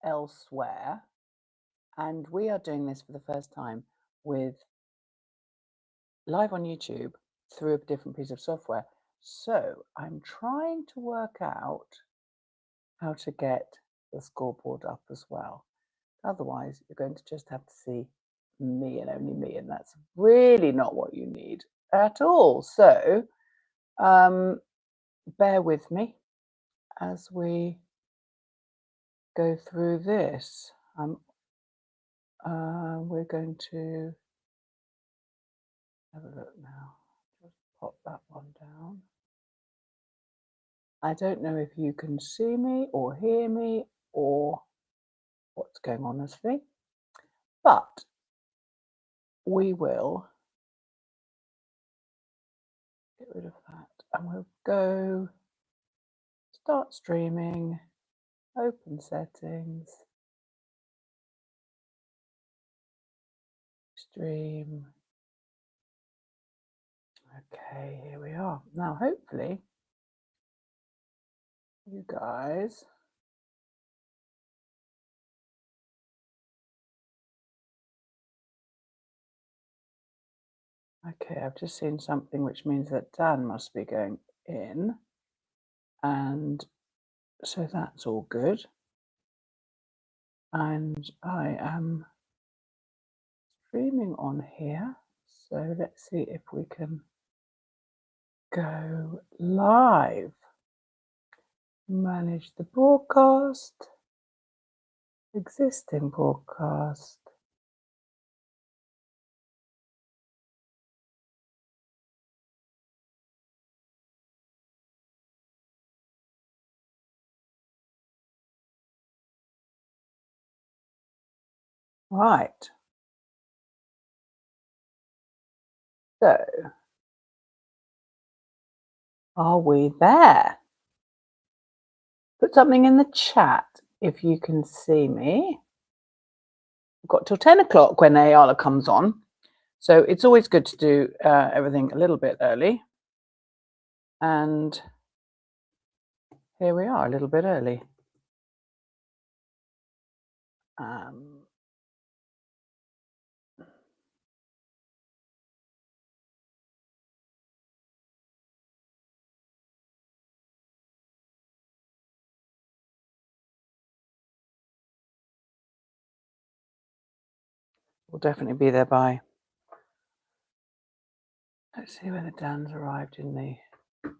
elsewhere, and we are doing this for the first time with live on YouTube through a different piece of software. So I'm trying to work out how to get the scoreboard up as well. Otherwise, you're going to just have to see me and only me, and that's really not what you need at all. So bear with me as we go through this. We're going to have a look now. Just pop that one down. I don't know if you can see me or hear me or what's going on, honestly, but we will get rid of that and we'll go start streaming, open settings, stream. Okay, here we are. Now, hopefully, you guys okay, I've just seen something which means that Dan must be going in, and so that's all good. And I am streaming on here, so let's see if we can go live. Manage the broadcast, existing broadcast. Right. So, are we there? Put something in the chat if you can see me. We've got till 10 o'clock when Eala comes on. So it's always good to do everything a little bit early. And here we are, a little bit early. We'll definitely be there by. Let's see whether Dan's arrived in the studio.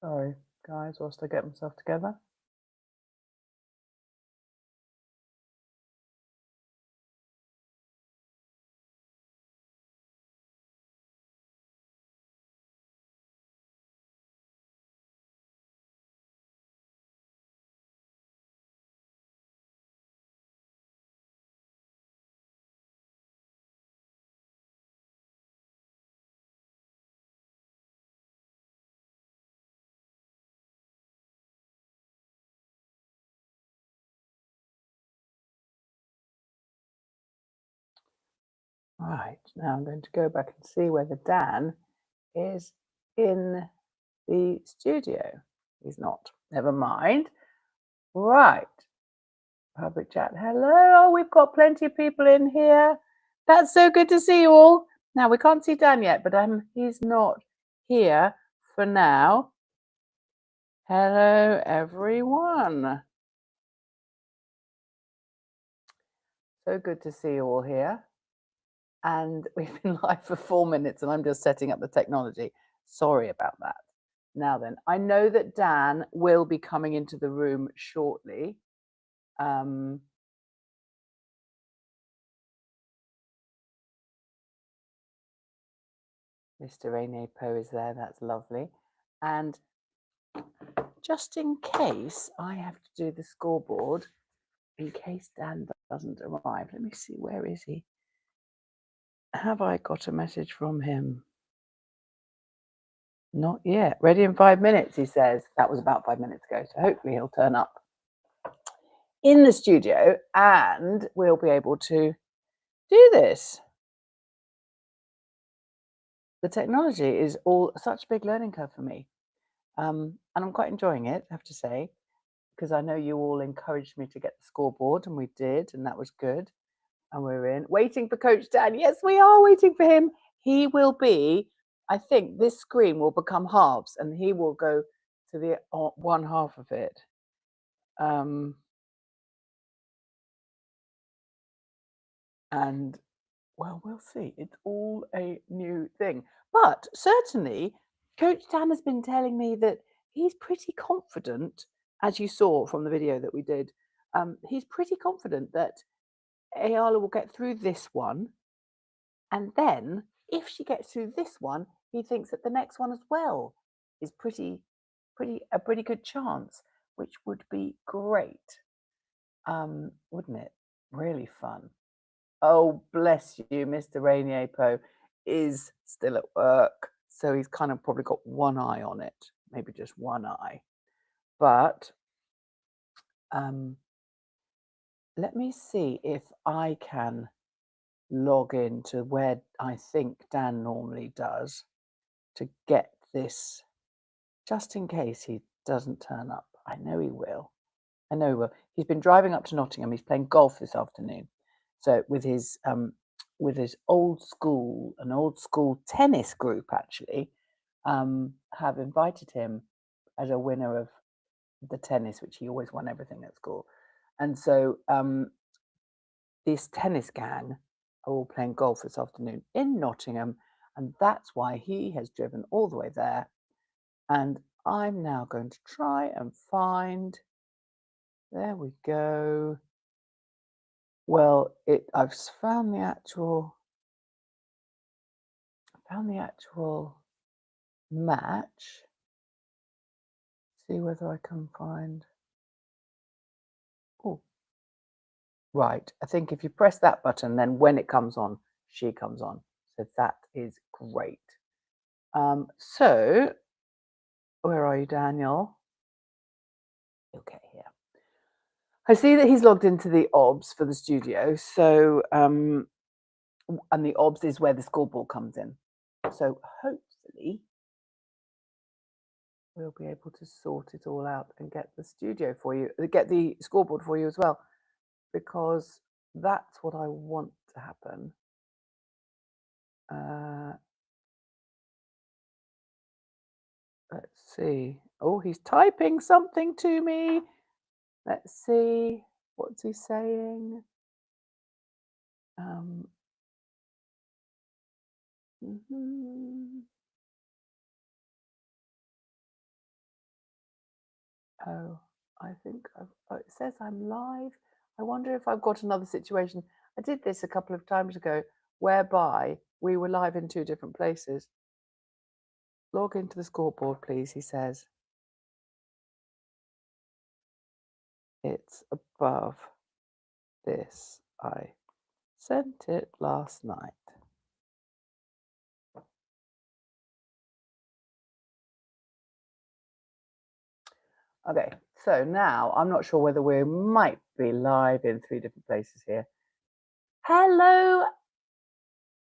Sorry, guys, whilst I get myself together. Right, now I'm going to go back and see whether Dan is in the studio. He's not. Never mind. Right. Public chat. Hello. Oh, we've got plenty of people in here. That's so good to see you all. Now, we can't see Dan yet, but he's not here for now. Hello, everyone. So good to see you all here. And we've been live for 4 minutes and I'm just setting up the technology. Sorry about that. Now then, I know that Dan will be coming into the room shortly. Mr. Rene Poe is there, that's lovely. And just in case I have to do the scoreboard, in case Dan doesn't arrive, let me see, where is he? Have I got a message from him? Not yet. Ready in 5 minutes, he says. That was about 5 minutes ago, so hopefully he'll turn up in the studio and we'll be able to do this. The technology is all such a big learning curve for me. And I'm quite enjoying it, I have to say, because I know you all encouraged me to get the scoreboard, and we did, and that was good. And we're in. Waiting for Coach Dan. Yes, we are waiting for him. He will be, I think this screen will become halves, and he will go to the one half of it. And well, we'll see. It's all a new thing. But certainly, Coach Dan has been telling me that he's pretty confident, as you saw from the video that we did. He's pretty confident that Eala will get through this one. And then, if she gets through this one, he thinks that the next one as well is a pretty good chance, which would be great, wouldn't it? Really fun. Oh, bless you, Mr. Rainier is still at work, so he's kind of probably got one eye on it, maybe just one eye. But let me see if I can log in to where I think Dan normally does to get this, just in case he doesn't turn up. I know he will. I know he will. He's been driving up to Nottingham. He's playing golf this afternoon. So with his old school tennis group, actually, have invited him as a winner of the tennis, which he always won everything at school. And so this tennis gang are all playing golf this afternoon in Nottingham, and that's why he has driven all the way there. And I'm now going to try and find. There we go. Well, I've found the actual match. See whether I can find. Oh, right. I think if you press that button, then when it comes on, she comes on. So that is great. So where are you, Daniel? Okay, here. I see that he's logged into the OBS for the studio. So, and the OBS is where the scoreboard comes in. So hopefully we'll be able to sort it all out and get the studio for you, get the scoreboard for you as well, because that's what I want to happen. Let's see. Oh, he's typing something to me. Let's see. What's he saying? Oh, I think it says I'm live. I wonder if I've got another situation. I did this a couple of times ago, whereby we were live in two different places. Log into the scoreboard, please, he says. It's above this. I sent it last night. Okay, so now I'm not sure whether we might be live in three different places here. Hello,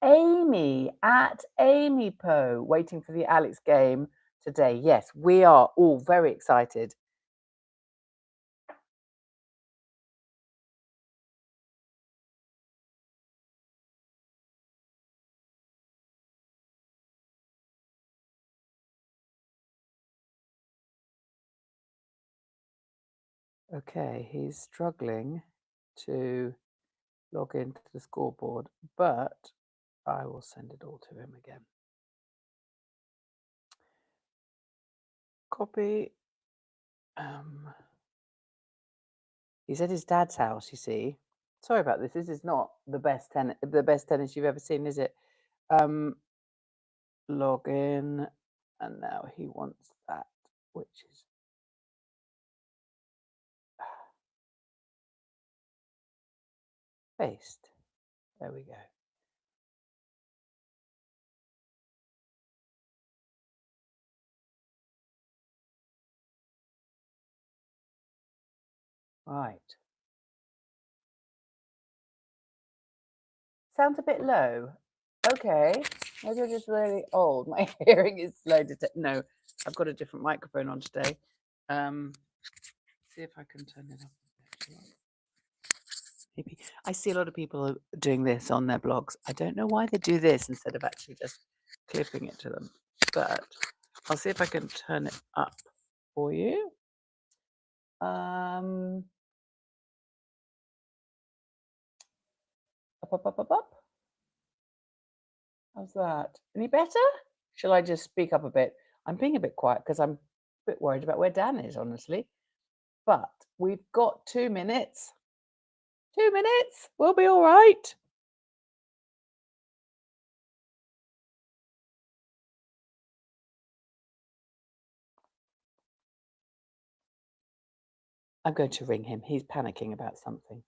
Amy at Amy Poe, waiting for the Alex game today. Yes, we are all very excited. Okay, he's struggling to log into the scoreboard, but I will send it all to him again. Copy. He's at his dad's house, you see. Sorry about this. This is not the best tennis you've ever seen, is it? Log in, and now he wants that, which is paste. There we go. Right. Sounds a bit low. Okay. Maybe I'm just really old. My hearing is slow to no, I've got a different microphone on today. See if I can turn it up. Maybe I see a lot of people doing this on their blogs. I don't know why they do this instead of actually just clipping it to them, but I'll see if I can turn it up for you. Up. How's that? Any better? Shall I just speak up a bit? I'm being a bit quiet because I'm a bit worried about where Dan is, honestly. But we've got 2 minutes. 2 minutes. We'll be all right. I'm going to ring him. He's panicking about something.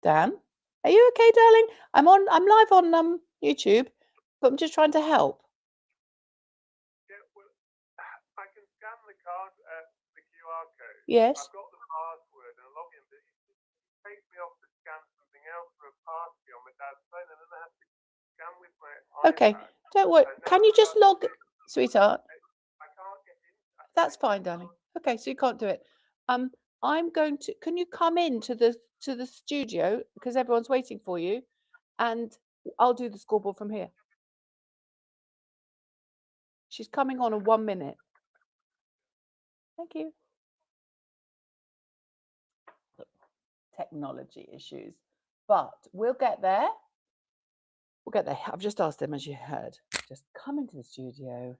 Dan, are you okay, darling? I'm live on YouTube, but I'm just trying to help. Yeah, well, I can scan the card, the QR code. Yes. I've got the password and login, but it takes me off to scan something else for a party on my dad's phone, and then I have to scan with my iPad. Okay, don't worry. Can you just log, sweetheart? I can't get in. That's fine, darling. Okay, so you can't do it. I'm going to. Can you come into the studio because everyone's waiting for you, and I'll do the scoreboard from here. She's coming on in 1 minute. Thank you. Technology issues, but we'll get there. We'll get there. I've just asked them, as you heard, just come into the studio.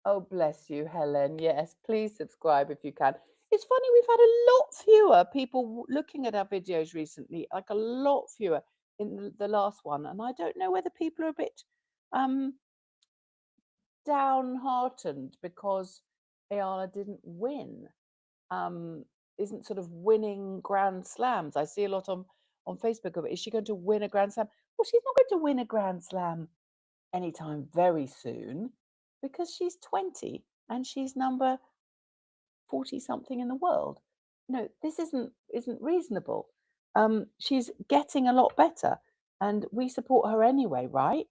Oh, bless you, Helen. Yes, please subscribe if you can. It's funny, we've had a lot fewer people looking at our videos recently, like a lot fewer in the last one. And I don't know whether people are a bit downhearted because Eala didn't win, isn't sort of winning Grand Slams. I see a lot on Facebook of it. Is she going to win a Grand Slam? Well, she's not going to win a Grand Slam anytime very soon because she's 20 and she's number 40 something in the world. No, this isn't reasonable. She's getting a lot better and we support her anyway, right?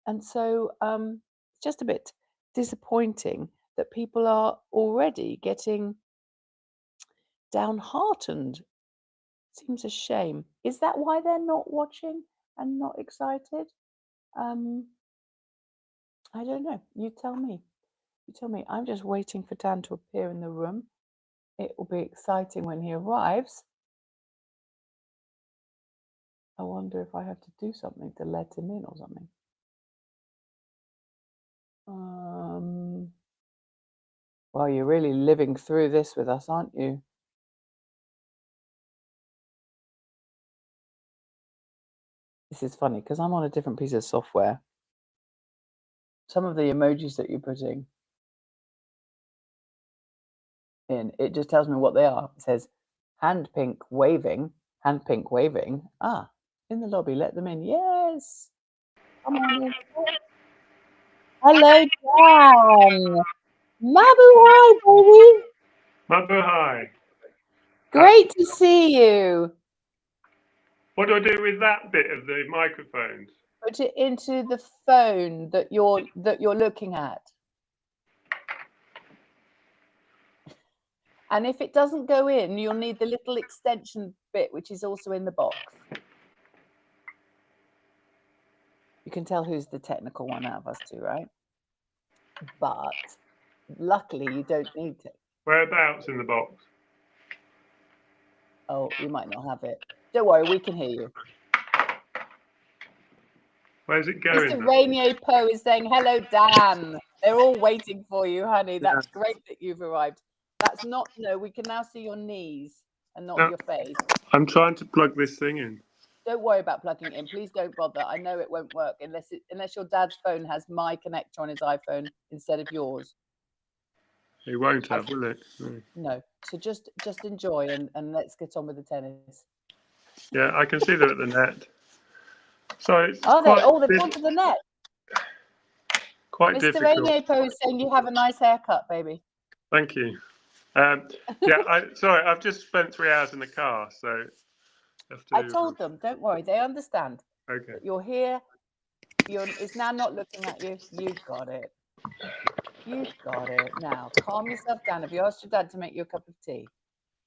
And so it's just a bit disappointing that people are already getting downhearted. Seems a shame. Is that why they're not watching and not excited? I don't know. You tell me. You tell me. I'm just waiting for Dan to appear in the room. It will be exciting when he arrives. I wonder if I have to do something to let him in or something. Well, you're really living through this with us, aren't you? This is funny because I'm on a different piece of software. Some of the emojis that you're putting in, it just tells me what they are. It says hand pink waving. Ah, in the lobby, let them in. Yes. Come on in. Hello, Dan. Mabu, hi, baby. Mother, hi. Great to see you. What do I do with that bit of the microphones? Put it into the phone that you're looking at. And if it doesn't go in, you'll need the little extension bit, which is also in the box. You can tell who's the technical one out of us two, right? But luckily, you don't need to. Whereabouts in the box? Oh, you might not have it. Don't worry, we can hear you. Where's it going? Mr. Rainier Poe is saying, hello, Dan. They're all waiting for you, honey. That's great that you've arrived. That's not, no, we can now see your knees and not your face. I'm trying to plug this thing in. Don't worry about plugging it in. Please don't bother. I know it won't work unless your dad's phone has my connector on his iPhone instead of yours. It won't have, will it? No. So just enjoy and let's get on with the tennis. Yeah, I can see they're at the net. So it's Are they? quite Oh, they've gone to the net. quite Mr. difficult. Rainierpo is saying you have a nice haircut, baby. Thank you. Yeah, sorry, I've just spent 3 hours in the car, so I told them, don't worry, they understand. Okay. That you're here. It's now not looking at you. You've got it. You've got it. Now, calm yourself down. Have you asked your dad to make you a cup of tea?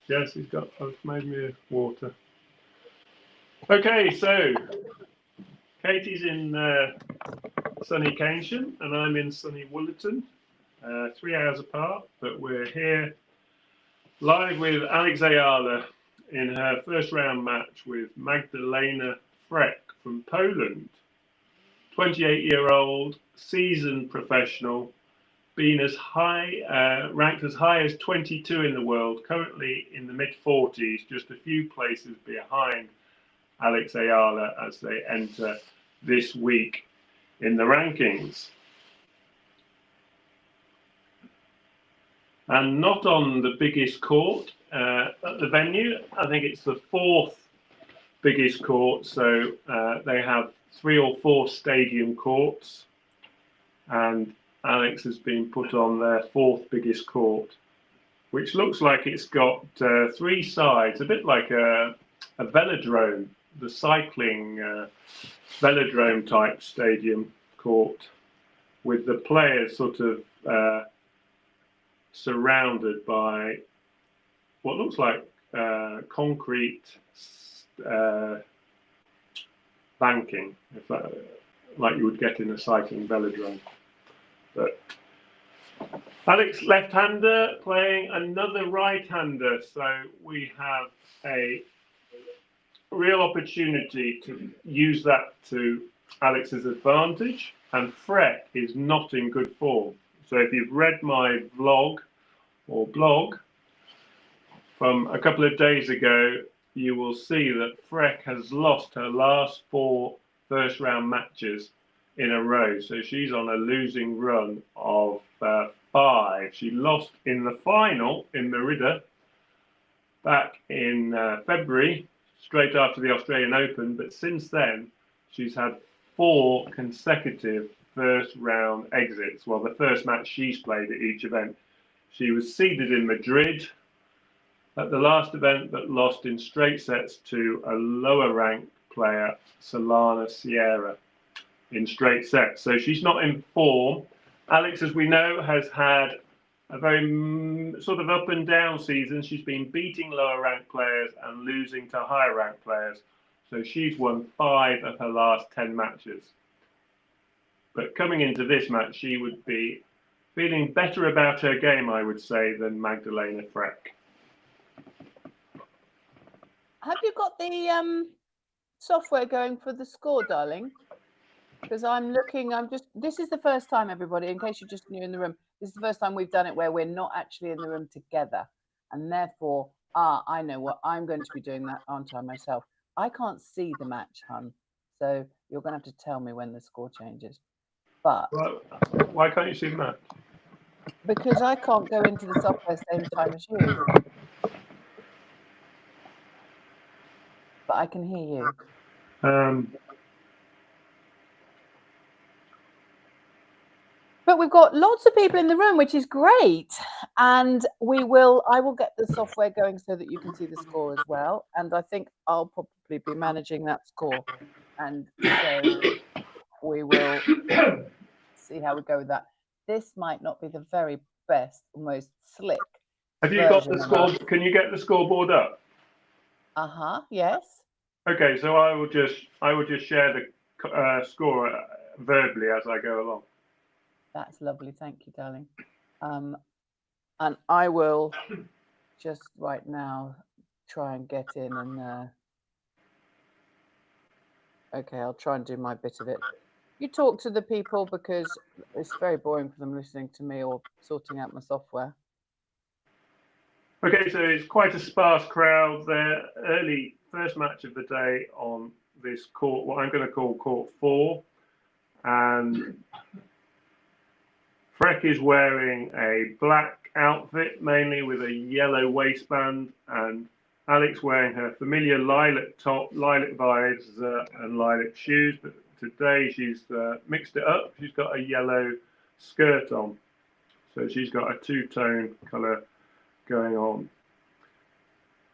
Yes, he's made me water. Okay, so Katie's in sunny Keynsham and I'm in sunny Woolerton, 3 hours apart, but we're here live with Alex Eala in her first round match with Magdalena Frech from Poland. 28-year-old, seasoned professional, been as high, ranked as high as 22 in the world, currently in the mid-40s, just a few places behind Alex Eala as they enter this week in the rankings. And not on the biggest court at the venue. I think it's the fourth biggest court, so they have 3 or 4 stadium courts, and Alex has been put on their fourth biggest court, which looks like it's got 3 sides, a bit like a velodrome, the cycling velodrome type stadium court, with the players sort of surrounded by what looks like concrete banking, like you would get in a cycling velodrome. But Alex left-hander playing another right-hander, so we have a real opportunity to use that to Alex's advantage, and Frech is not in good form. So if you've read my vlog or blog from a couple of days ago, you will see that Frech has lost her last 4 first round matches in a row. So she's on a losing run of 5. She lost in the final in Merida back in February, straight after the Australian Open. But since then, she's had 4 consecutive first round exits. Well, the first match she's played at each event. She was seeded in Madrid at the last event, but lost in straight sets to a lower ranked player, Solana Sierra, in straight sets. So she's not in form. Alex, as we know, has had a very sort of up and down season. She's been beating lower ranked players and losing to higher ranked players. So she's won 5 of her last 10 matches. But coming into this match, she would be feeling better about her game, I would say, than Magdalena Frech. Have you got the software going for the score, darling? Because I'm looking, this is the first time, everybody, in case you're just new in the room, this is the first time we've done it where we're not actually in the room together. And therefore, I know what I'm going to be doing, that, aren't I, myself? I can't see the match, hun. So you're going to have to tell me when the score changes. But well, why can't you see the match? Because I can't go into the software same time as you. But I can hear you. But we've got lots of people in the room, which is great. And I will get the software going so that you can see the score as well. And I think I'll probably be managing that score. And so we will see how we go with that. This might not be the very best, most slick. Have you got the score? Can you get the scoreboard up? Yes. Okay, so I will just share the score verbally as I go along. That's lovely, thank you, darling. And I will just right now try and get in and okay, I'll try and do my bit of it. You talk to the people because it's very boring for them listening to me or sorting out my software. Okay, so it's quite a sparse crowd there. Early first match of the day on this court, what I'm going to call court 4. And Frech is wearing a black outfit, mainly with a yellow waistband and Alex wearing her familiar lilac top, lilac visor, and lilac shoes, but today she's mixed it up. She's got a yellow skirt on, so she's got a two-tone colour going on.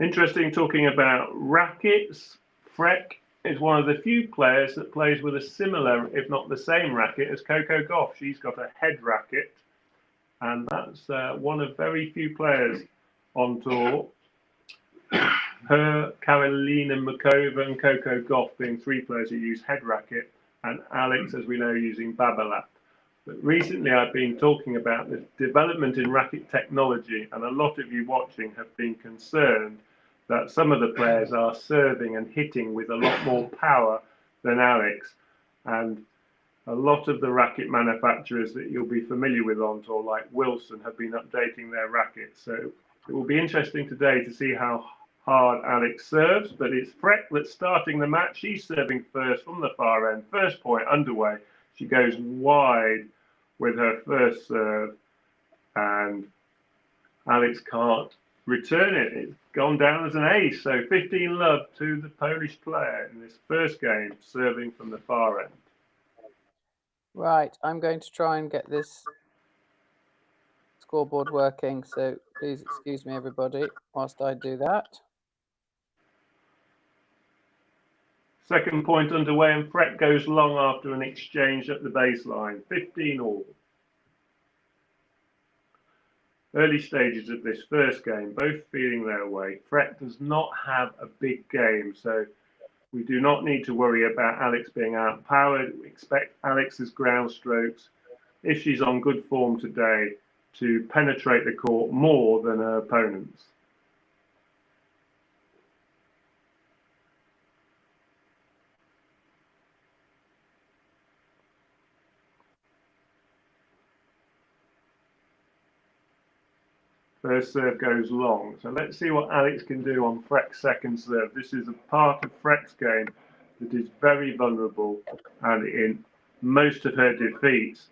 Interesting, talking about rackets, Frech is one of the few players that plays with a similar, if not the same racket as Coco Gauff. She's got a head racket, and that's one of very few players on tour. Her, Karolina Muchova, and Coco Gauff being three players who use head racket, and Alex, as we know, using Babolat. But recently I've been talking about the development in racket technology, and a lot of you watching have been concerned that some of the players are serving and hitting with a lot more power than Alex. And a lot of the racket manufacturers that you'll be familiar with on tour, like Wilson, have been updating their rackets. So it will be interesting today to see how hard Alex serves, but it's Frech that's starting the match. She's serving first from the far end. First point underway. She goes wide with her first serve, and Alex can't return it. It's gone down as an ace. So 15-love to the Polish player in this first game, serving from the far end. Right, I'm going to try and get this scoreboard working, so please excuse me, everybody, whilst I do that. Second point underway, and Frech goes long after an exchange at the baseline. 15 all. Early stages of this first game, both feeling their way. Frech does not have a big game, so we do not need to worry about Alex being outpowered. We expect Alex's ground strokes, if she's on good form today, to penetrate the court more than her opponents. First serve goes long. So let's see what Alex can do on Frech's second serve. This is a part of Frech's game that is very vulnerable, and in most of her defeats,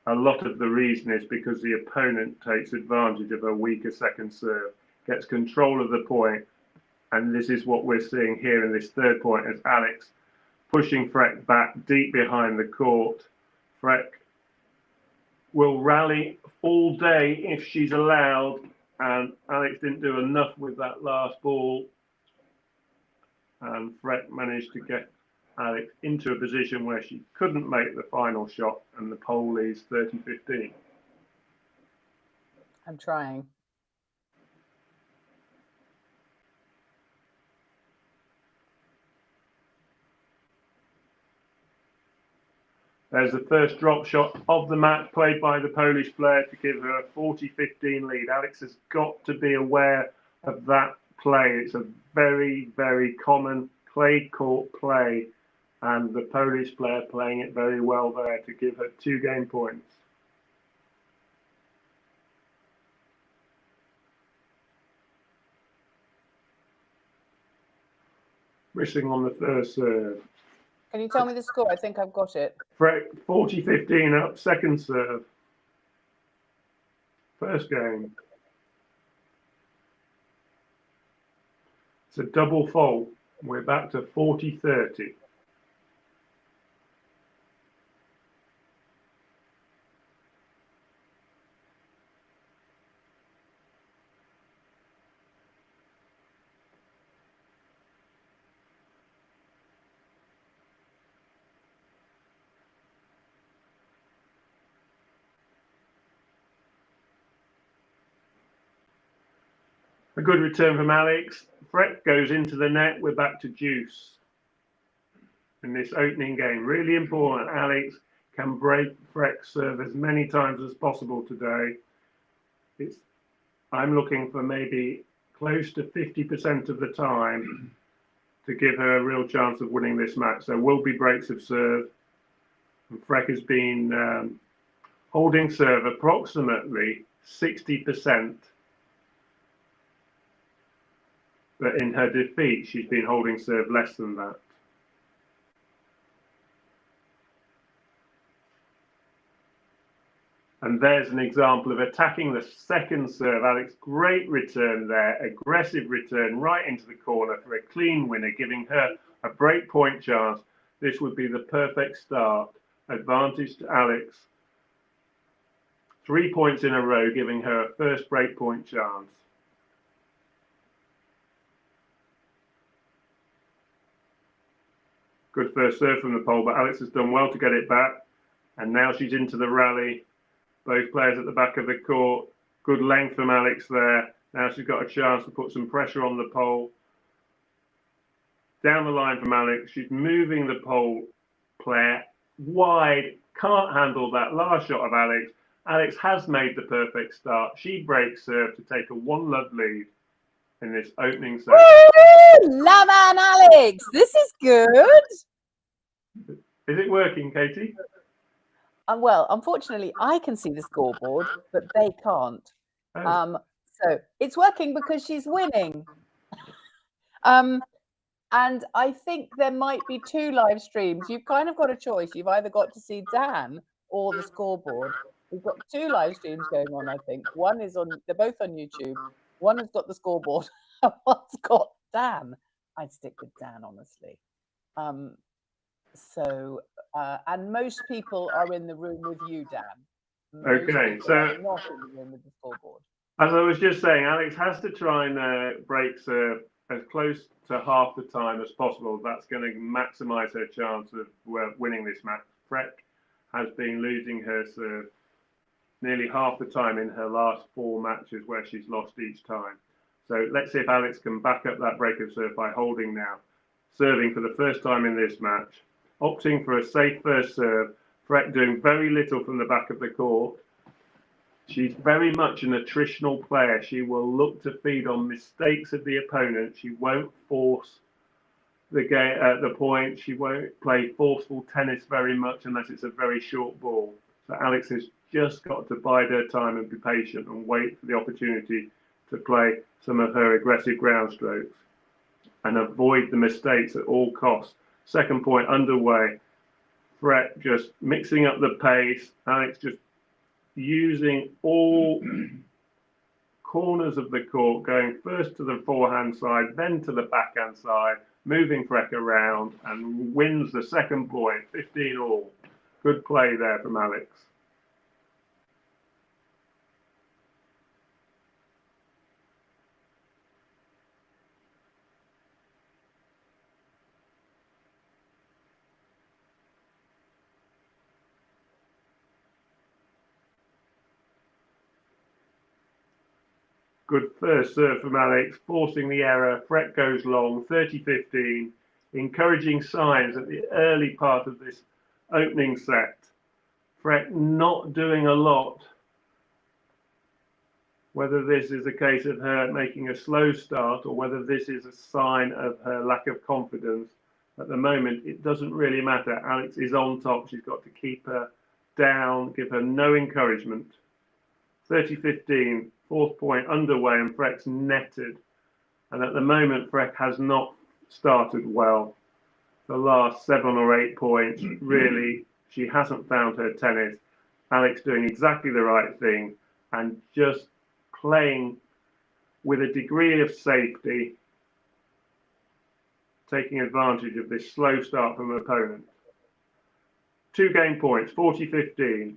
a lot of the reason is because the opponent takes advantage of a weaker second serve, gets control of the point, and this is what we're seeing here in this third point as Alex pushing Frech back deep behind the court. Frech will rally all day if she's allowed, and Alex didn't do enough with that last ball, and Frech managed to get Alex into a position where she couldn't make the final shot, and the pole is 30-15. I'm trying. There's the first drop shot of the match played by the Polish player to give her a 40-15 lead. Alex has got to be aware of that play. It's a very, very common clay court play, and the Polish player playing it very well there to give her 2 game points. Missing on the first serve. Can you tell me the score? I think I've got it. Frech 40-15 up, second serve. First game. It's a double fault. We're back to 40-30. A good return from Alex. Frech goes into the net. We're back to deuce in this opening game. Really important. Alex can break Frech's serve as many times as possible today. I'm looking for maybe close to 50% of the time to give her a real chance of winning this match. There will be breaks of serve. And Frech has been holding serve approximately 60%. But in her defeat, she's been holding serve less than that. And there's an example of attacking the second serve. Alex, great return there, aggressive return right into the corner for a clean winner, giving her a break point chance. This would be the perfect start. Advantage to Alex. 3 points in a row, giving her a first break point chance. Good first serve from the pole, but Alex has done well to get it back. And now she's into the rally. Both players at the back of the court. Good length from Alex there. Now she's got a chance to put some pressure on the pole. Down the line from Alex. She's moving the pole player wide. Can't handle that last shot of Alex. Alex has made the perfect start. She breaks serve to take a 1-love lead in this opening set. Love and Alex. This is good. Is it working, Katie? Well, unfortunately, I can see the scoreboard, but they can't. Oh. So it's working because she's winning. And I think there might be 2 live streams. You've kind of got a choice. You've either got to see Dan or the scoreboard. We've got 2 live streams going on, I think. One is on, they're both on YouTube. One has got the scoreboard, and one's got Dan. I'd stick with Dan, honestly. And most people are in the room with you, Dan. Okay, so not in the room with the scoreboard. As I was just saying, Alex has to try and break serve as close to half the time as possible. That's going to maximise her chance of winning this match. Frech has been losing her serve nearly half the time in her last 4 matches, where she's lost each time. So let's see if Alex can back up that break of serve by holding now. Serving for the first time in this match. Opting for a safe first serve. Frech doing very little from the back of the court. She's very much an attritional player. She will look to feed on mistakes of the opponent. She won't force the game at the point. She won't play forceful tennis very much unless it's a very short ball. So Alex has just got to bide her time and be patient and wait for the opportunity to play some of her aggressive ground strokes and avoid the mistakes at all costs. Second point underway. Frech just mixing up the pace. Alex just using all corners of the court, going first to the forehand side, then to the backhand side, moving Frech around, and wins the second point, 15-all. Good play there from Alex. Good first serve from Alex, forcing the error. Frech goes long, 30-15. Encouraging signs at the early part of this opening set. Frech not doing a lot. Whether this is a case of her making a slow start or whether this is a sign of her lack of confidence, at the moment, it doesn't really matter. Alex is on top. She's got to keep her down, give her no encouragement. 30-15, 4th point underway, and Frech's netted. And at the moment, Frech has not started well. The last 7 or 8 points, really, she hasn't found her tennis. Alex doing exactly the right thing and just playing with a degree of safety, taking advantage of this slow start from her opponent. 2 game points, 40-15.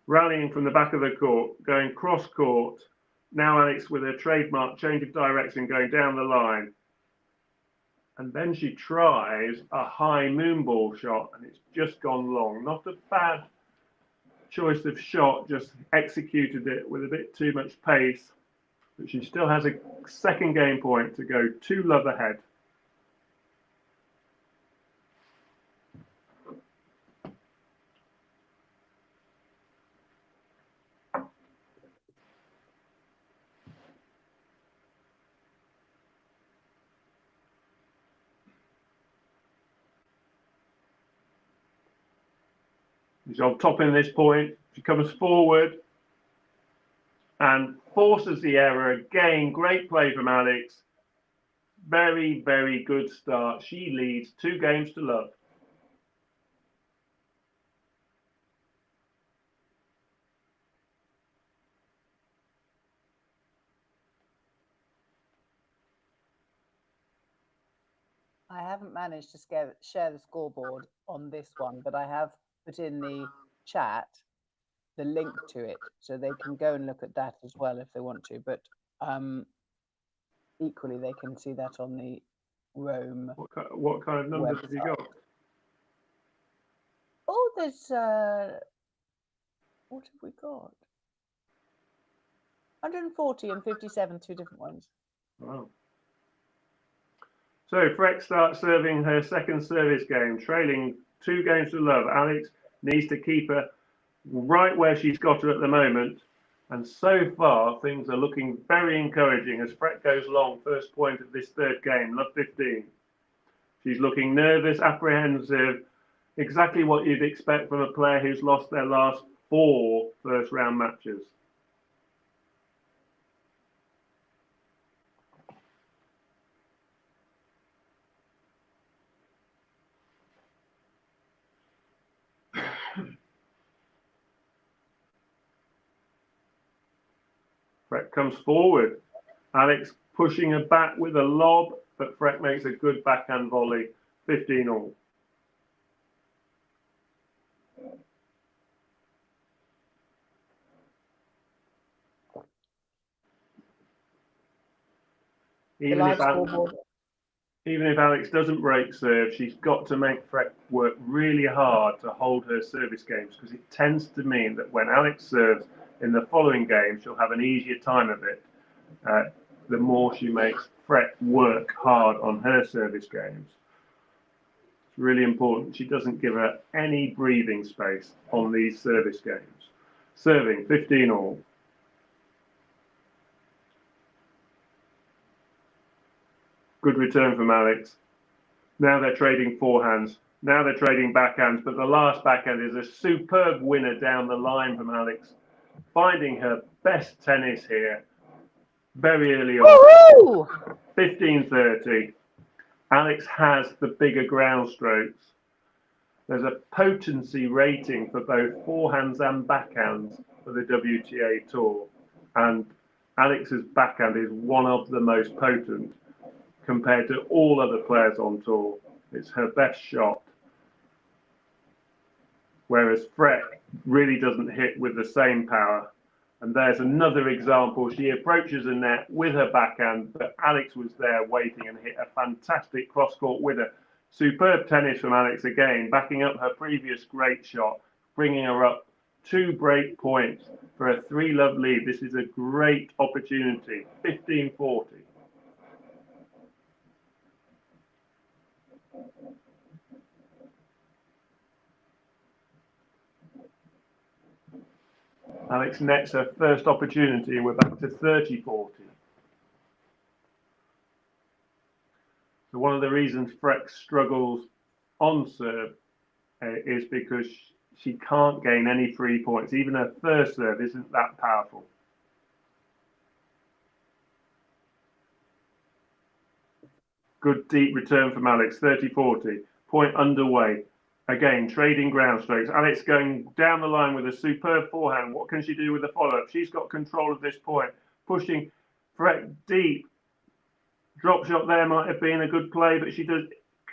Rallying from the back of the court, going cross court. Now Alex with her trademark change of direction, going down the line. And then she tries a high moonball shot, and it's just gone long. Not a bad choice of shot, just executed it with a bit too much pace. But she still has a second game point to go 2-love ahead. She's on top in this point. She comes forward and forces the error again. Great play from Alex. Very, very good start. She leads 2-love. I haven't managed to share the scoreboard on this one, but I have put in the chat the link to it, so they can go and look at that as well if they want to. But equally, they can see that on the Rome. What kind of numbers website. have you got? Oh, there's what have we got? 140 and 57, two different ones. Wow. So Frech starts serving her second service game, trailing 2 games to love. Alex needs to keep her right where she's got her at the moment. And so far, things are looking very encouraging as Frech goes long, first point of this third game, love 15. She's looking nervous, apprehensive, exactly what you'd expect from a player who's lost their last 4 first-round matches. Frech comes forward. Alex pushing her back with a lob, but Frech makes a good backhand volley, 15 all. Even if Alex doesn't break serve, she's got to make Frech work really hard to hold her service games, because it tends to mean that when Alex serves in the following game, she'll have an easier time of it. The more she makes Frech work hard on her service games. It's really important she doesn't give her any breathing space on these service games. Serving, 15 all. Good return from Alex. Now they're trading forehands. Now they're trading backhands, but the last backhand is a superb winner down the line from Alex, finding her best tennis here very early on. 15-30. Alex has the bigger ground strokes. There's a potency rating for both forehands and backhands for the WTA Tour, and Alex's backhand is one of the most potent compared to all other players on tour. It's her best shot. Whereas Frech really doesn't hit with the same power. And there's another example. She approaches the net with her backhand, but Alex was there waiting and hit a fantastic cross-court winner. Superb tennis from Alex again, backing up her previous great shot, bringing her up 2 break points for a 3-love lead. This is a great opportunity. 15-40. Alex nets her first opportunity and we're back to 30-40. So one of the reasons Frech struggles on serve is because she can't gain any free points. Even her first serve isn't that powerful. Good deep return from Alex, 30-40. Point underway. Again, trading ground strokes. Alex going down the line with a superb forehand. What can she do with the follow-up? She's got control of this point. Pushing Frech deep. Drop shot there might have been a good play, but she does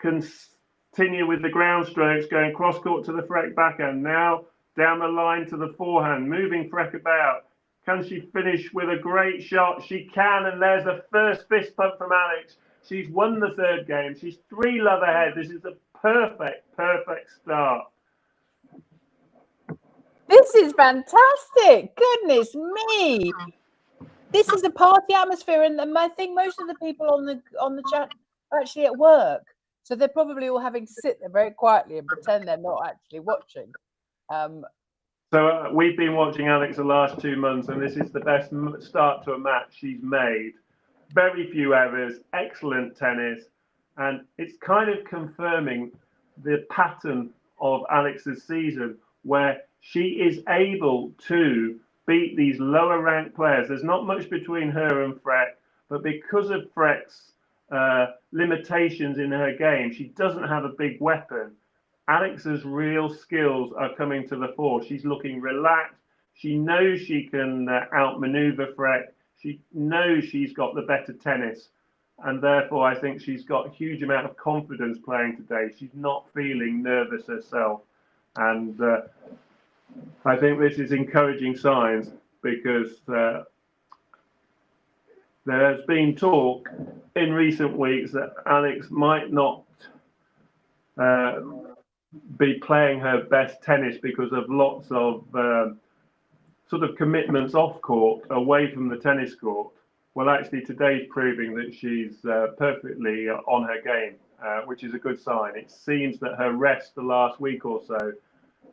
continue with the ground strokes, going cross-court to the Frech backhand. Now down the line to the forehand, moving Frech about. Can she finish with a great shot? She can, and there's the first fist pump from Alex. She's won the third game. She's 3-love ahead. This is a perfect start. This is fantastic. Goodness me. This is a party atmosphere, and I think most of the people on the chat are actually at work. So they're probably all having to sit there very quietly and pretend they're not actually watching. So we've been watching Alex the last 2 months, and this is the best start to a match she's made. Very few errors, excellent tennis, and it's kind of confirming the pattern of Alex's season where she is able to beat these lower ranked players. There's not much between her and Frech, but because of Frech's limitations in her game, she doesn't have a big weapon. Alex's real skills are coming to the fore. She's looking relaxed. She knows she can outmaneuver Frech. She knows she's got the better tennis. and therefore I think she's got a huge amount of confidence playing today. She's not feeling nervous herself, and I think this is encouraging signs because there has been talk in recent weeks that Alex might not be playing her best tennis because of lots of sort of commitments off court, away from the tennis court. Well, actually, today's proving that she's perfectly on her game, which is a good sign. It seems that her rest the last week or so,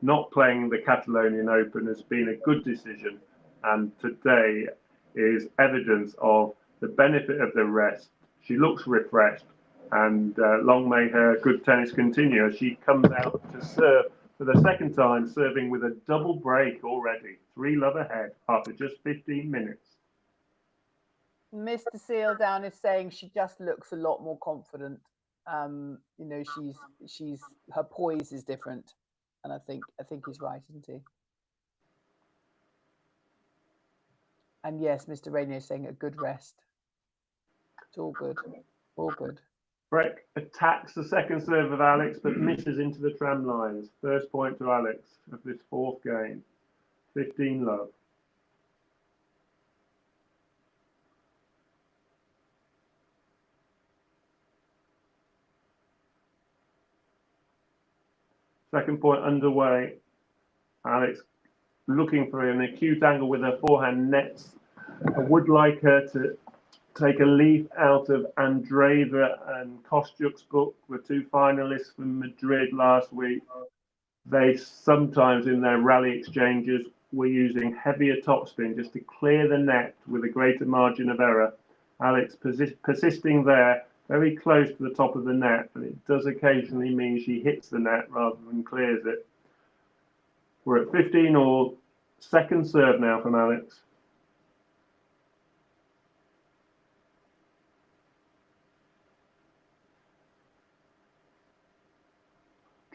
not playing the Catalonian Open, has been a good decision. And today is evidence of the benefit of the rest. She looks refreshed, and long may her good tennis continue as she comes out to serve for the second time, serving with a double break already. 3-love ahead after just 15 minutes. Mr. Seal down is saying she just looks a lot more confident. You know, she's her poise is different, and I think he's right, isn't he? And yes, Mr. Rainier is saying a good rest. It's all good, all good. Frech attacks the second serve of Alex, but misses into the tram lines. First point to Alex of this fourth game. 15-love. Second point underway. Alex looking for an acute angle with her forehand nets. I would like her to take a leaf out of Andreeva and Kostyuk's book, the two finalists from Madrid last week. They sometimes in their rally exchanges were using heavier topspin just to clear the net with a greater margin of error. Alex persisting there, very close to the top of the net, but it does occasionally mean she hits the net rather than clears it. We're at 15 all. Second serve now from Alex.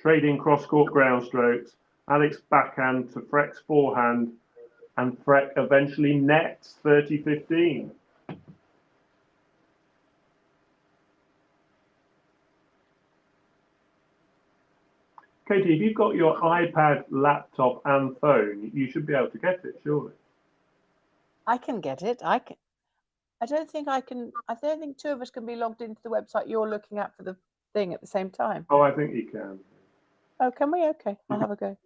Trading cross-court ground strokes. Alex backhand to Frech's forehand, and Frech eventually nets 30-15. Katie, if you've got your iPad, laptop, and phone, you should be able to get it, surely. I can get it. I can. I don't think I can. I don't think two of us can be logged into the website you're looking at for the thing at the same time. Oh, I think you can. Oh, can we? Okay, I'll have a go.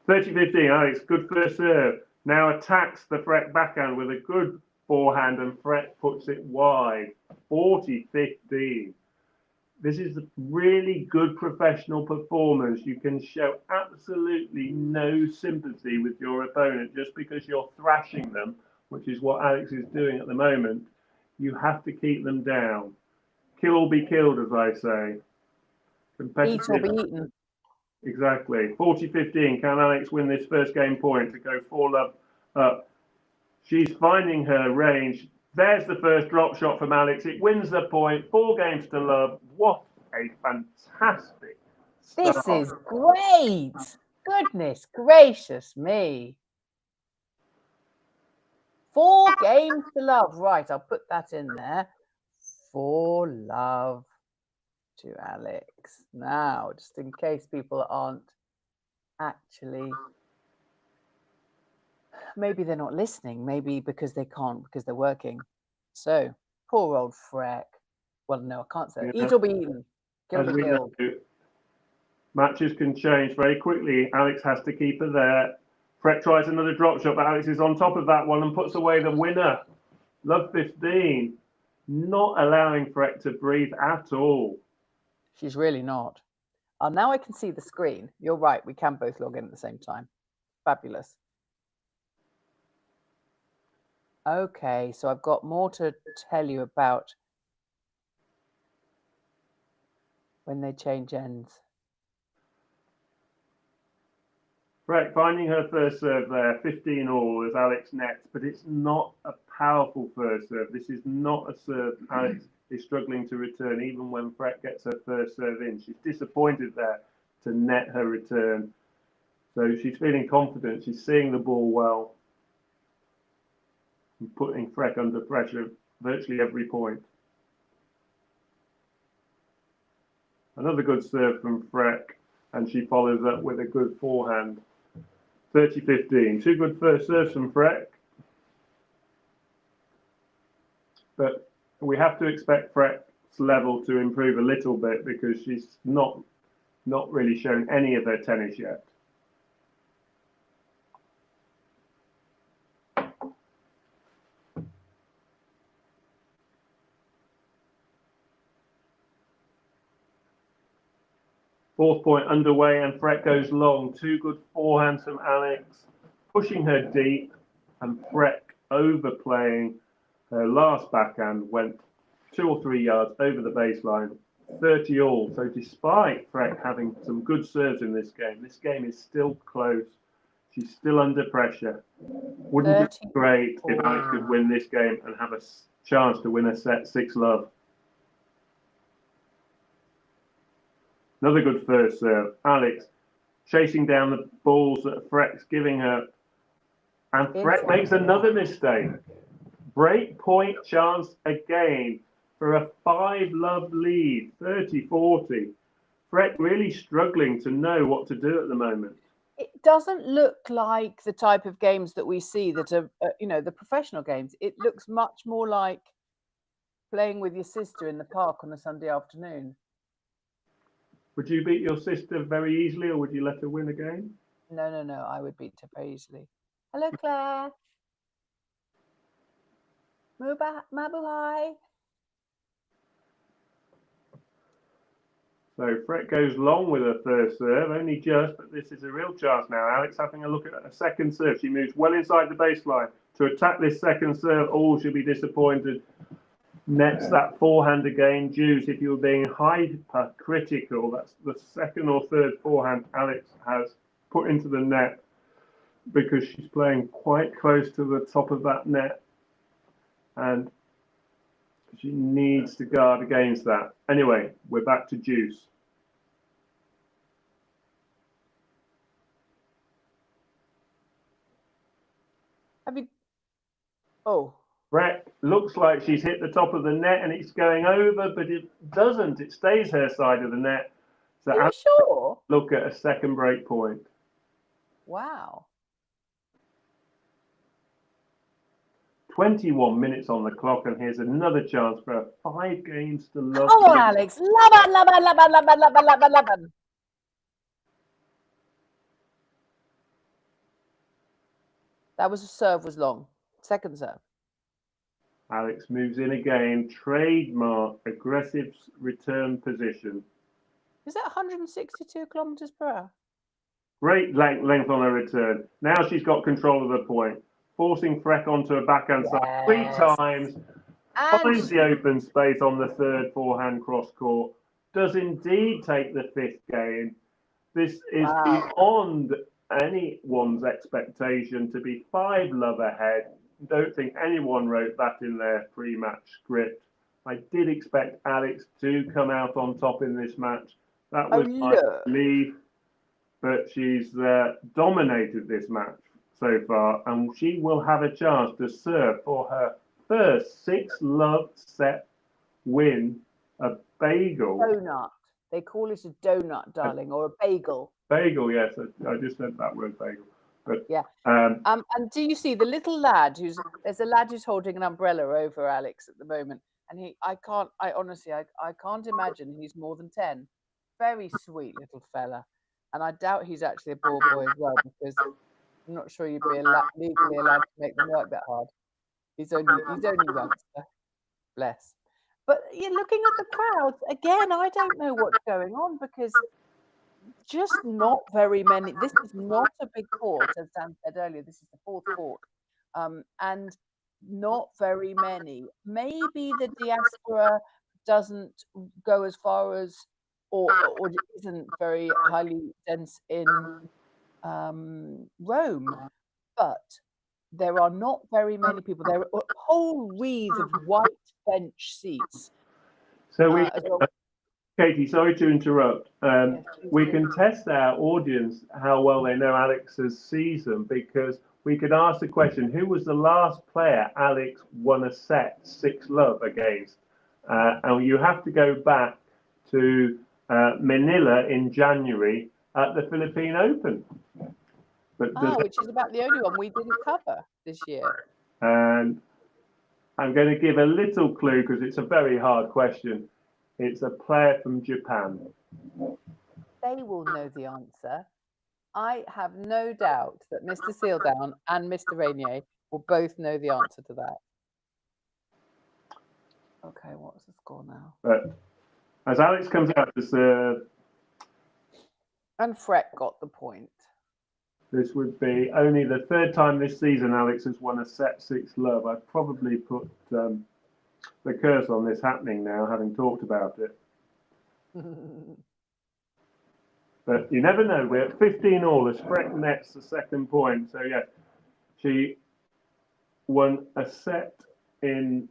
30-15, Alex, good first serve. Now attacks the Frech backhand with a good forehand, and Frech puts it wide. 40-15. This is a really good professional performance. You can show absolutely no sympathy with your opponent just because you're thrashing them, which is what Alex is doing at the moment. You have to keep them down. Kill or be killed, as I say. Eat or be eaten. Exactly. 40-15. Can Alex win this first game point to go 4-love up? She's finding her range. There's the first drop shot from Alex. It wins the point. 4 games to love. What a fantastic start. This is great. Goodness gracious me. 4 games to love. Right, I'll put that in there. 4-love to Alex. Now, just in case people aren't actually, maybe they're not listening, maybe because they can't, because they're working. So, poor old Frech. Well, no, I can't say that. Eat or be eaten. Kill or be killed. Matches can change very quickly. Alex has to keep her there. Frech tries another drop shot, but Alex is on top of that one and puts away the winner. Love 15. Not allowing Frech to breathe at all. She's really not. Now I can see the screen. You're right. We can both log in at the same time. Fabulous. Okay, so I've got more to tell you about when they change ends. Frech finding her first serve there, 15 all as Alex nets, but it's not a powerful first serve. This is not a serve Alex is struggling to return, even when Frech gets her first serve in. She's disappointed there to net her return. So she's feeling confident. She's seeing the ball well and putting Frech under pressure virtually every point. Another good serve from Frech, and she follows up with a good forehand. 30-15. Two good first serves from Frech. But we have to expect Frech's level to improve a little bit because she's not really shown any of her tennis yet. Fourth point underway, and Frech goes long. Two good forehands from Alex, pushing her deep, and Frech overplaying her last backhand, went 2 or 3 yards over the baseline. 30 all. So despite Frech having some good serves in this game is still close. She's still under pressure. Wouldn't it be great if Alex could win this game and have a chance to win a set 6-love? Another good first serve. Alex chasing down the balls that Frech's giving her. And Frech makes another mistake. Break point chance again for a 5-love lead, 30-40. Frech really struggling to know what to do at the moment. It doesn't look like the type of games that we see that are, the professional games. It looks much more like playing with your sister in the park on a Sunday afternoon. Would you beat your sister very easily, or would you let her win a game? No. I would beat her very easily. Hello, Claire. Mabuhay. So Frech goes long with her first serve, only just, but this is a real chance now. Alex having a look at a second serve. She moves well inside the baseline to attack this second serve. Oh, she'll be disappointed. Nets that forehand again. Juice, if you're being hypercritical, that's the second or third forehand Alex has put into the net because she's playing quite close to the top of that net. And she needs to guard against that. Anyway, we're back to Juice. Frech looks like she's hit the top of the net and it's going over, but it doesn't. It stays her side of the net. So are you sure? Look at a second break point. Wow. 21 minutes on the clock, and here's another chance for 5 games to love. Come on, Alex. Love. That was a serve, was long. Second serve. Alex moves in again. Trademark aggressive return position. Is that 162 kilometers per hour? Great length on her return. Now she's got control of the point. Forcing Frech onto her backhand side 3 times, finds the open space on the third forehand cross court, does indeed take the 5th game. This is beyond anyone's expectation to be 5-love ahead. Don't think anyone wrote that in their pre-match script. I did expect Alex to come out on top in this match. That was my belief, but she's dominated this match so far, and she will have a chance to serve for her first 6-love set win. A bagel. Donut. They call it a donut, darling, or a bagel. Bagel, yes. I just said that word, bagel. But yeah. And do you see the little lad there's a lad who's holding an umbrella over Alex at the moment, and I honestly can't imagine he's more than 10. Very sweet little fella, and I doubt he's actually a ball boy as well, because I'm not sure you'd be legally allowed to make them work that hard. He's only youngster. Bless. But you're looking at the crowds again. I don't know what's going on, because just not very many. This is not a big court, as Dan said earlier. This is the 4th court, and not very many. Maybe the diaspora doesn't go as far as, or isn't very highly dense in Rome, but there are not very many people. There are whole wreaths of white bench seats. So Katie, sorry to interrupt. We can test our audience how well they know Alex's season, because we could ask the question, who was the last player Alex won a set 6-love against? And you have to go back to Manila in January at the Philippine Open. But which is about the only one we didn't cover this year. And I'm going to give a little clue because it's a very hard question. It's a player from Japan. They will know the answer. I have no doubt that Mr. Sealdown and Mr. Rainier will both know the answer to that. Okay, what's the score now? But as Alex comes out to serve, and Frech got the point. This would be only the third time this season Alex has won a set 6 love. I've probably put the curse on this happening now, having talked about it. But you never know. We're at 15 all as Frech nets the second point. So yeah, she won a set in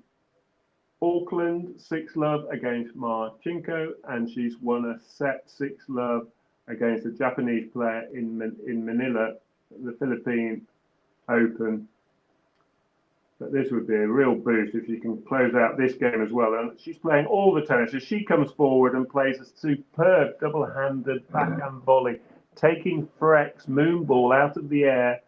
Auckland 6 love against Marchenko, and she's won a set 6 love against a Japanese player in Manila, the Philippine Open. But this would be a real boost if you can close out this game as well. And she's playing all the tennis. As she comes forward and plays a superb double-handed backhand volley, taking Frech's moon ball out of the air.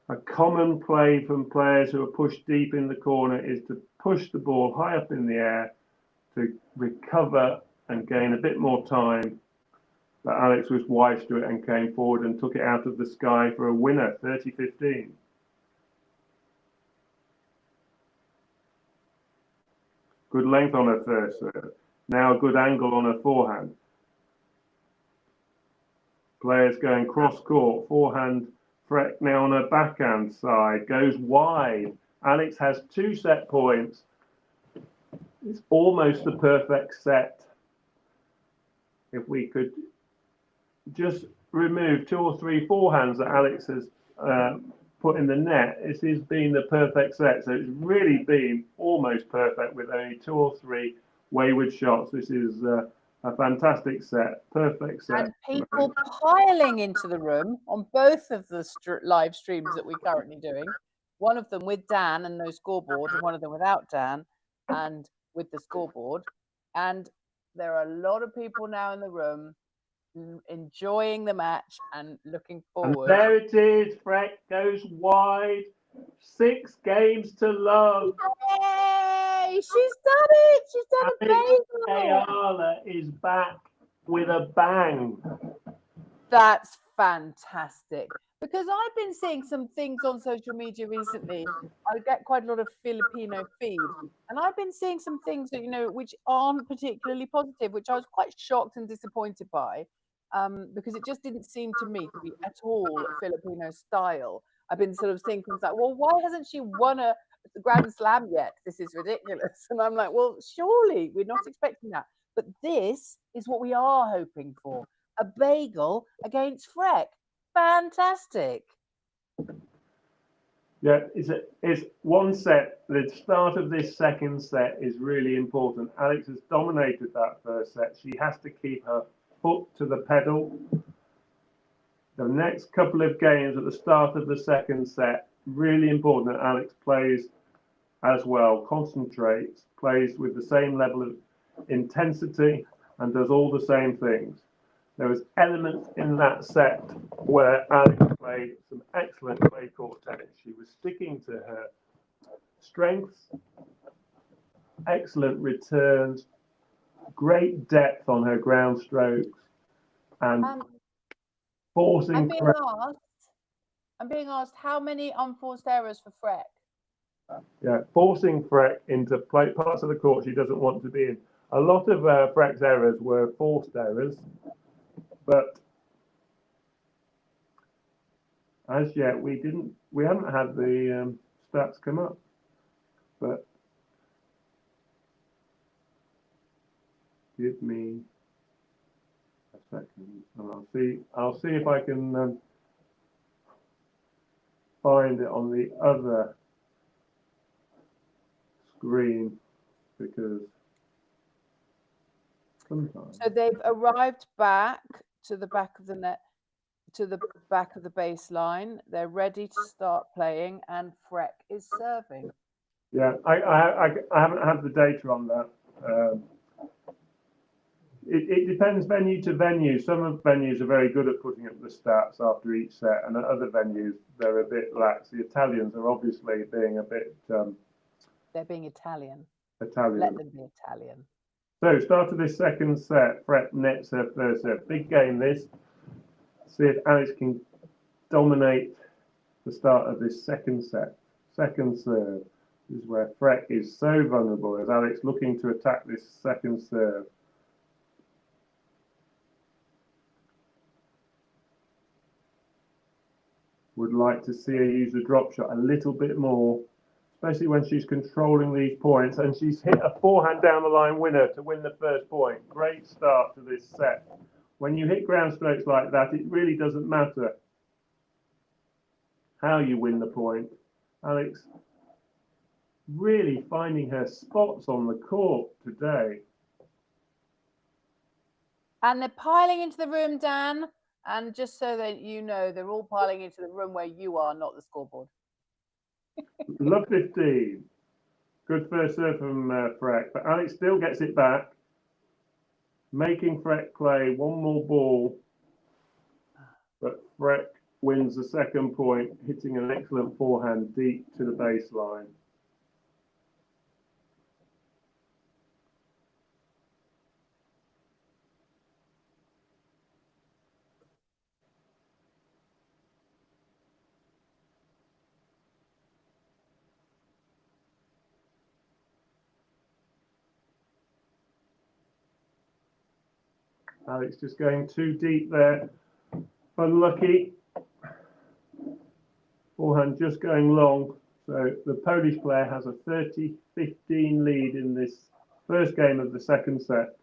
A common play from players who are pushed deep in the corner is to push the ball high up in the air to recover and gain a bit more time. But Alex was wise to it and came forward and took it out of the sky for a winner, 30-15. Good length on her first serve. Now a good angle on her forehand. Players going cross court, forehand. Frech now on her backhand side, goes wide. Alex has 2 set points. It's almost the perfect set. If we could just remove 2 or 3 forehands that Alex has put in the net, this has been the perfect set. So it's really been almost perfect with only 2 or 3 wayward shots. This is a fantastic set, perfect set. And people piling into the room on both of the live streams that we're currently doing. One of them with Dan and no scoreboard, and one of them without Dan and with the scoreboard. And there are a lot of people now in the room enjoying the match and looking forward. And there it is. Frech goes wide. 6 games to love. Yay! She's done it. She's done a bagel. Eala is back with a bang. That's fantastic. Because I've been seeing some things on social media recently. I get quite a lot of Filipino feed, and I've been seeing some things that, you know, which aren't particularly positive, which I was quite shocked and disappointed by, because it just didn't seem to me to be at all Filipino style. I've been sort of thinking like, well, why hasn't she won a Grand Slam yet? This is ridiculous. And I'm like, well, surely we're not expecting that. But this is what we are hoping for. A bagel against Frech. Fantastic. Yeah, it's one set. The start of this second set is really important. Alex has dominated that first set. She has to keep her foot to the pedal. The next couple of games at the start of the second set, really important that Alex plays as well, concentrates, plays with the same level of intensity and does all the same things. There was elements in that set where Alex played some excellent clay court tennis. She was sticking to her strengths, excellent returns, great depth on her ground strokes, and forcing. I'm being asked how many unforced errors for Frech. Yeah, forcing Frech into parts of the court she doesn't want to be in. A lot of Frech's errors were forced errors, but as yet we haven't had the stats come up. But give me a second, and I'll see if I can find it on the other screen, because sometimes. So they've arrived back to the back of the net, to the back of the baseline. They're ready to start playing, and Frech is serving. Yeah, I haven't had the data on that. it depends venue to venue. Some of venues are very good at putting up the stats after each set, and at other venues they're a bit lax. The Italians are obviously being a bit they're being Italian. Italian. Let them be Italian. So, start of this second set, Frech nets her first serve. Big game this. See if Alex can dominate the start of this second set. Second serve. This is where Frech is so vulnerable as Alex looking to attack this second serve. Would like to see her use the drop shot a little bit more, especially when she's controlling these points, and she's hit a forehand down the line winner to win the first point. Great start to this set. When you hit ground strokes like that, it really doesn't matter how you win the point. Alex really finding her spots on the court today. And they're piling into the room, Dan. And just so that you know, they're all piling into the room where you are, not the scoreboard. Love 15. Good first serve from Frech, but Alex still gets it back, making Frech play one more ball. But Frech wins the second point, hitting an excellent forehand deep to the baseline. Alex just going too deep there. Unlucky. Forehand just going long. So the Polish player has a 30-15 lead in this first game of the second set.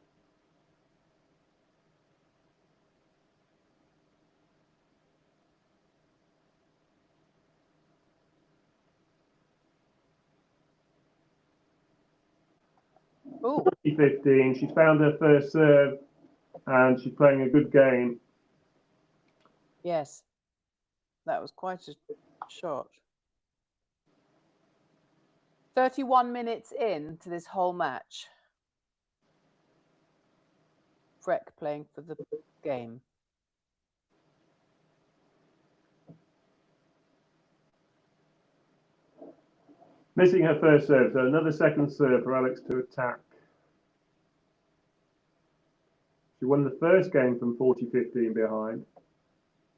Ooh. 15. She's found her first serve and she's playing a good game. Yes, that was quite a shot. 31 minutes into this whole match. Frech playing for the game. Missing her first serve, so another second serve for Alex to attack. She won the first game from 40-15 behind.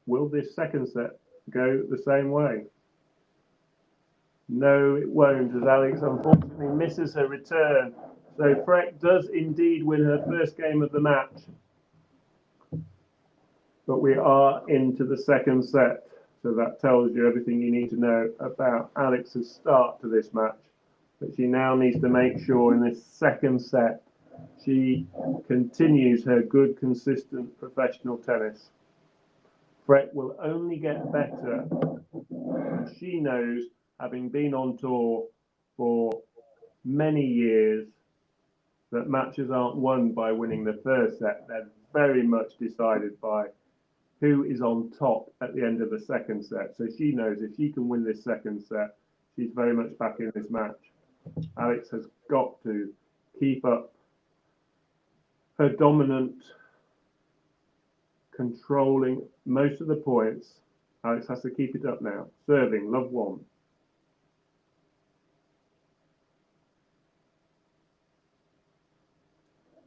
Will this second set go the same way? No, it won't, as Alex unfortunately misses her return. So Frech does indeed win her first game of the match. But we are into the second set. So that tells you everything you need to know about Alex's start to this match. But she now needs to make sure in this second set she continues her good, consistent professional tennis. Frech will only get better. She knows, having been on tour for many years, that matches aren't won by winning the first set. They're very much decided by who is on top at the end of the second set. So she knows if she can win this second set, she's very much back in this match. Alex has got to keep up her dominant, controlling most of the points. Alex has to keep it up now. Serving, love one.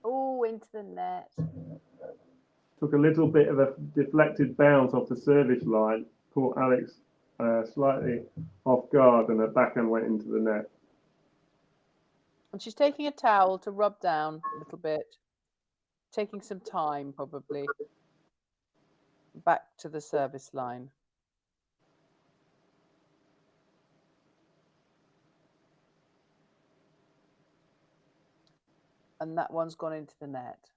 Oh, into the net. Took a little bit of a deflected bounce off the service line. Caught Alex slightly off guard and her backhand went into the net. And she's taking a towel to rub down a little bit. Taking some time, probably. Back to the service line. And that one's gone into the net.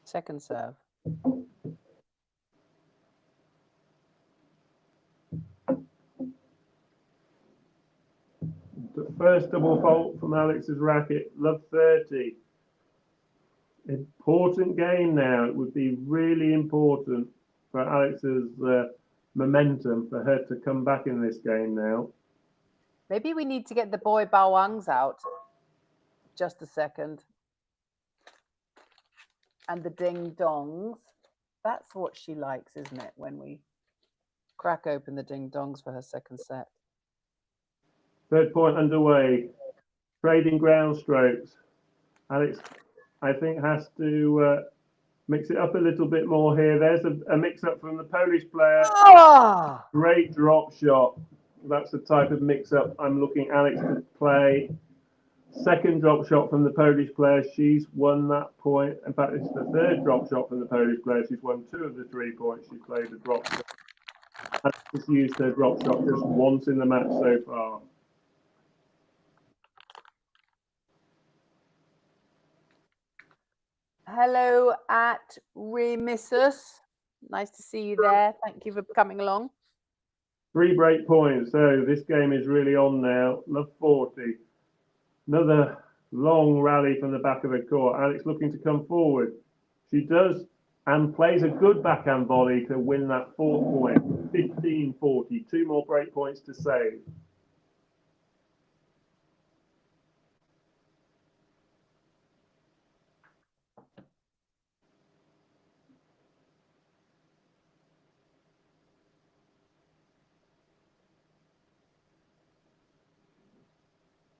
Second serve. The first double fault from Alex's racket, love 30. Important game now. It would be really important for Alex's momentum for her to come back in this game now. Maybe we need to get the boy Baowangs out. Just a second. and the ding-dongs. That's what she likes, isn't it, when we crack open the ding-dongs for her second set. Third point underway. Trading ground strokes. Alex, I think, has to mix it up a little bit more here. There's a mix-up from the Polish player. Ah! Great drop shot. That's the type of mix-up I'm looking Alex to play. Second drop shot from the Polish player. She's won that point. In fact, it's the third drop shot from the Polish player. She's won 2 of the 3 points. She played a drop shot. Alex has used her drop shot just once in the match so far. Hello at Remissus. Nice to see you there. Thank you for coming along. 3 break points. So this game is really on now. Love 40. Another long rally from the back of the court. Alex looking to come forward. She does and plays a good backhand volley to win that 4th point. 15-40. 2 more break points to save.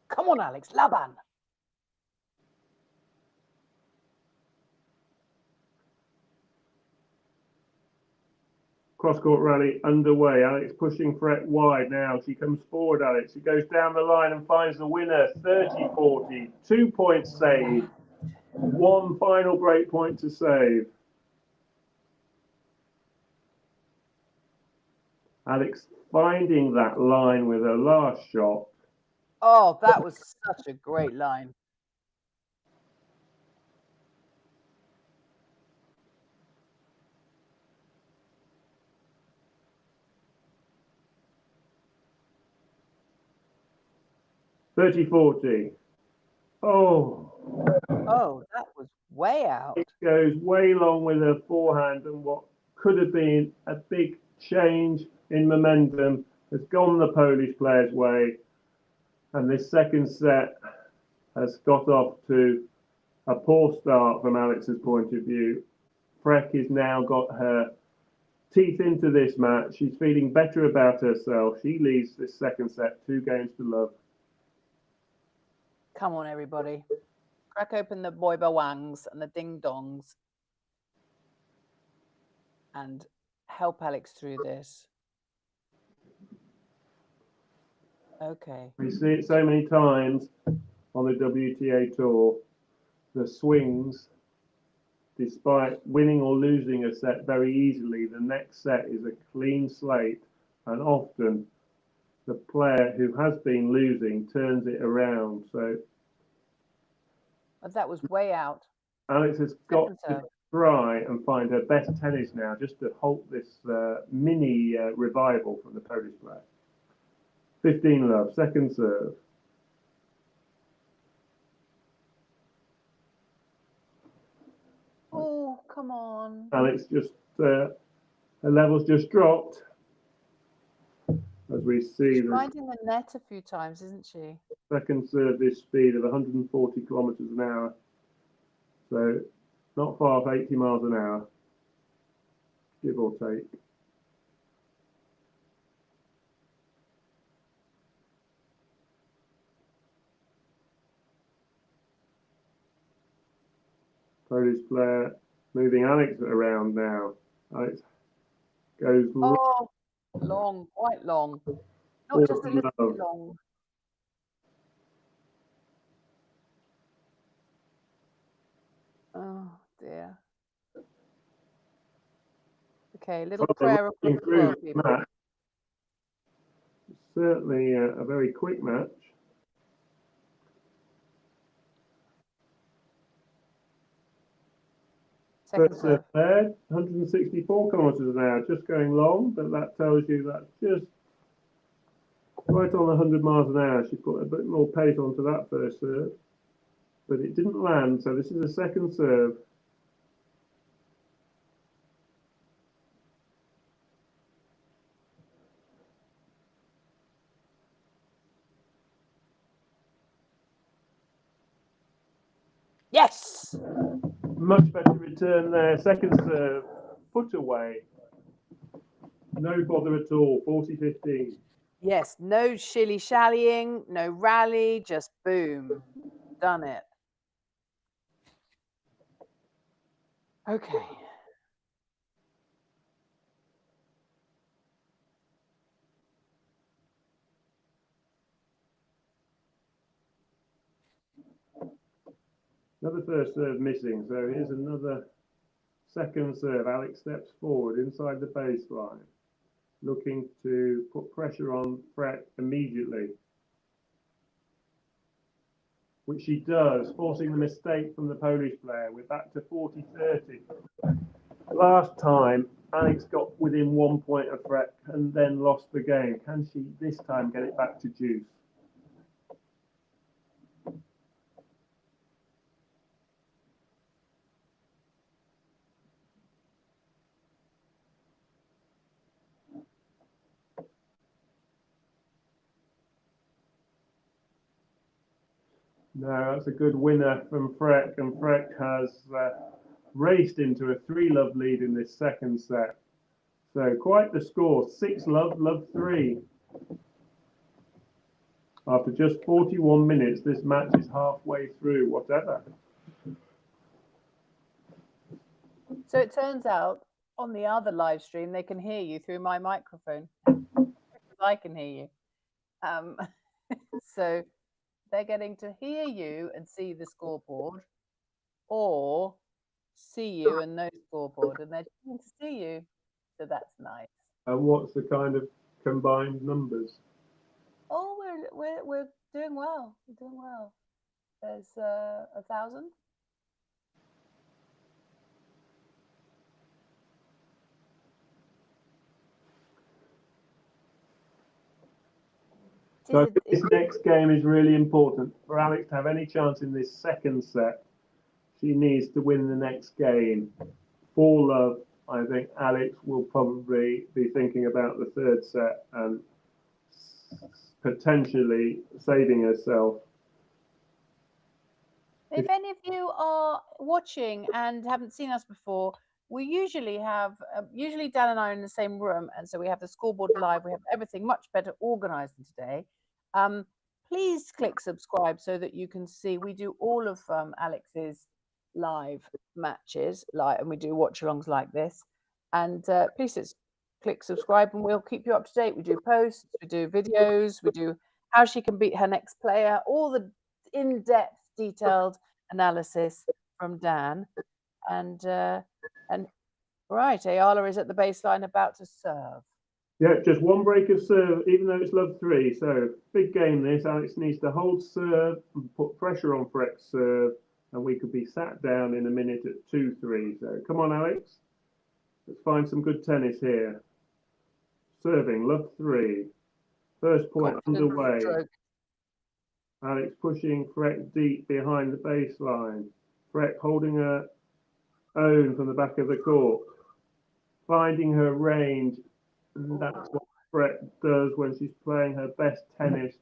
Come on, Alex. Laban. Cross-court rally underway. Alex pushing Frech wide now. She comes forward, Alex. She goes down the line and finds the winner. 30-40. 2 points saved. 1 final break point to save. Alex finding that line with her last shot. Oh, that was such a great line. $30-40. Oh, that was way out. It goes way long with her forehand, and what could have been a big change in momentum has gone the Polish player's way. And this second set has got off to a poor start from Alex's point of view. Frech has now got her teeth into this match. She's feeling better about herself. She leads this second set 2 games to love. Come on, everybody. Crack open the boy wangs and the ding-dongs and help Alex through this. Okay. We see it so many times on the WTA tour. The swings, despite winning or losing a set very easily, the next set is a clean slate, and often the player who has been losing turns it around. So But that was way out. Alex has got to try and find her best tennis now, just to halt this mini revival from the Polish player. 15-love, second serve. Oh, come on. Alex just, her level's just dropped. As we see, she's finding the net a few times, isn't she? Second serve this speed of 140 kilometers an hour. So not far off 80 miles an hour, give or take. Polish player moving Alex around now. Alex goes long, quite long. Not just a little bit long. Oh dear. Okay, little prayer of goodwill, people. Certainly a very quick match. Second serve. 164 kilometers an hour, just going long, but that tells you that's just right on 100 miles an hour. She put a bit more pace onto that first serve, but it didn't land, so this is a second serve. Yes! much better return there. Second serve, put away. No bother at all, 40-15. Yes, no shilly-shallying, no rally, just boom. Done it. Okay. Another first serve missing, so here's another second serve. Alex steps forward inside the baseline, looking to put pressure on Frech immediately, which she does, forcing the mistake from the Polish player. We're back to 40-30. Last time, Alex got within 1 point of Frech and then lost the game. Can she this time get it back to juice? No, that's a good winner from Frech, and Frech has raced into a 3-love lead in this second set. So quite the score, 6-love, love 3. After just 41 minutes, this match is halfway through, whatever. So it turns out on the other live stream, they can hear you through my microphone. I can hear you. So they're getting to hear you and see the scoreboard, or see you and no scoreboard, and they're getting to see you. So that's nice. And what's the kind of combined numbers? Oh, we're doing well. We're doing well. There's 1,000. So this next game is really important. For Alex to have any chance in this second set, she needs to win the next game. 4-love, I think Alex will probably be thinking about the third set and potentially saving herself. If any of you are watching and haven't seen us before, we usually have, usually Dan and I are in the same room, and so we have the scoreboard live. We have everything much better organized than today. Please click subscribe so that you can see. We do all of Alex's live matches, and we do watch-alongs like this. And please click subscribe, and we'll keep you up to date. We do posts, we do videos, we do how she can beat her next player, all the in-depth, detailed analysis from Dan. And right, Eala is at the baseline about to serve. Yeah, just one break of serve, even though it's love 3. So big game this. Alex needs to hold serve and put pressure on Frech's serve, and we could be sat down in a minute at 2-3. So come on, Alex. Let's find some good tennis here. Serving, love 3. First point underway. Stroke. Alex pushing Frech deep behind the baseline. Frech holding her own from the back of the court. Finding her range. And that's what Frech does when she's playing her best tennis.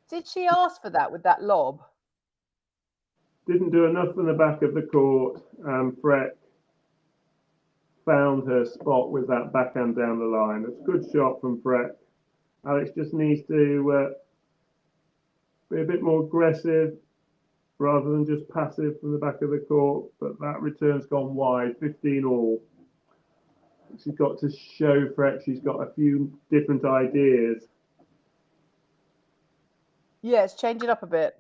Did she ask for that with that lob? Didn't do enough from the back of the court. Frech found her spot with that backhand down the line. It's a good shot from Frech. Alex just needs to be a bit more aggressive rather than just passive from the back of the court. But that return's gone wide, 15-all. She's got to show Frech she's got a few different ideas. Yes, change it up a bit.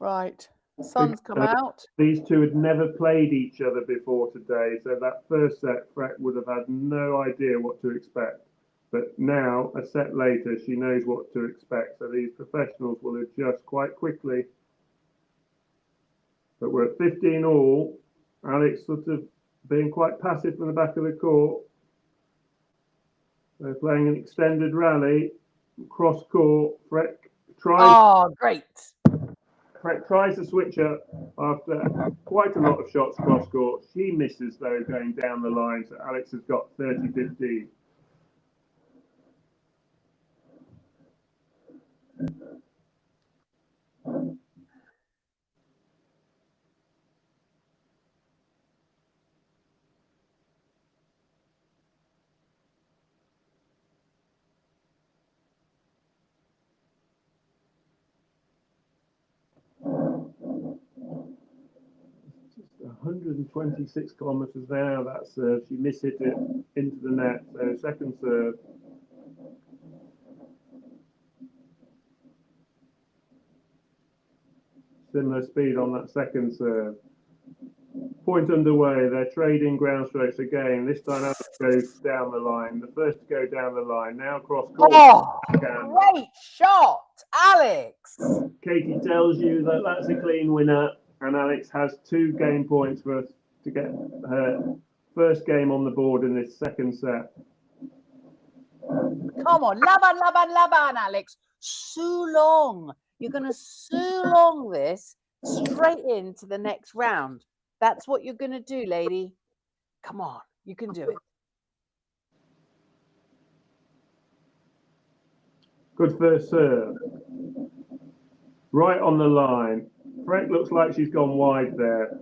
Right, the sun's come out. These two had never played each other before today, so that first set, Frech would have had no idea what to expect. But now, a set later, she knows what to expect. So these professionals will adjust quite quickly. But we're at 15-all. Alex sort of being quite passive from the back of the court. They're playing an extended rally, cross court. Frech tries. Oh, great. Frech tries to switch up after quite a lot of shots cross court. She misses though going down the line. So Alex has got 30-15. 126 kilometres an hour, that serve. She mishit it into the net. So second serve. Similar speed on that second serve. Point underway. They're trading ground strokes again. This time Alex goes down the line. The first to go down the line. Now cross court. Oh, great shot, Alex. Katie tells you that that's a clean winner, and Alex has 2 game points for us to get her first game on the board in this second set. Come on, laban, Alex. Long. You're going to long this straight into the next round. That's what you're going to do, lady. Come on, you can do it. Good first serve. Right on the line. Frech looks like she's gone wide there,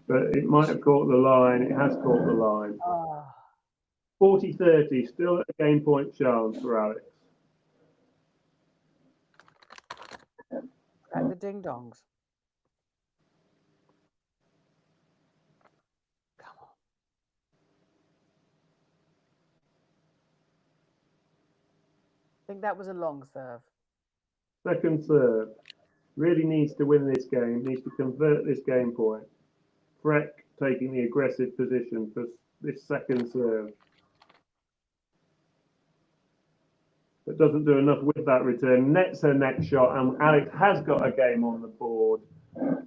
but it might have caught the line. It has caught the line. 40-30, still a game point chance for Alex. At the ding-dongs. Come on. I think that was a long serve. Second serve. Really needs to win this game, needs to convert this game point. Frech taking the aggressive position for this second serve. But doesn't do enough with that return. Nets her next shot, and Alex has got a game on the board.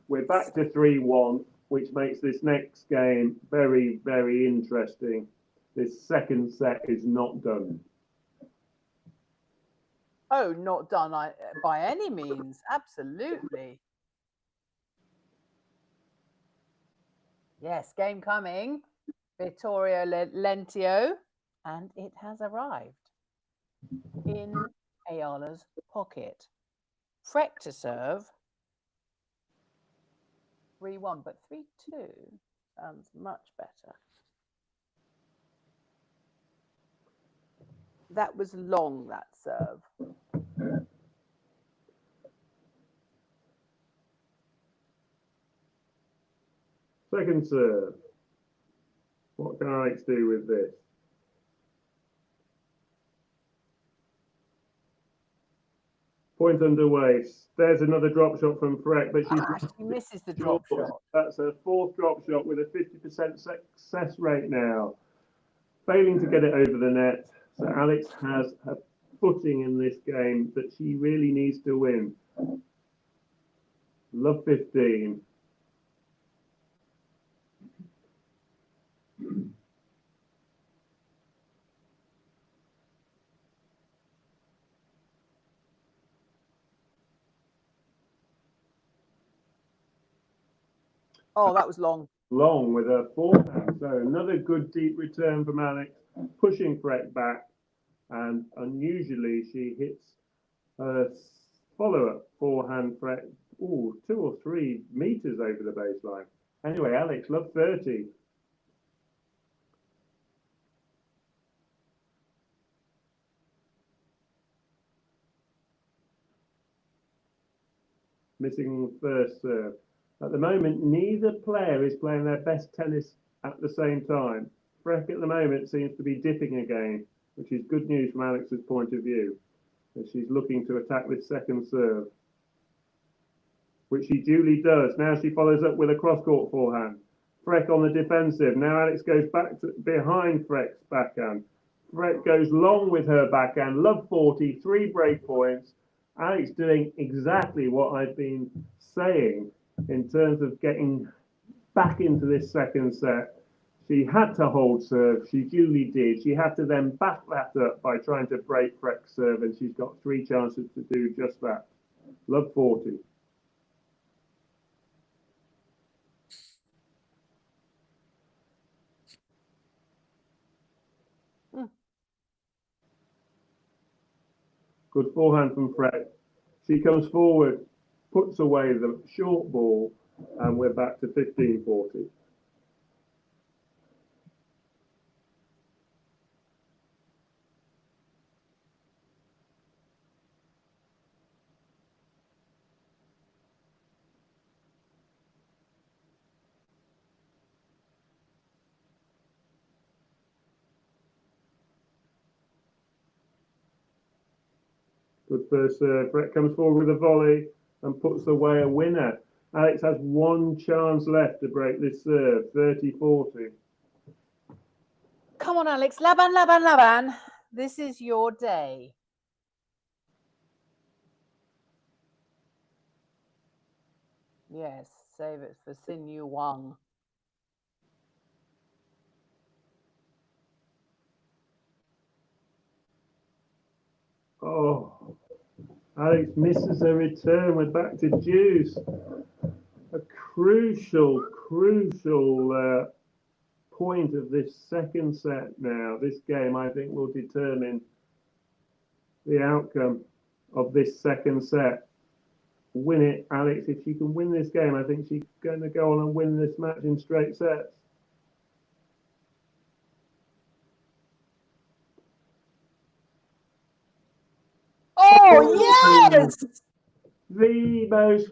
We're back to 3-1, which makes this next game very, very interesting. This second set is not done. Oh, not done by any means. Absolutely. Yes, game coming. Vittorio Lentio. And it has arrived in Eala's pocket. Frech to serve. 3-1, but 3-2 sounds much better. That was long, that serve. Second serve. What can Alex do with this? Point underway. There's another drop shot from Frech, but she misses the drop shot. That's her 4th drop shot with a 50% success rate now. Failing to get it over the net. So Alex has a footing in this game that she really needs to win. Love 15. Oh, that was long. Long with her forehand. So another good deep return from Alex, pushing Frech back. And unusually, she hits her follow-up forehand Frech, 2 or 3 meters over the baseline. Anyway, Alex, love 30. Missing the first serve. At the moment, neither player is playing their best tennis at the same time. Frech at the moment seems to be dipping again, which is good news from Alex's point of view, as she's looking to attack this second serve, which she duly does. Now she follows up with a cross-court forehand. Frech on the defensive. Now Alex goes back to behind Frech's backhand. Frech goes long with her backhand. Love 40, 3 break points. Alex doing exactly what I've been saying in terms of getting back into this second set. She had to hold serve. She duly did. She had to then back that up by trying to break Frech's serve, and she's got 3 chances to do just that. Love 40. Good forehand from Frech. She comes forward, puts away the short ball, and we're back to 15-40. Good first serve. Frech comes forward with a volley and puts away a winner. Alex has one chance left to break this serve, 30-40. Come on, Alex. Laban, Laban, Laban. This is your day. Yes, save it for Sin Yu Wang. Oh, Alex misses a return. We're back to deuce. A crucial point of this second set now. This game, I think, will determine the outcome of this second set. Win it, Alex. If she can win this game, I think she's going to go on and win this match in straight sets. Oh, yes! The most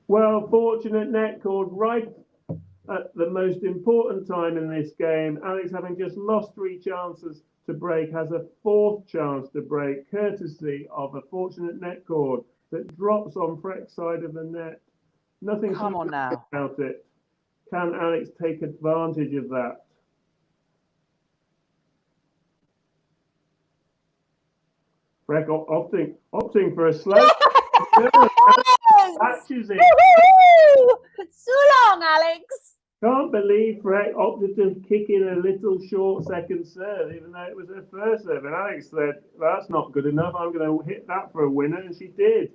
fortunate net cord right at the most important time in this game. Alex, having just lost 3 chances to break, has a 4th chance to break, courtesy of a fortunate net cord that drops on Frech's side of the net. Nothing Come on now about it. Can Alex take advantage of that? Frech opting for a slow. Catches it. So long, Alex. Can't believe Frech opted to kick in a little short second serve, even though it was her first serve. And Alex said, that's not good enough. I'm going to hit that for a winner. And she did.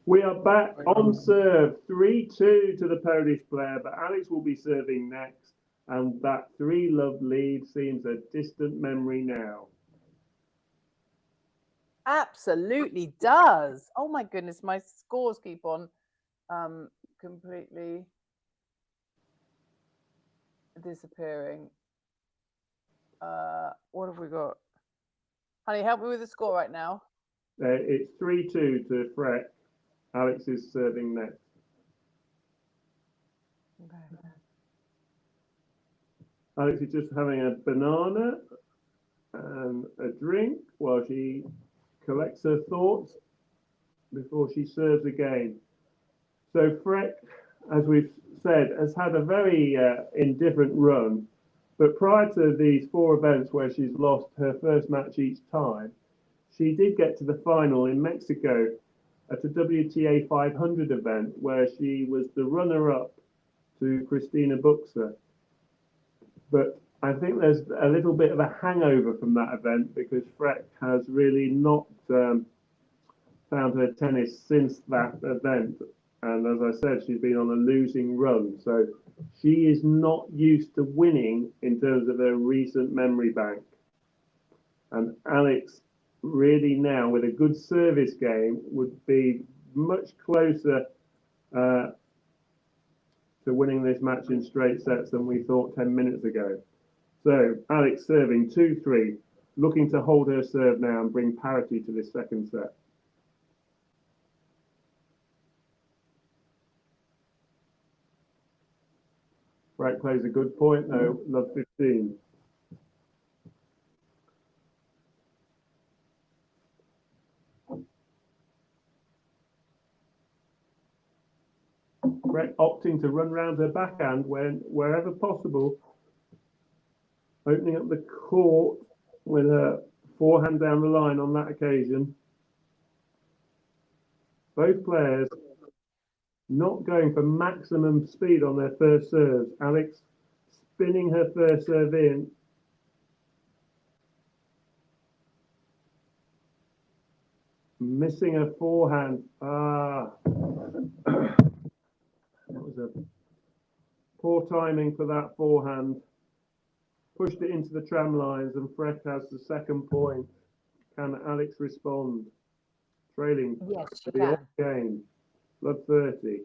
We are back on serve, 3-2 to the Polish player. But Alex will be serving next. And that 3-love lead seems a distant memory now. Absolutely does. Oh my goodness, my scores keep on completely disappearing. What have we got? Honey, help me with the score right now. It's 3-2 to Frech. Alex is serving next. Okay. Alex is just having a banana and a drink while she collects her thoughts before she serves again. So Frech, as we've said, has had a very indifferent run, but prior to these 4 events where she's lost her first match each time, she did get to the final in Mexico at a WTA 500 event where she was the runner-up to Christina Buxer. But I think there's a little bit of a hangover from that event because Frech has really not found her tennis since that event. And as I said, she's been on a losing run. So she is not used to winning in terms of her recent memory bank. And Alex really now, with a good service game, would be much closer to winning this match in straight sets than we thought 10 minutes ago. So Alex serving 2-3, looking to hold her serve now and bring parity to this second set. Frech plays a good point though, love 15. Frech opting to run round her backhand wherever possible, opening up the court with a forehand down the line on that occasion. Both players not going for maximum speed on their first serves. Alex spinning her first serve in. Missing her forehand. That was a poor timing for that forehand. Pushed it into the tram lines and Frech has the second point. Can Alex respond? Trailing yes, she the can. game. Love 30.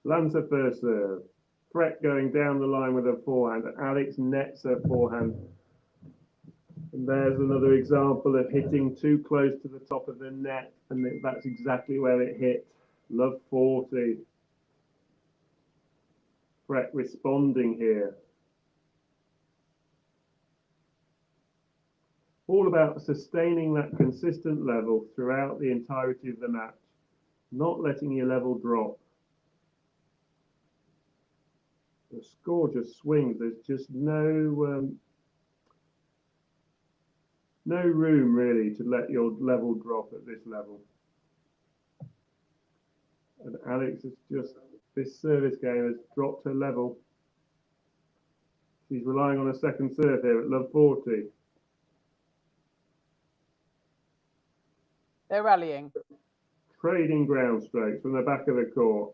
Lands her first serve. Frech going down the line with her forehand. Alex nets her forehand. And there's another example of hitting too close to the top of the net. And that's exactly where it hit. Love 40. Frech responding here. all about sustaining that consistent level throughout the entirety of the match, not letting your level drop. The score just swings. There's just no room really to let your level drop at this level. And Alex has just, this service game has dropped her level. She's relying on a second serve here at love 40. They're rallying. Trading ground strokes from the back of the court.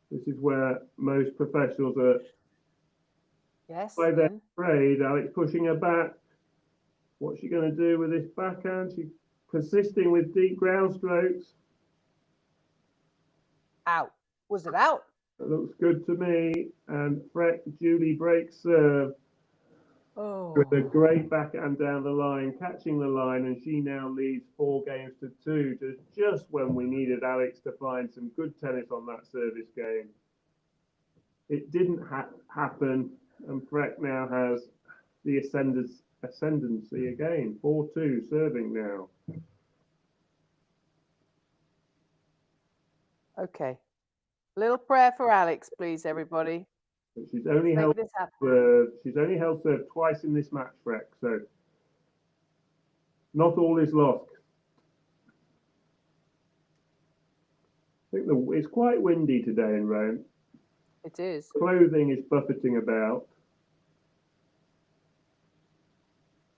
This is where most professionals are. Yes. By their trade, Alex pushing her back. What's she going to do with this backhand? She's persisting with deep ground strokes. Out. Was it out? It looks good to me. And Frech, Julie breaks serve. Oh. With a great backhand down the line, catching the line, and she now leads 4-2, just when we needed Alex to find some good tennis on that service game. It didn't happen, and Frech now has the ascendancy again. 4-2 serving now. Okay. A little prayer for Alex, please, everybody. She's only held serve twice in this match, Frech, so not all is lost. I think it's quite windy today in Rome. It is. Clothing is buffeting about.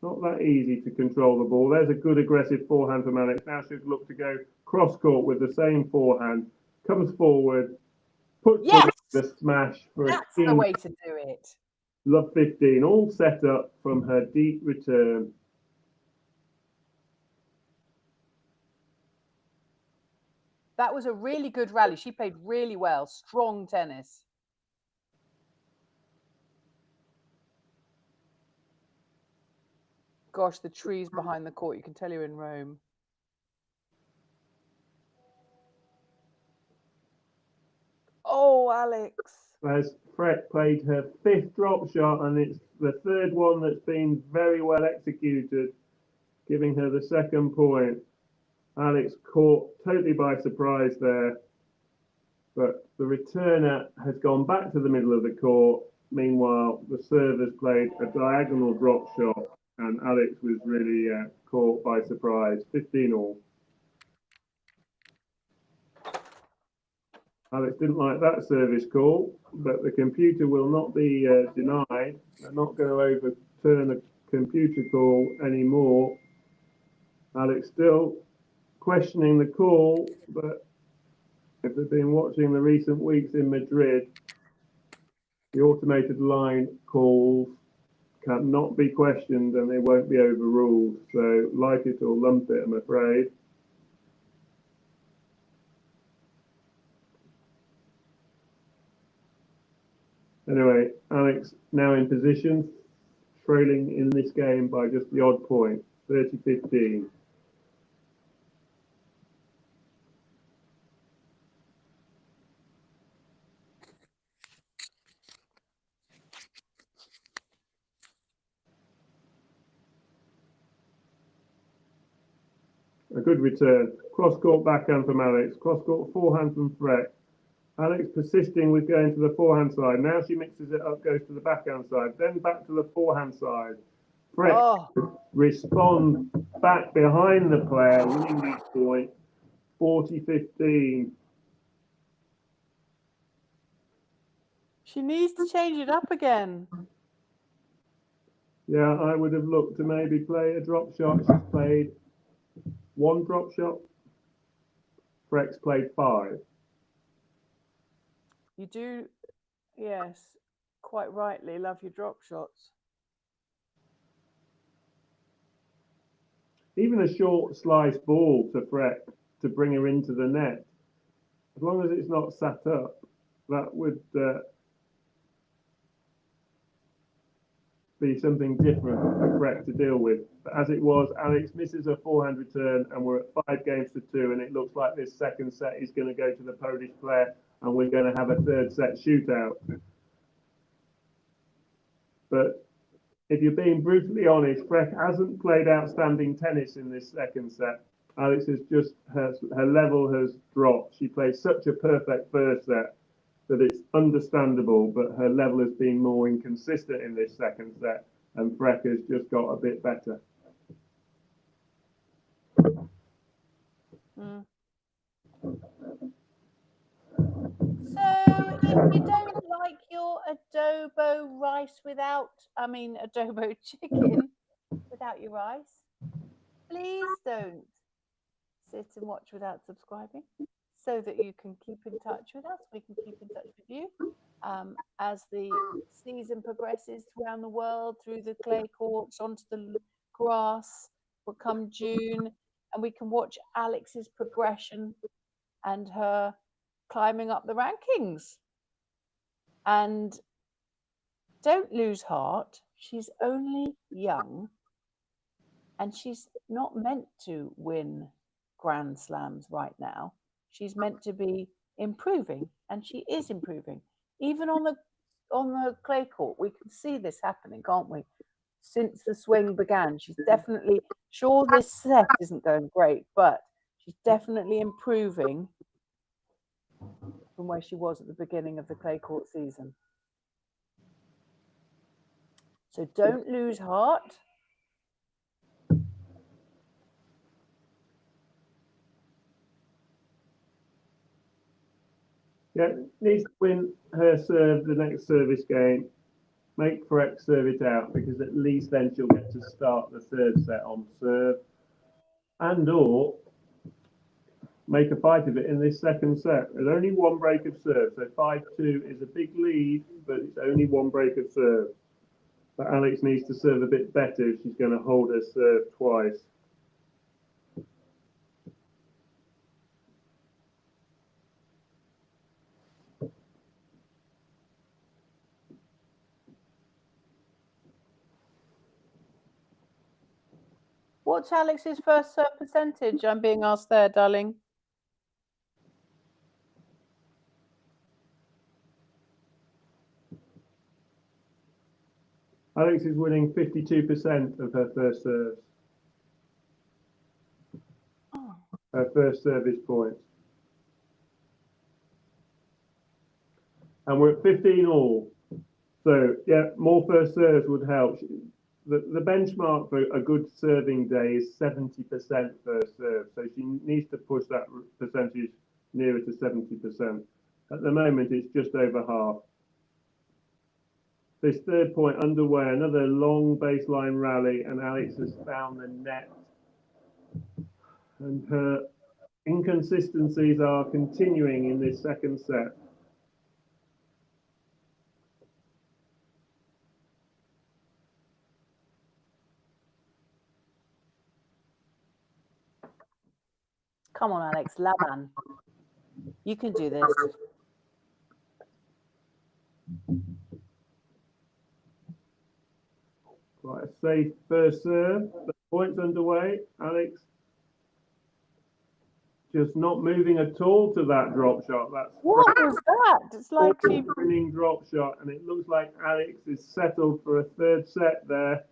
Not that easy to control the ball. There's a good aggressive forehand from Alex. Now she'll look to go cross court with the same forehand. Comes forward, puts the smash for That's the way to do it. Love 15, all set up from her deep return. That was a really good rally. She played really well. Strong tennis. Gosh, the trees behind the court. You can tell you're in Rome. Oh, Alex. As Frech played her 5th drop shot, and it's the 3rd one that's been very well executed, giving her the 2nd point. Alex caught totally by surprise there, but the returner has gone back to the middle of the court. Meanwhile, the servers played a diagonal drop shot, and Alex was really caught by surprise. 15-all. Alex didn't like that service call, but the computer will not be denied. They're not going to overturn a computer call anymore. Alex still questioning the call, but if they've been watching the recent weeks in Madrid, the automated line calls cannot be questioned and they won't be overruled. So like it or lump it, I'm afraid. Anyway, Alex now in position, trailing in this game by just the odd point, 30-15. A good return. Cross-court backhand from Alex. Cross-court forehand from Frech. Alex persisting with going to the forehand side. Now she mixes it up, goes to the backhand side, then back to the forehand side. Frech respond back behind the player, winning this point, 40-15. She needs to change it up again. Yeah, I would have looked to maybe play a drop shot. She's played 1 drop shot. Frech's played 5. You do, yes, quite rightly love your drop shots. Even a short slice ball to Frech to bring her into the net, as long as it's not sat up, that would be something different for Frech to deal with. But as it was, Alex misses a forehand return and we're at 5-2, and it looks like this second set is going to go to the Polish player and we're going to have a 3rd set shootout. But if you're being brutally honest, Frech hasn't played outstanding tennis in this second set. Alex has just, her level has dropped. She played such a perfect first set that it's understandable, but her level has been more inconsistent in this second set, and Frech has just got a bit better. Mm. So if you don't like your adobo rice adobo chicken without your rice, please don't sit and watch without subscribing, so that you can keep in touch with us. We can keep in touch with you as the season progresses around the world, through the clay courts, onto the grass, will come June, and we can watch Alex's progression and her climbing up the rankings. And don't lose heart. She's only young, and she's not meant to win Grand Slams right now. She's meant to be improving, and she is improving. Even on the clay court, we can see this happening, can't we? Since the swing began, she's definitely, sure, this set isn't going great, but she's definitely improving from where she was at the beginning of the clay court season. So don't lose heart. Yeah, needs to win her serve the next service game. Make Frech serve it out, because at least then she'll get to start the third set on serve, and/or make a fight of it in this second set. There's only one break of serve, so 5-2 is a big lead, but it's only one break of serve. But Alex needs to serve a bit better if she's going to hold her serve twice. What's Alex's first serve percentage? I'm being asked there, darling. Alex is winning 52% of her first serves. Oh. Her first service points. And we're at 15 all. So, yeah, more first serves would help. The benchmark for a good serving day is 70% first serve. So she needs to push that percentage nearer to 70%. At the moment, it's just over half. This third point underway, another long baseline rally, and Alex has found the net. And her inconsistencies are continuing in this second set. Come on, Alex, Laban. You can do this. Right, a safe first serve. The points underway. Alex just not moving at all to that drop shot. That's What was that? It's like she winning drop shot, and it looks like Alex is settled for a third set there,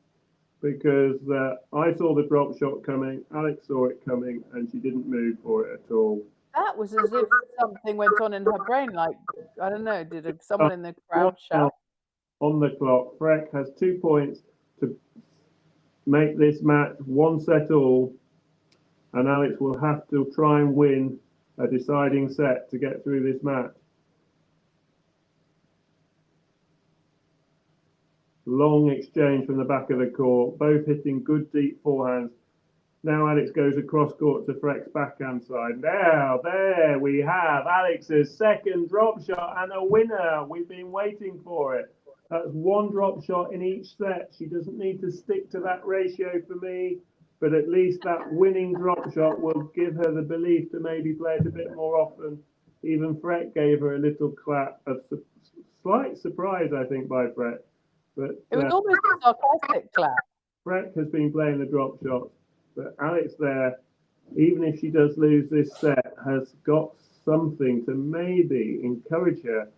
because I saw the drop shot coming, Alex saw it coming, and she didn't move for it at all. That was as if something went on in her brain, like, I don't know, did someone in the crowd shout? On the clock, Frech has 2 points to make this match 1 set all, and Alex will have to try and win a deciding set to get through this match. Long exchange from the back of the court, both hitting good deep forehands. Now Alex goes across court to Frech's backhand side. Now, there we have Alex's second drop shot and a winner. We've been waiting for it. That's 1 drop shot in each set. She doesn't need to stick to that ratio for me, but at least that winning drop shot will give her the belief to maybe play it a bit more often. Even Frech gave her a little clap of slight surprise, I think, by Frech. But it was almost a sarcastic clap. Frech has been playing the drop shots, but Alex there, even if she does lose this set, has got something to maybe encourage her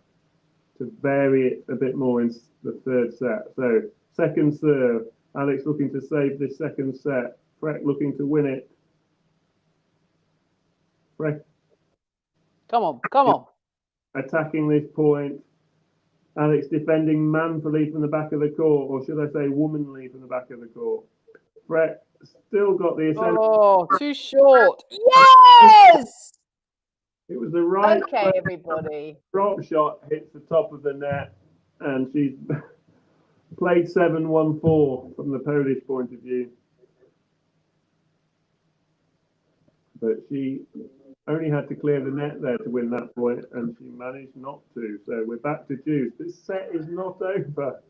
to vary it a bit more in the third set. So Second serve. Alex looking to save this second set. Frech looking to win it. Frech. Come on, come on. Attacking this point. Alex defending manfully from the back of the court, or should I say womanly from the back of the court. Frech still got the ascendant. Oh, too short. Yes! It was the right. Okay, everybody. Drop shot hits the top of the net, and she's played 7-1-4 from the Polish point of view. But she only had to clear the net there to win that point, and she managed not to. So we're back to juice. This set is not over.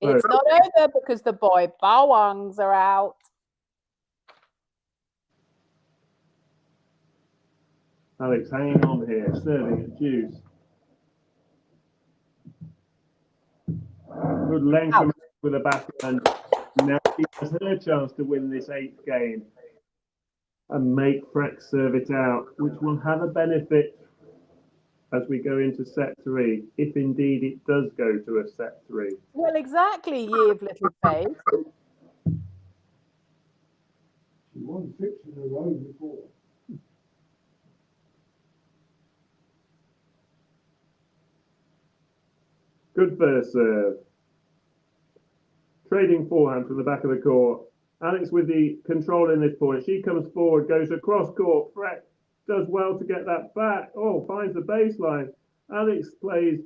It's not over because the boy Bawangs are out. Alex hanging on here, serving at juice. Good length with a backhand. Now she has her chance to win this 8th game and make Frech serve it out, which will have a benefit as we go into set 3, if indeed it does go to a set 3. Well, exactly, ye of little faith. She won 6 in a row before. Good first serve. Trading forehand from the back of the court. Alex with the control in this point. She comes forward, goes across court. Frech does well to get that back. Oh, finds the baseline. Alex plays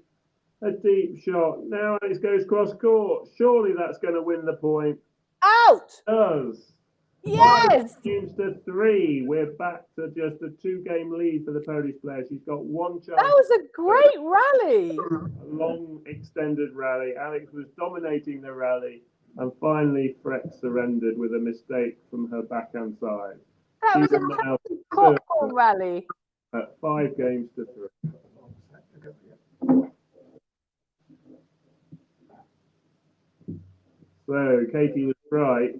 a deep shot. Now Alex goes cross court. Surely that's going to win the point. Out! It does. Yes! 5 games to 3. We're back to just a 2-game lead for the Polish player. She's got one chance. That was a great rally. A long, extended rally. Alex was dominating the rally. And finally, Frech surrendered with a mistake from her backhand side. That was a popcorn rally. At 5 games to 3. So Katie was right.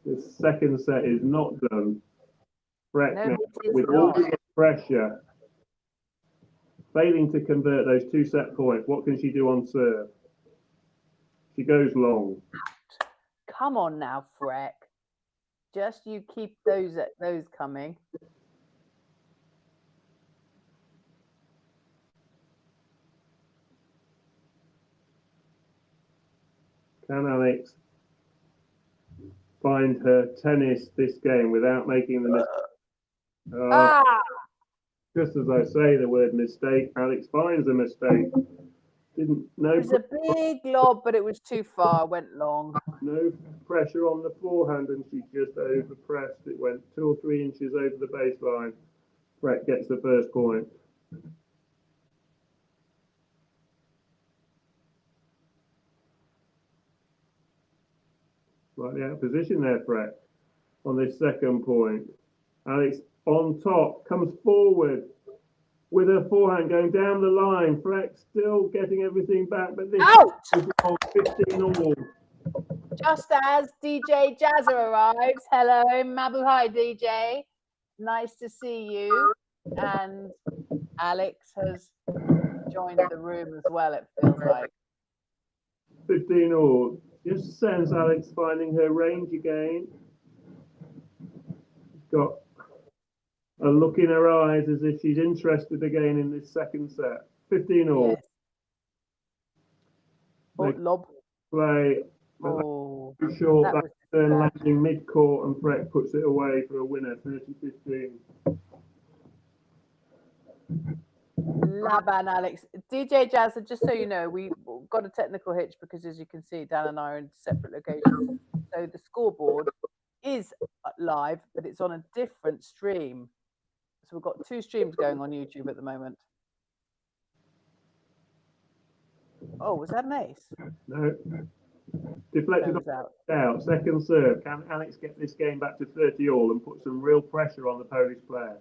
This second set is not done. Frech now, with all the pressure, failing to convert those 2 set points. What can she do on serve? She goes long. Come on now, Frech. Just you keep those coming. Can Alex find her tennis this game without making the mistake? Just as I say the word mistake, Alex finds a mistake. It was a big lob, but it was too far. Went long. No pressure on the forehand, and she just overpressed. It went 2 or 3 inches over the baseline. Frech gets the first point. Slightly out of position there, Frech, on this second point. Alex on top, comes forward with her forehand going down the line. Frech still getting everything back, but this is on 15 all. Just as DJ Jazza arrives. Hello, Mabuhay DJ. Nice to see you. And Alex has joined the room as well, it feels like. 15 all. Just sends Alex finding her range again. She's got a look in her eyes as if she's interested again in this second set. 15 all. Yes. Oh, lob. Play. Oh, too short. That turn landing mid-court, and Frech puts it away for a winner, 30-15. Laban, Alex. DJ Jazz, just so you know, we got a technical hitch because, as you can see, Dan and I are in separate locations. So the scoreboard is live, but it's on a different stream. So we've got 2 streams going on YouTube at the moment. Oh, was that an ace? No. Deflected out. Second serve. Can Alex get this game back to 30 all and put some real pressure on the Polish player?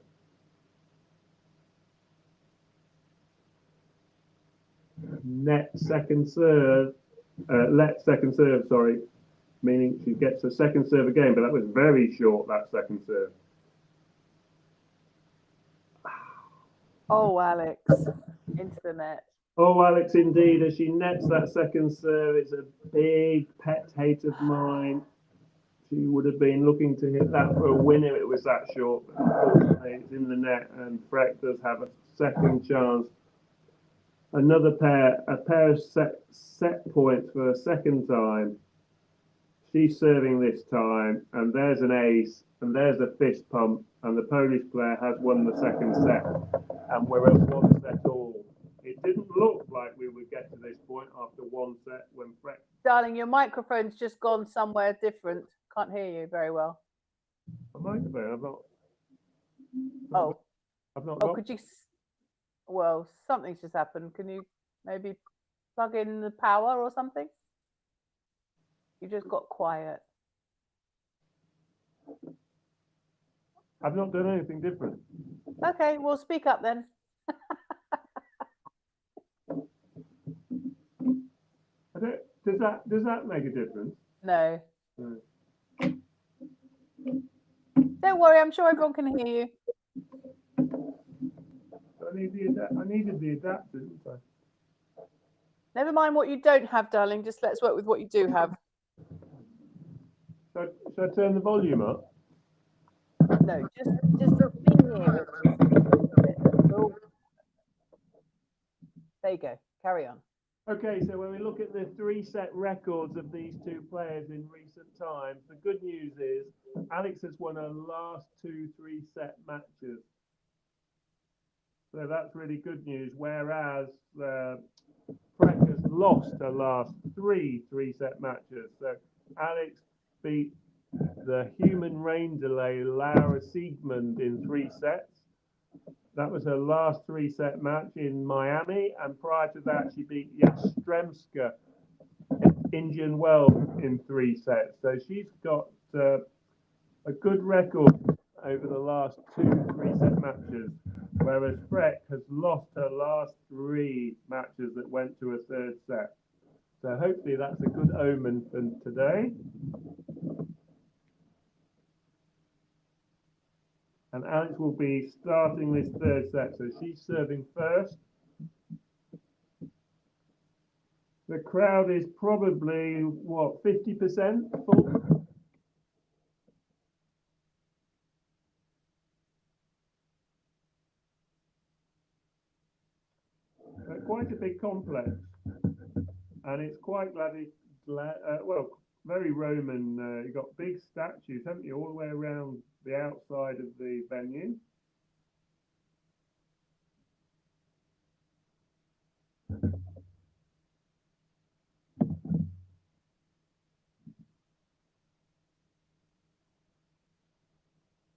Let second serve, sorry, meaning she gets a second serve again, but that was very short, that second serve. Oh, Alex, into the net. Oh, Alex, indeed, as she nets that second serve, it's a big pet hate of mine. She would have been looking to hit that for a win if it was that short, but unfortunately it's in the net, and Frech does have a second chance. A pair of set points for a second time. She's serving this time, and there's an ace, and there's a fist pump, and the Polish player has won the second set, and we're at one set all. It didn't look like we would get to this point after one set when Frech. Darling, your microphone's just gone somewhere different. Can't hear you very well. A microphone, Oh, I've not oh, got. could you? Well, something's just happened. Can you maybe plug in the power or something? You just got quiet. I've not done anything different. Okay, well, speak up then. Does that make a difference? No. No. Don't worry, I'm sure everyone can hear you. I needed the adapter, didn't I? Never mind what you don't have, darling. Just let's work with what you do have. Should I turn the volume up? No, just be near it. There you go. Carry on. Okay, so when we look at the three-set records of these two players in recent times, the good news is Alex has won her last two three-set matches. So that's really good news, whereas Frech has lost her last three-set matches. So Alex beat the human rain delay Laura Siegmund in 3 sets. That was her last three-set match in Miami, and prior to that, she beat Yastremska Indian Wells in 3 sets. So she's got a good record over the last 2 3-set matches, whereas Frech has lost her last 3 matches that went to a 3rd set. So hopefully that's a good omen for today. And Alex will be starting this 3rd set. So she's serving first. The crowd is probably, what, 50% full? Quite a big complex. And it's quite very Roman. You've got big statues, haven't you, all the way around the outside of the venue.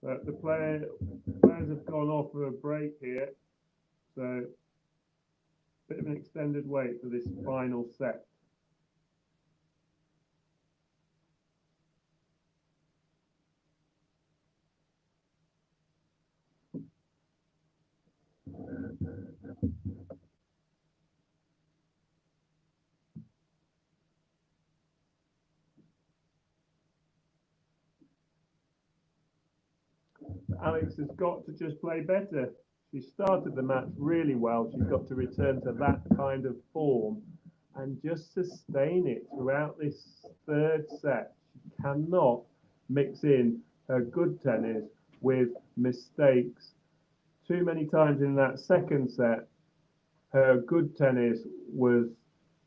But the players have gone off for a break here, so a bit of an extended wait for this final set. Alex has got to just play better. She started the match really well. She's got to return to that kind of form and just sustain it throughout this 3rd set. She cannot mix in her good tennis with mistakes. Too many times in that 2nd set, her good tennis was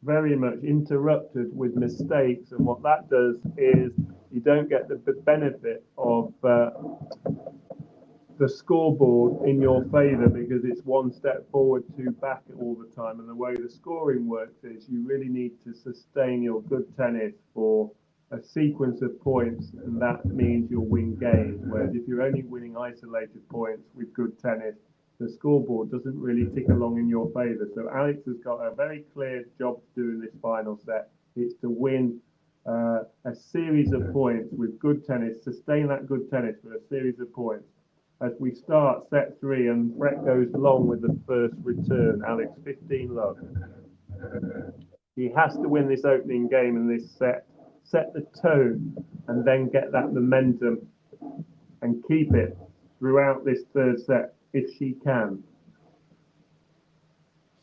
very much interrupted with mistakes, and what that does is you don't get the benefit of the scoreboard in your favour, because it's 1 step forward, 2 back all the time. And the way the scoring works is you really need to sustain your good tennis for a sequence of points, and that means you'll win games. Whereas if you're only winning isolated points with good tennis, the scoreboard doesn't really tick along in your favour. So Alex has got a very clear job to do in this final set. It's to win a series of points with good tennis, sustain that good tennis for a series of points. As we start set 3, and Frech goes long with the first return. Alex, 15 love. He has to win this opening game in this set the tone, and then get that momentum and keep it throughout this 3rd set if she can.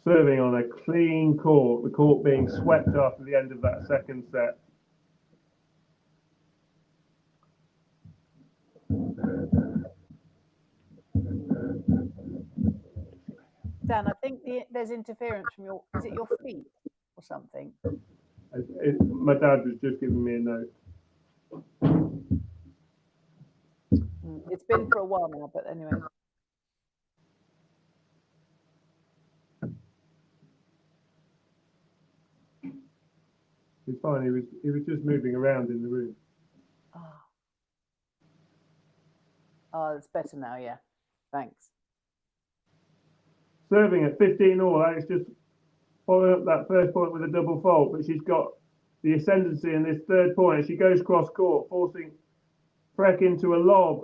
serving on a clean court, the court being swept after the end of that second set. Dan, I think there's interference from your, is it your feet or something? My dad was just giving me a note. It's been for a while now, but anyway. It's fine. He was just moving around in the room. Oh, it's better now. Yeah, thanks. Serving at 15 all. Alex just following up that first point with a double fault, but she's got the ascendancy in this third point. She goes cross court, forcing Frech into a lob.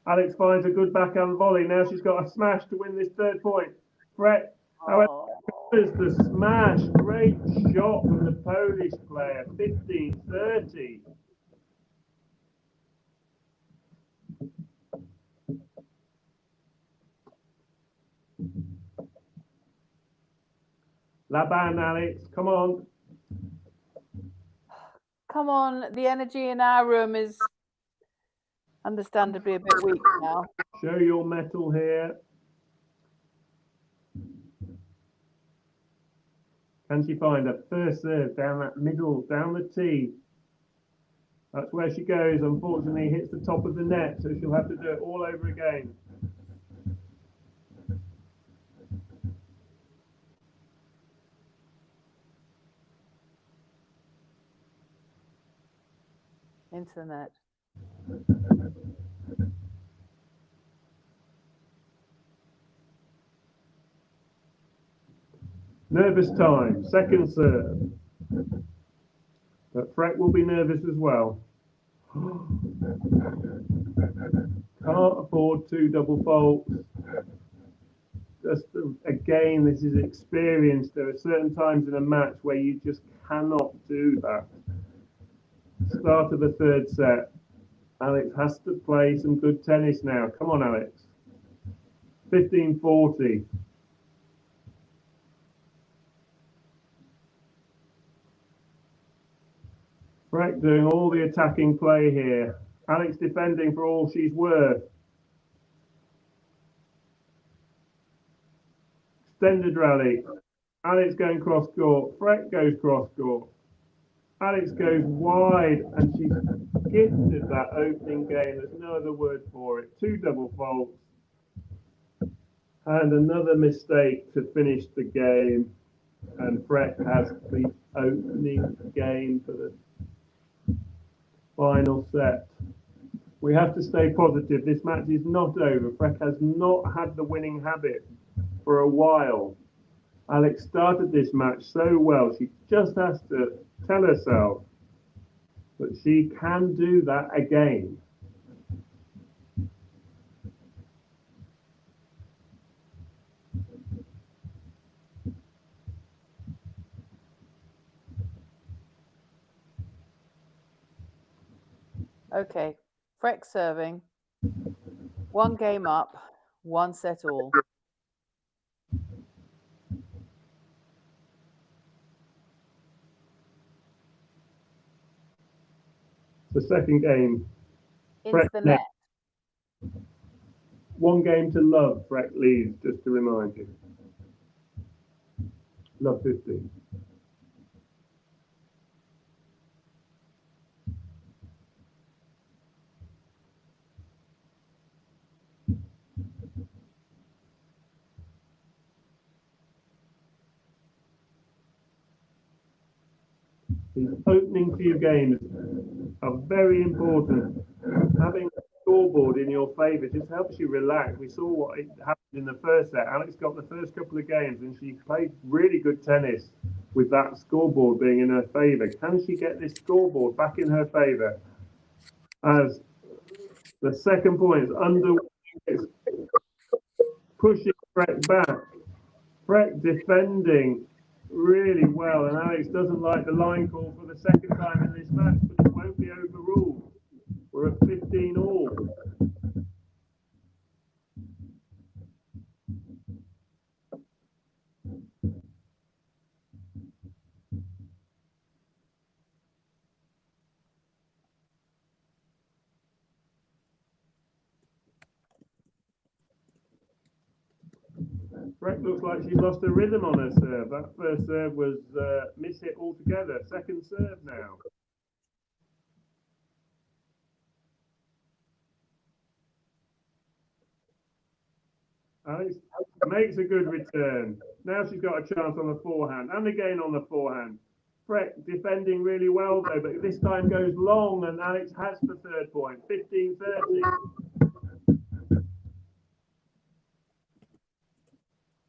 Alex finds a good backhand volley. Now she's got a smash to win this third point. Frech, however, covers the smash. Great shot from the Polish player. 15-30. Laban, Alex, come on. Come on, the energy in our room is understandably a bit weak now. Show your mettle here. Can she find a first serve down that middle, down the tee? That's where she goes. Unfortunately, hits the top of the net, so she'll have to do it all over again. Into the net. Nervous time, second serve. But Frech will be nervous as well. Can't afford two double faults. Just again, this is experience. There are certain times in a match where you just cannot do that. Start of the third set. Alex has to play some good tennis now. Come on, Alex. 15-40. Frech doing all the attacking play here. Alex defending for all she's worth. Extended rally. Alex going cross court. Frech goes cross court. Alex goes wide, and she's gifted that opening game. There's no other word for it. Two double faults. And another mistake to finish the game. And Frech has the opening game for the final set. We have to stay positive. This match is not over. Frech has not had the winning habit for a while. Alex started this match so well. She just has to tell herself that she can do that again. Okay, Frech serving. One game up, one set all. The second game. Into the net. One game to love, Frech leads, just to remind you. Love 15. These opening few games are very important. Having a scoreboard in your favour just helps you relax. We saw what happened in the first set. Alex got the first couple of games and she played really good tennis with that scoreboard being in her favour. Can she get this scoreboard back in her favour? As the second point is under, it's pushing Frech back. Frech defending really well, and Alex doesn't like the line call for the second time in this match, but it won't be overruled. We're at 15 all. Frech looks like she's lost her rhythm on her serve. That first serve was miss hit altogether. Second serve now. Alex makes a good return. Now she's got a chance on the forehand and again on the forehand. Frech defending really well though, but this time goes long and Alex has the third point. 15-30.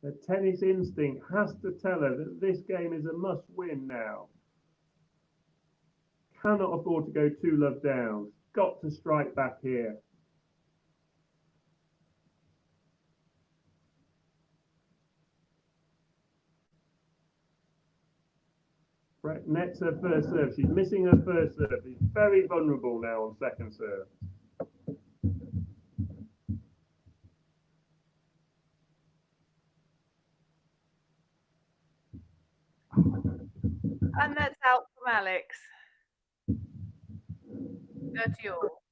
The tennis instinct has to tell her that this game is a must-win now. Cannot afford to go 2-love down. Got to strike back here. Frech nets her first serve. She's missing her first serve. She's very vulnerable now on second serve. And that's out from Alex. 30 all.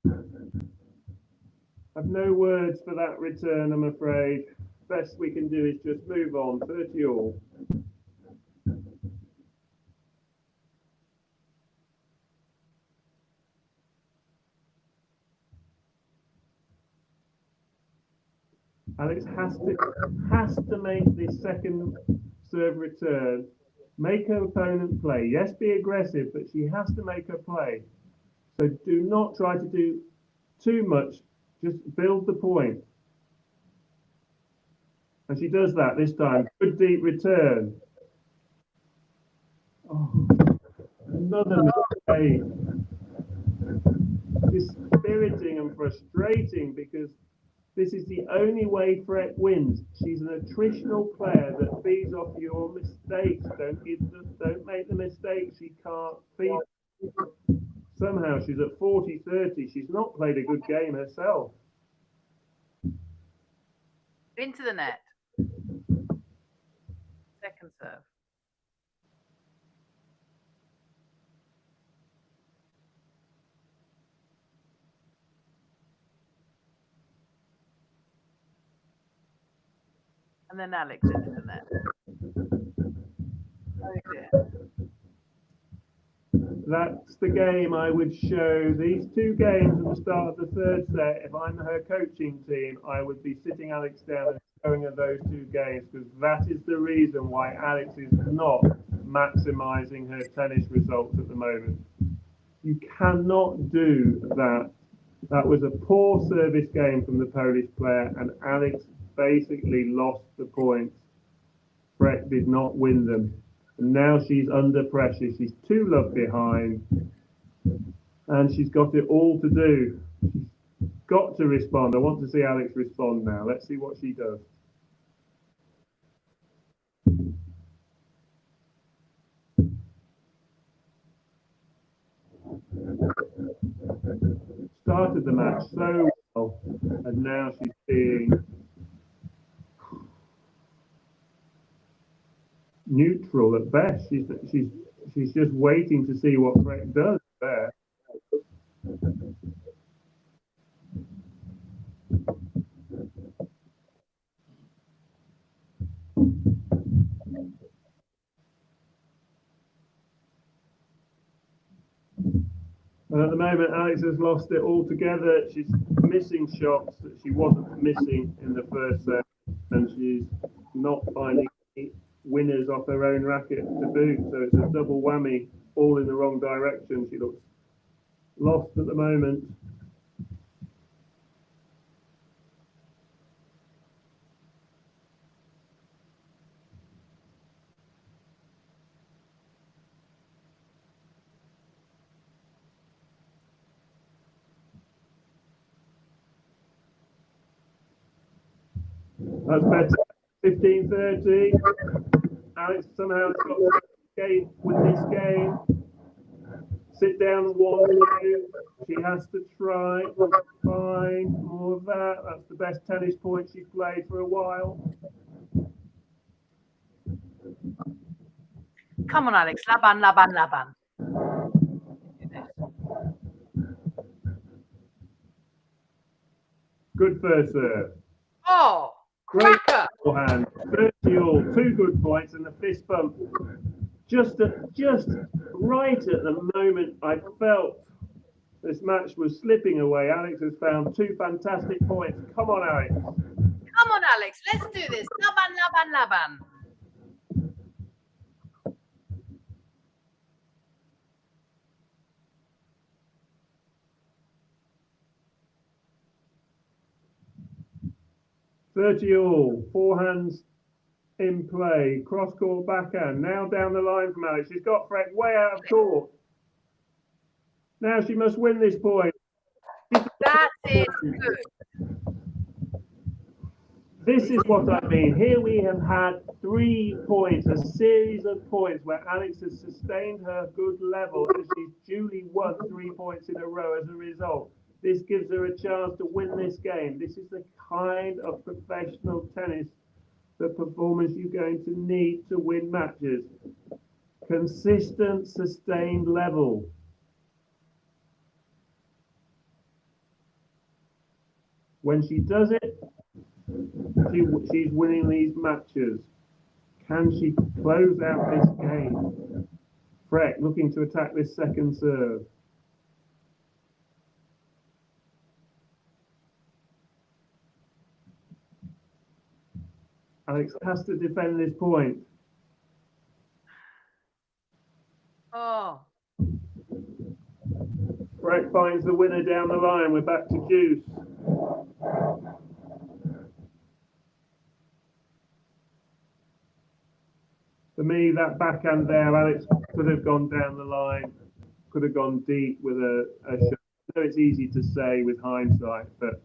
I've no words for that return, I'm afraid. Best we can do is just move on. 30 all. Alex has to make this second serve return. Make her opponent play. Yes, be aggressive, but she has to make her play. So do not try to do too much. Just build the point. And she does that this time. Good deep return. Oh, another mistake. Dispiriting and frustrating because this is the only way Frech wins. She's an attritional player that feeds off your mistakes. Don't make the mistakes she can't feed. Somehow she's at 40-30. She's not played a good game herself. Into the net. Second serve. And then Alex into the net. Oh dear. That's the game I would show. These two games at the start of the third set, if I'm her coaching team, I would be sitting Alex down and showing her those two games because that is the reason why Alex is not maximising her tennis results at the moment. You cannot do that. That was a poor service game from the Polish player and Alex basically lost the points. Frech did not win them. And now she's under pressure. She's 2-love behind. And she's got it all to do. She's got to respond. I want to see Alex respond now. Let's see what she does. Started the match so well. And now she's being neutral at best. She's just waiting to see what Frech does there. And at the moment, Alex has lost it altogether. She's missing shots that she wasn't missing in the first set, and she's not finding winners off her own racket to boot. So it's a double whammy, all in the wrong direction. She looks lost at the moment. That's better. 15-30. Alex somehow has got to escape with this game. Sit down 1-2. She has to try. Fine. More of that. That's the best tennis point she's played for a while. Come on, Alex. Laban, laban, laban. Good first serve. Oh, Great. cracker. forehand. 30 all, 2 good points and the fist bump. Just right at the moment I felt this match was slipping away. Alex has found 2 fantastic points. Come on, Alex. Come on, Alex, let's do this. Laban, laban, laban. $30 all, forehands in play, cross court backhand. Now down the line from Alex. She's got Frech way out of court. Now she must win this point. That's it. Good. This is what I mean. Here we have had 3 points, a series of points where Alex has sustained her good level and she's duly won 3 points in a row as a result. This gives her a chance to win this game. This is the kind of professional tennis, the performance you're going to need to win matches. Consistent, sustained level. When she does it, she's winning these matches. Can she close out this game? Frech looking to attack this second serve. Alex has to defend this point. Oh. Frech finds the winner down the line. We're back to deuce. For me, that backhand there, Alex could have gone down the line, could have gone deep with a shot. I know it's easy to say with hindsight, but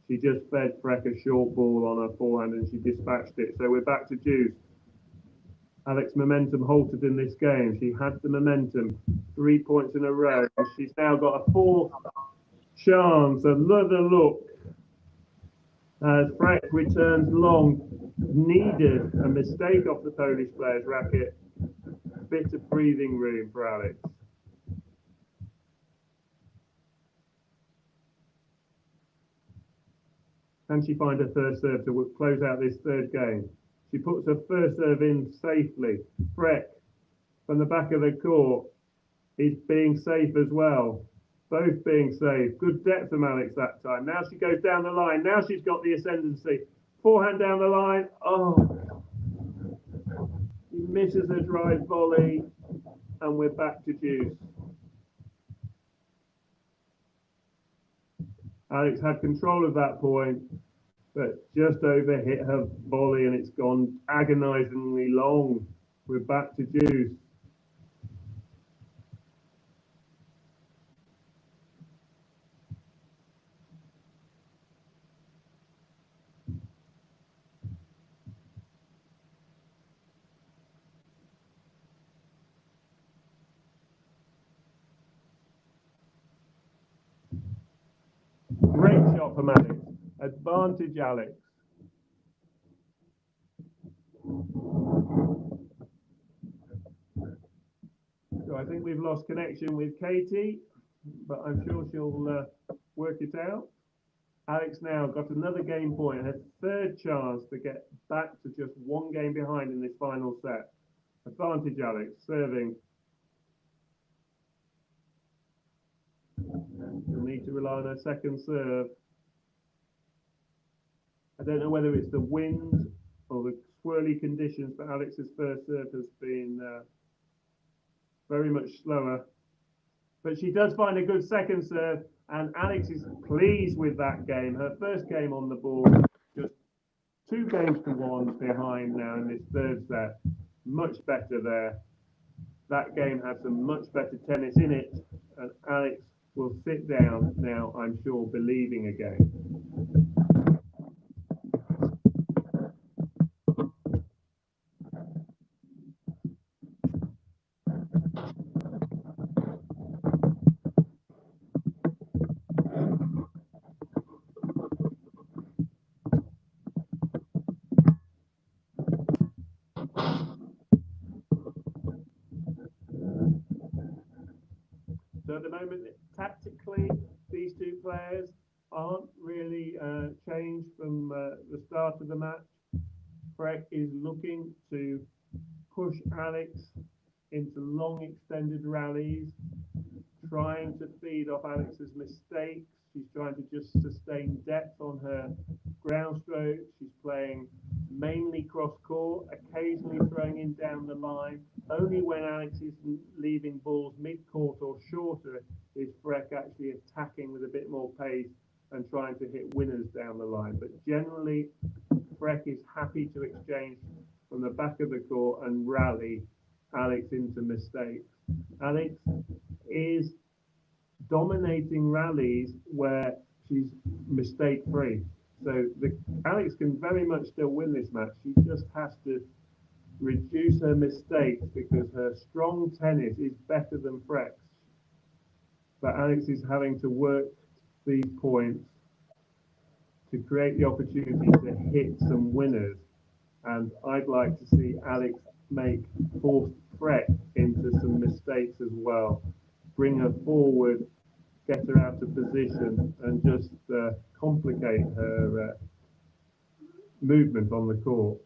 she just fed Frech a short ball on her forehand and she dispatched it. So we're back to deuce. Alex's momentum halted in this game. She had the momentum, 3 points in a row. She's now got a 4th chance, another look. As Frech returns long, needed a mistake off the Polish player's racket. Bit of breathing room for Alex. Can she find her first serve to close out this 3rd game? She puts her first serve in safely. Frech, from the back of the court, is being safe as well. Both being safe. Good depth from Alex that time. Now she goes down the line. Now she's got the ascendancy. Forehand down the line. Oh. She misses her drive volley. And we're back to deuce. Alex had control of that point, but just overhit her volley and it's gone agonizingly long. We're back to deuce. Great shot from Alex. Advantage Alex. So I think we've lost connection with Katie, but I'm sure she'll work it out. Alex now got another game point, her 3rd chance to get back to just 1 game behind in this final set. Advantage Alex, serving. She'll need to rely on her second serve. I don't know whether it's the wind or the swirly conditions, but Alex's first serve has been very much slower. But she does find a good second serve, and Alex is pleased with that game. Her first game on the board, just 2 games to 1 behind now in this 3rd set. Much better there. That game had some much better tennis in it, and Alex will sit down now, I'm sure, believing again. So at the moment, tactically, these 2 players aren't really changed from the start of the match. Frech is looking to push Alex into long extended rallies, trying to feed off Alex's mistakes. She's trying to just sustain depth on her ground stroke. She's playing mainly cross court, occasionally throwing in down the line. Only when Alex is leaving balls mid-court or shorter is Frech actually attacking with a bit more pace and trying to hit winners down the line. But generally, Frech is happy to exchange from the back of the court and rally Alex into mistakes. Alex is dominating rallies where she's mistake-free. So Alex can very much still win this match. She just has to reduce her mistakes because her strong tennis is better than Frech's. But Alex is having to work these points to create the opportunity to hit some winners. And I'd like to see Alex force Frech into some mistakes as well. Bring her forward, get her out of position, and just complicate her movement on the court.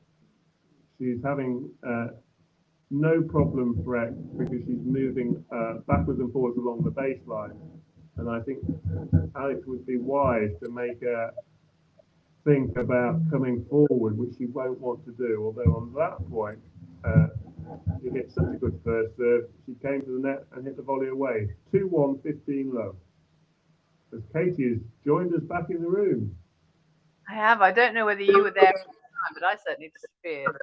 She's having no problem, Frech, because she's moving backwards and forwards along the baseline. And I think Alex would be wise to make her think about coming forward, which she won't want to do. Although on that point, she hit such a good first serve, she came to the net and hit the volley away. 2-1, 15 love. As Katie has joined us back in the room. I have. I don't know whether you were there at the time, but I certainly disappeared.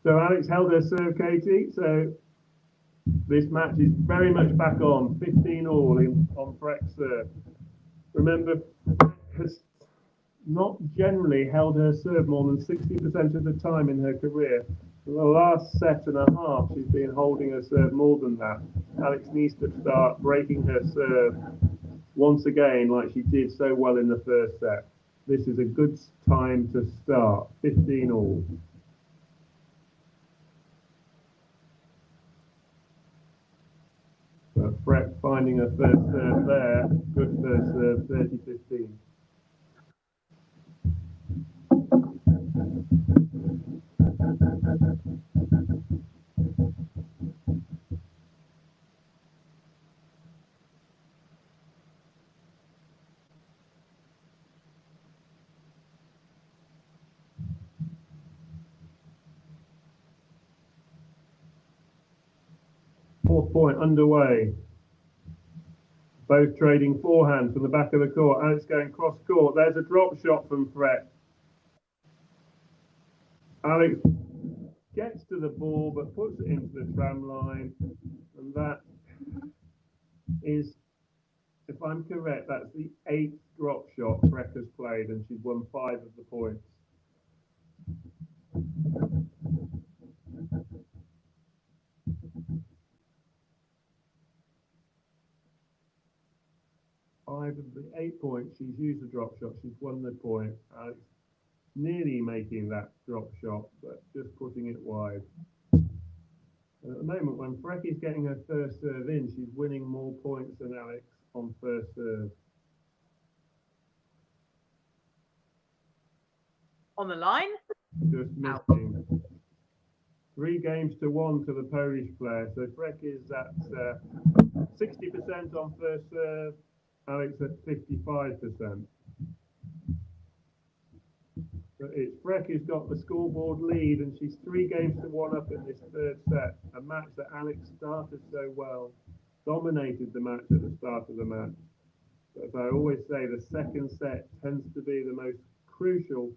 So Alex held her serve, Katie. So this match is very much back on. 15 all on Frech's serve. Remember, has not generally held her serve more than 60% of the time in her career. For the last set and a half, she's been holding her serve more than that. Alex needs to start breaking her serve once again, like she did so well in the first set. This is a good time to start. 15 all. But Frech finding her first serve there. Good first serve, 30-15. Fourth point underway. Both trading forehand from the back of the court. Alex going cross court. There's a drop shot from Frech. Alex gets to the ball but puts it into the tram line. And that is, if I'm correct, that's the 8th drop shot Frech has played, and she's won 5 of the points. Five of the 8 points, she's used the drop shot. She's won the point. Alex nearly making that drop shot, but just putting it wide. And at the moment, when Frech is getting her first serve in, she's winning more points than Alex on first serve. On the line? Just missing. 3 games to 1 to the Polish player. So Frech is at 60% on first serve. Alex at 55%. But it's Frech who's got the scoreboard lead, and she's 3 games to 1 up in this third set. A match that Alex started so well, dominated the match at the start of the match. But as I always say, the second set tends to be the most crucial.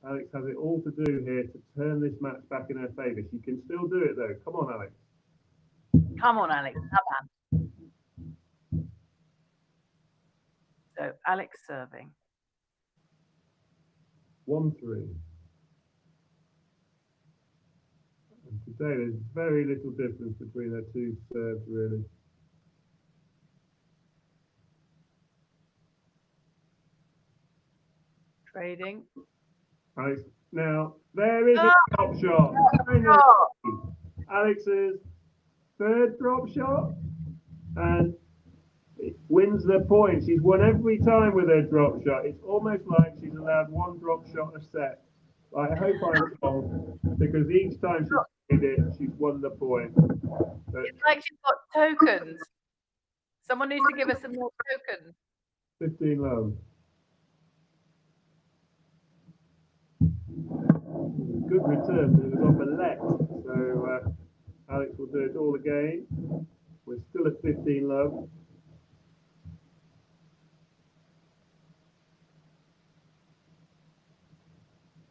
Alex has it all to do here to turn this match back in her favour. She can still do it though. Come on, Alex. Come on, Alex. So Alex serving. 1-3. And today there's very little difference between her 2 serves, really. Trading. Alex, now there is a drop shot. Alex's third drop shot, and it wins the point. She's won every time with her drop shot. It's almost like she's a allowed 1 drop shot a set. I hope I'm wrong, because each time she's played it, she's won the point. But It's like she's got tokens. Someone needs to give us some more tokens. 15 love. Good return. It was on the left, so Alex will do it all again. We're still at 15 love.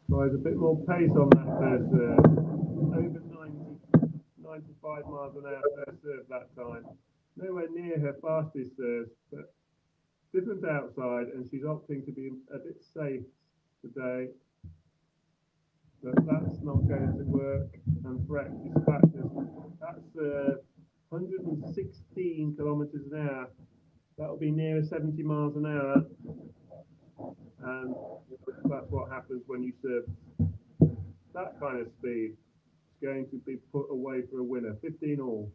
Tries a bit more pace on that first serve. Over 95 miles an hour first serve that time. Nowhere near her fastest serve, but different outside, and she's opting to be a bit safe today. But that's not going to work. And Frech dispatches. That's 116 kilometres an hour. That'll be near 70 miles an hour. And that's what happens when you serve that kind of speed. It's going to be put away for a winner. 15 all.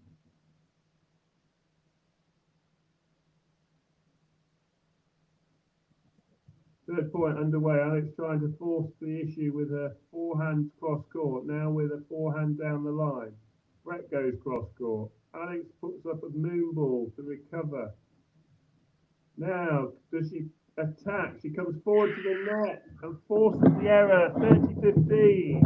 Third point underway. Alex trying to force the issue with her forehand cross court. Now with a forehand down the line. Frech goes cross court. Alex puts up a moon ball to recover. Now, does she attack? She comes forward to the net and forces the error. 30-15.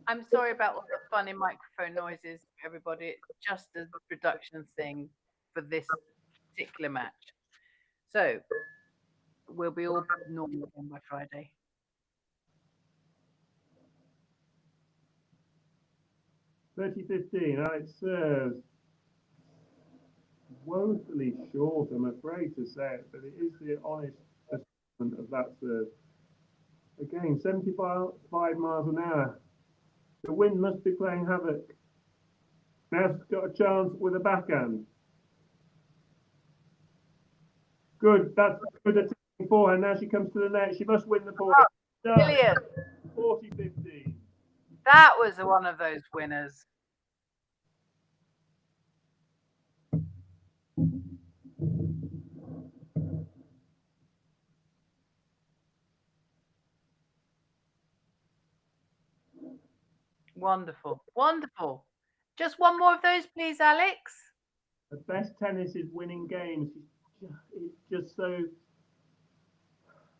I'm sorry about all the funny microphone noises, everybody. It's just a production thing for this particular match. So we'll be all normal again by Friday. 30-15. Alex serves woefully short, I'm afraid to say it, but it is the honest assessment of that serve. Again, 75 miles an hour. The wind must be playing havoc. Now she's got a chance with a backhand. Good, that's good attacking forehand. Now she comes to the net. She must win the point. Oh, brilliant. 40-15. That was one of those winners. Wonderful, wonderful. Just one more of those, please, Alex. The best tennis is winning games. It's just so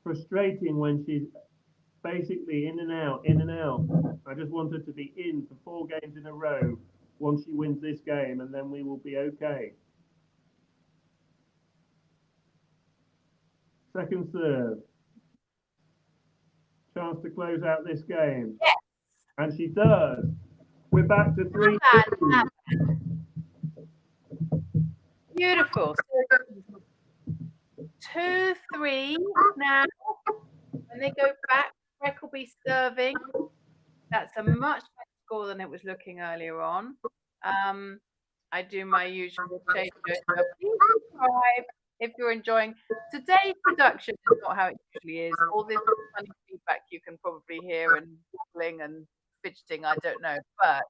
frustrating when she's basically in and out, in and out. I just want her to be in for 4 games in a row once she wins this game, and then we will be okay. Second serve. Chance to close out this game. Yes. And she does. We're back to 3-2. Beautiful. 2-3 now. When they go back, Frech will be serving. That's a much better score than it was looking earlier on. I do my usual change. So please subscribe if you're enjoying. Today's production is not how it usually is. All this funny feedback you can probably hear and wiggling and fidgeting, I don't know, but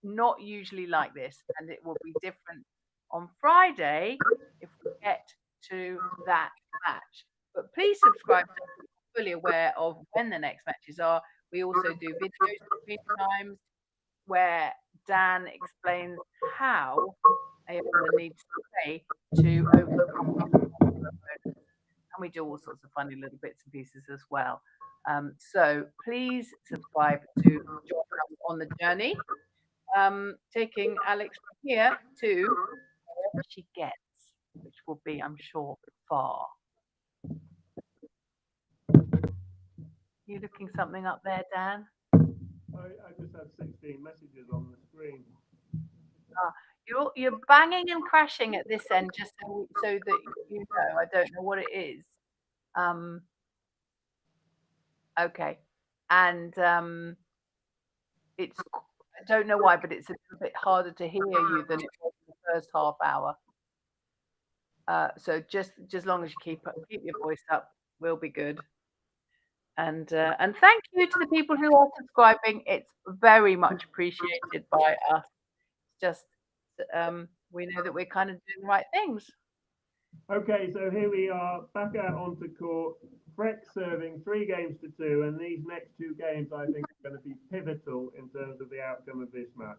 not usually like this, and it will be different on Friday if we get to that match. But please subscribe so you're fully aware of when the next matches are. We also do videos between times where Dan explains how Eala needs to play to overcome, and we do all sorts of funny little bits and pieces as well. So please subscribe to join us on the journey, taking Alex from here to wherever she gets, which will be, I'm sure, far. You looking something up there, Dan? I just have 16 messages on the screen. You're banging and crashing at this end, just so that you know. I don't know what it is. Okay, and it's, I don't know why, but it's a little bit harder to hear you than it was in the first half hour. So just as long as you keep your voice up, we'll be good. And thank you to the people who are subscribing. It's very much appreciated by us. just we know that we're kind of doing the right things. Okay, so here we are back out onto court. Frech serving 3-2, and these next 2 games I think are going to be pivotal in terms of the outcome of this match.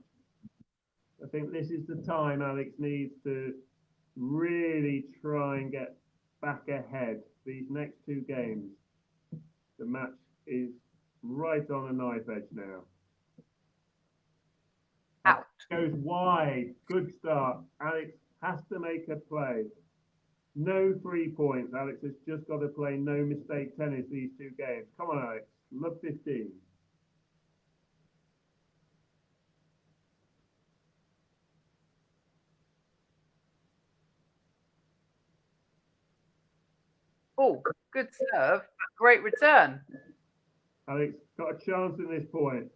I think this is the time Alex needs to really try and get back ahead. These next 2 games, the match is right on a knife edge now. Out. Goes wide. Good start. Alex has to make a play. No 3 points. Alex has just got to play no mistake tennis these 2 games. Come on, Alex. Love 15. Oh, good serve. Great return. Alex got a chance in this point.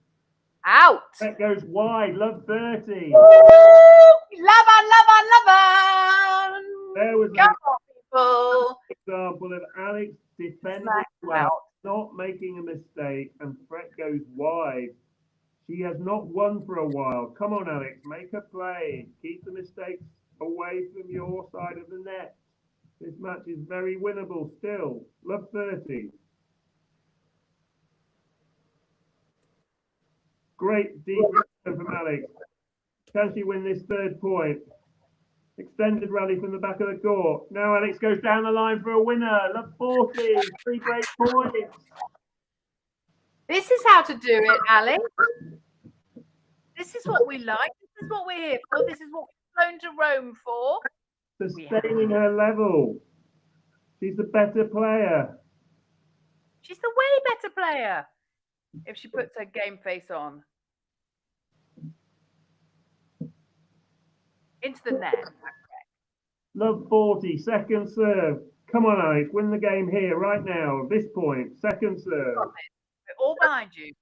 Out. That goes wide. Love 30. Love. There was Come on, people. example of Alex defending well, Out. not making a mistake, and Frech goes wide. She has not won for a while. Come on, Alex, make a play. Keep the mistakes away from your side of the net. This match is very winnable still. Love 30. Great deep return from Alex. Can she win this 3rd point? Extended rally from the back of the court. Now Alex goes down the line for a winner. Love 40. 3 great points. This is how to do it, Alex. This is what we like. This is what we're here for. This is what we're flown to Rome for. Sustaining her level. She's the better player. She's the way better player if she puts her game face on. Into the net. Love 40. 2nd serve. Come on, Alex. Win the game here, right now. This point. 2nd serve. We're all behind you.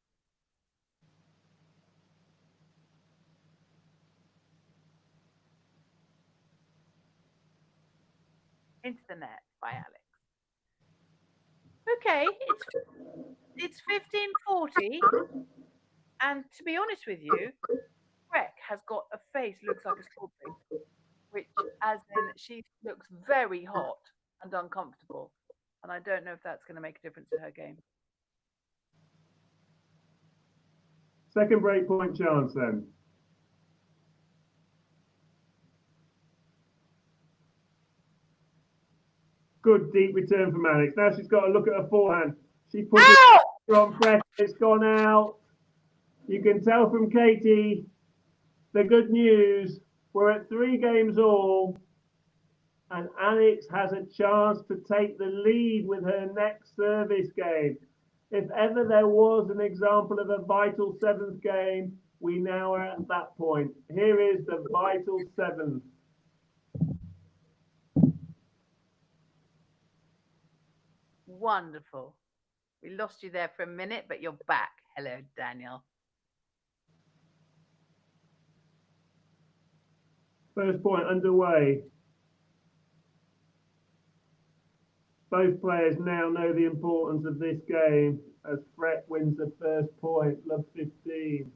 Into the net by Alex. Okay, it's 15:40, and to be honest with you, Frech has got a face looks like a strawberry, which as in she looks very hot and uncomfortable, and I don't know if that's going to make a difference to her game. 2nd break point chance then. Good deep return from Alex. Now she's got to look at her forehand. She put it from Frech. It's gone out. You can tell from Katie the good news. We're at 3 games all, and Alex has a chance to take the lead with her next service game. If ever there was an example of a vital 7th game, we now are at that point. Here is the vital 7th. Wonderful. We lost you there for a minute, but you're back. Hello, Daniel. First point underway. Both players now know the importance of this game as Frech wins the first point. Love 15.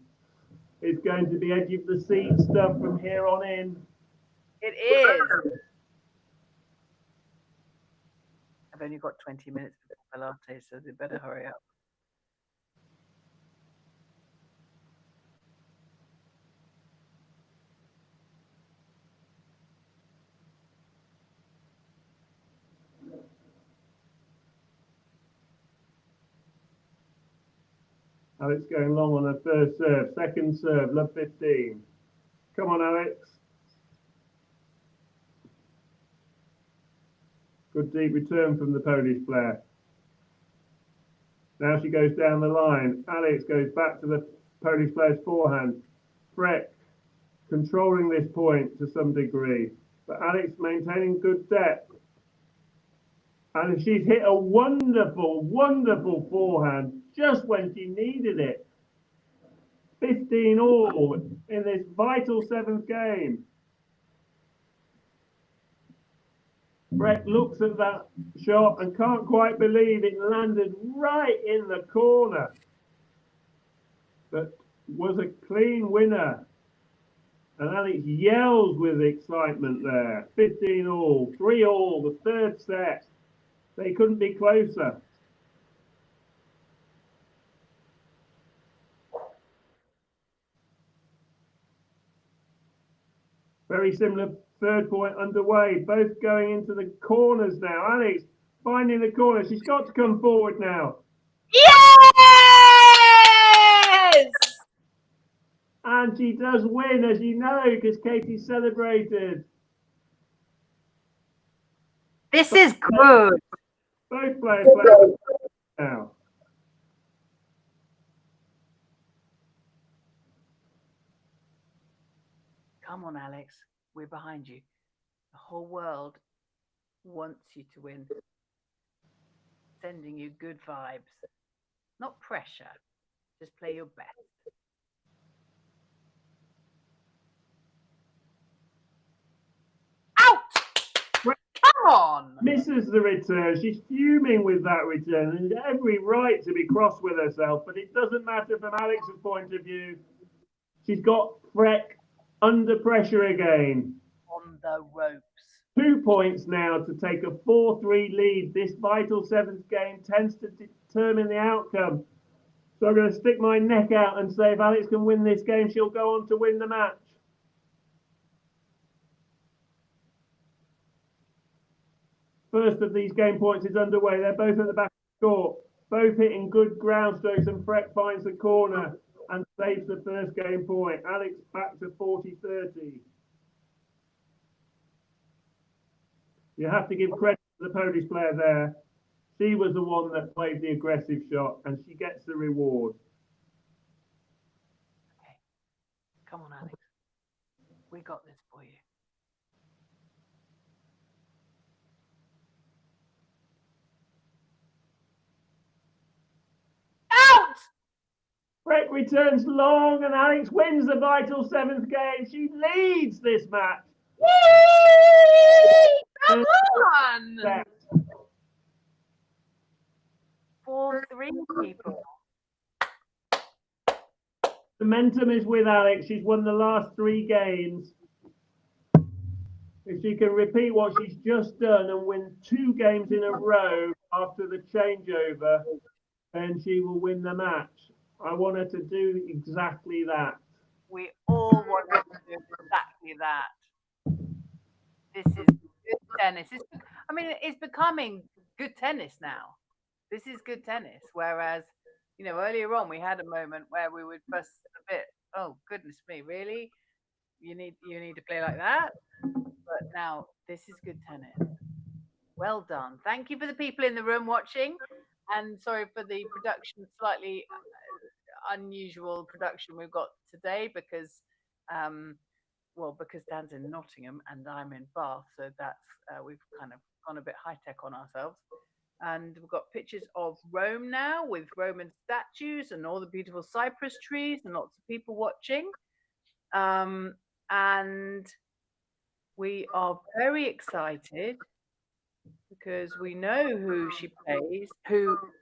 It's going to be edge of the seat stuff from here on in. It is. I've only got 20 minutes before my latte, so they better hurry up. Alex going long on her first serve. 2nd serve, love 15. Come on, Alex. Good deep return from the Polish player. Now she goes down the line. Alex goes back to the Polish player's forehand. Frech controlling this point to some degree, but Alex maintaining good depth. And she's hit a wonderful, wonderful forehand just when she needed it. 15 all in this vital 7th game. Frech looks at that shot and can't quite believe it landed right in the corner. But was a clean winner. And Alex yells with excitement there. 15 all, 3 all, the third set. They couldn't be closer. Very similar third point underway. Both going into the corners now. Alex finding the corner. She's got to come forward now. Yes! And she does win, as you know, because Katie celebrated. This is good. Both players play now. Come on, Alex. We're behind you. The whole world wants you to win. Sending you good vibes. Not pressure. Just play your best. Out! Come on! Misses the return. She's fuming with that return and has every right to be cross with herself, but it doesn't matter from Alex's point of view. She's got Frech under pressure again. On the ropes. 2 points now to take a 4-3 lead. This vital seventh game tends to determine the outcome. So I'm going to stick my neck out and say if Alex can win this game, she'll go on to win the match. First of these game points is underway. They're both at the back of the court, both hitting good ground strokes, and Frech finds the corner and saves the first game point. Alex back to 40-30. You have to give credit to the Polish player there. She was the one that played the aggressive shot, and she gets the reward. Okay. Come on, Alex. We got this for you. Out! Frech returns long, and Alex wins the vital seventh game. She leads this match. Yay! Come on! 4-3 people. Momentum is with Alex. She's won the last 3 games. If she can repeat what she's just done and win 2 games in a row after the changeover, then she will win the match. I want her to do exactly that. We all want her to do exactly that. This is good tennis. It's becoming good tennis now. This is good tennis. Whereas, earlier on we had a moment where we would fuss a bit. Oh goodness me, really? You need to play like that? But now this is good tennis. Well done. Thank you for the people in the room watching, and sorry for the production, slightly unusual production we've got today because Dan's in Nottingham and I'm in Bath, so that's we've kind of gone a bit high tech on ourselves. And we've got pictures of Rome now with Roman statues and all the beautiful cypress trees and lots of people watching. And we are very excited because we know who she plays,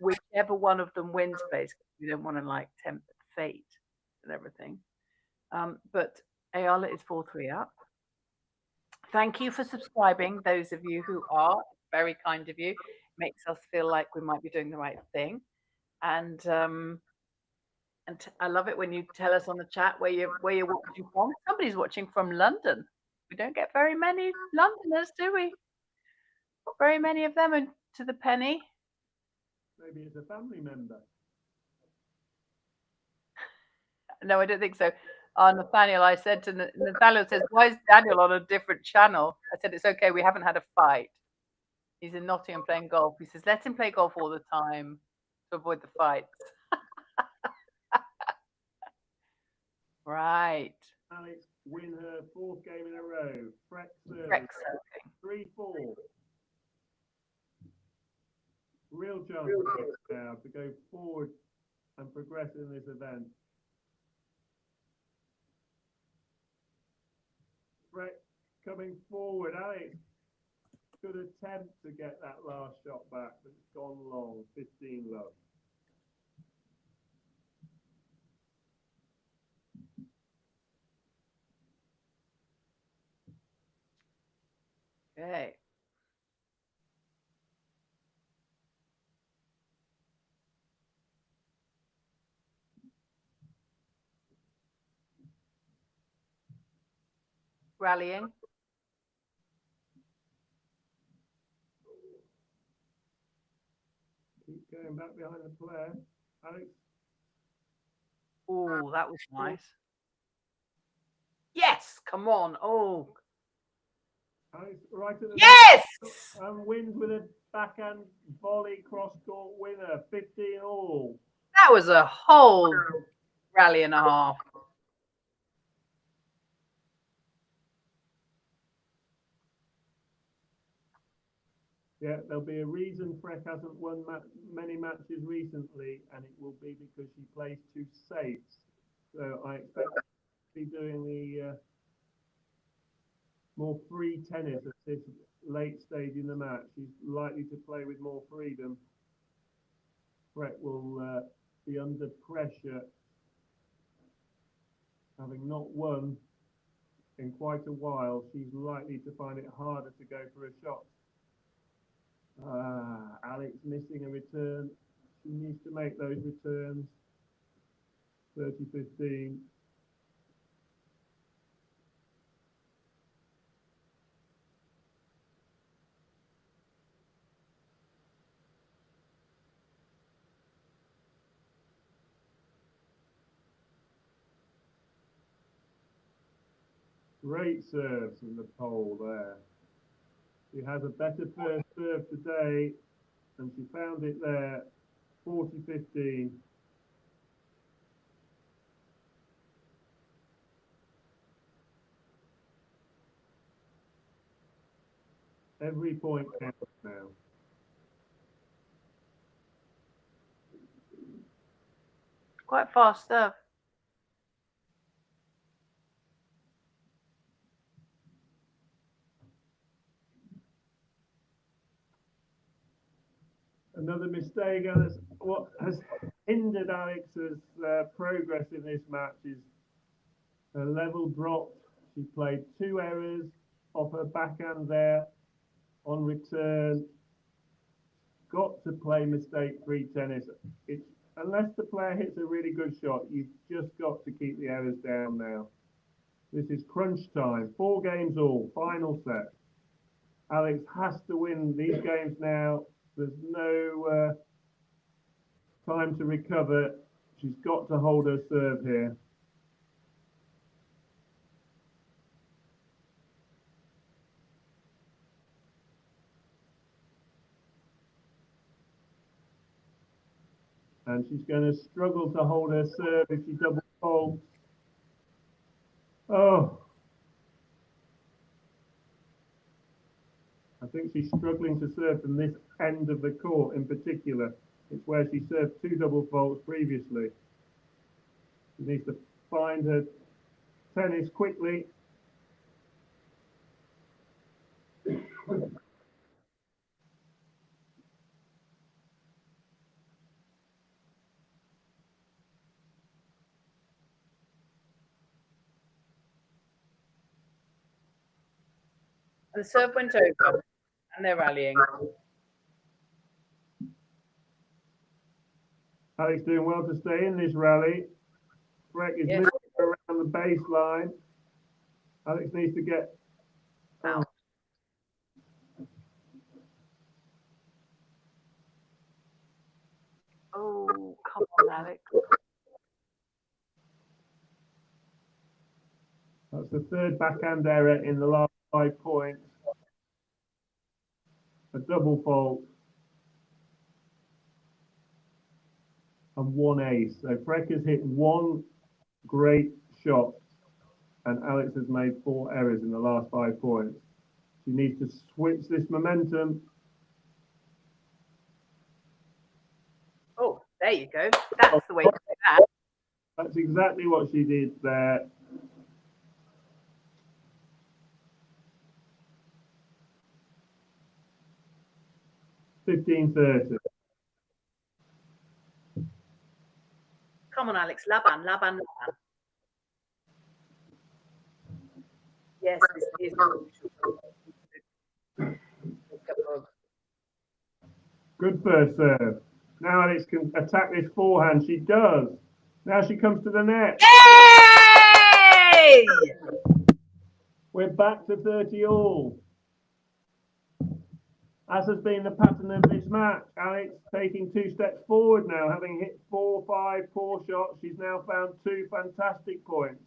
whichever one of them wins plays. We don't want to tempt fate and everything. But Eala is 4-3 up. Thank you for subscribing, those of you who are. Very kind of you. Makes us feel like we might be doing the right thing. And I love it when you tell us on the chat where you're watching from. Somebody's watching from London. We don't get very many Londoners, do we? Not very many of them, and to the penny. Maybe it's a family member. No, I don't think so. Nathaniel, I said to Nathaniel says, why is Daniel on a different channel? I said, it's okay, we haven't had a fight. He's in Nottingham playing golf. He says, let him play golf all the time to avoid the fights. Right. Alex win her 4th game in a row. Frech serving. 3-4. Real chance now to go forward and progress in this event. Frech coming forward. Alex could attempt to get that last shot back, but it's gone long. 15 love. Okay. Rallying. Keep going back behind the player. Alex. Oh, that was nice. Yes, come on. Oh, Alex right at the yes! back and wins with a backhand volley cross-court winner, 15 all. That was a whole rally and a half. Yeah, there'll be a reason Frech hasn't won many matches recently, and it will be because she plays too safe. So I expect her to be doing the more free tennis at this late stage in the match. She's likely to play with more freedom. Frech will be under pressure, having not won in quite a while. She's likely to find it harder to go for a shot. Alex missing a return. She needs to make those returns. 30-15. Great serves in the pole there. She has a better first serve today, and she found it there. 40-15. Every point counts now. Quite fast serve. Another mistake, and what has hindered Alex's progress in this match is her level dropped. She played 2 errors off her backhand there on return. Got to play mistake-free tennis. Unless the player hits a really good shot, you've just got to keep the errors down now. This is crunch time. 4 games all, final set. Alex has to win these games now. There's no time to recover. She's got to hold her serve here. And she's going to struggle to hold her serve if she double faults. Oh. I think she's struggling to serve from this end of the court in particular. It's where she served 2 double faults previously. She needs to find her tennis quickly. And the serve went over, and they're rallying. Alex doing well to stay in this rally. Frech is moving around the baseline. Alex needs to get out. Oh, come on, Alex. That's the 3rd backhand error in the last 5 points. A double fault. And 1 ace. So Frech has hit 1 great shot, and Alex has made 4 errors in the last 5 points. She needs to switch this momentum. Oh, there you go. That's the way to do that. That's exactly what she did there. $15.30. Come on, Alex. Laban, Laban, Laban. Yes, this is. Good first serve. Now Alex can attack this forehand. She does. Now she comes to the net. Yay! We're back to 30 all. As has been the pattern of this match, Alex taking 2 steps forward now, having hit 4, 5 poor shots. She's now found 2 fantastic points.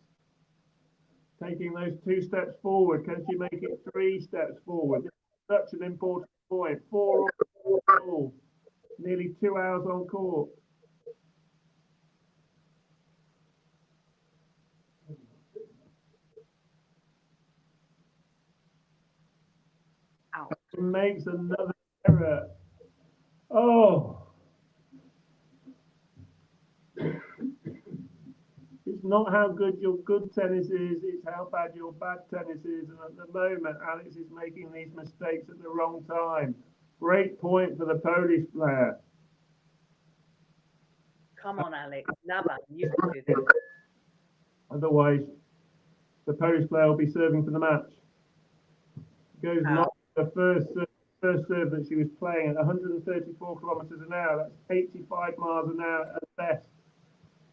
Taking those 2 steps forward, can she make it 3 steps forward? This is such an important point. 4 all, nearly 2 hours on court. Out. Makes another error. Oh. It's not how good your good tennis is, it's how bad your bad tennis is. And at the moment, Alex is making these mistakes at the wrong time. Great point for the Polish player. Come on, Alex. Lava, you can do this. Otherwise, the Polish player will be serving for the match. Goes not the first serve that she was playing at 134 kilometers an hour. That's 85 miles an hour at best.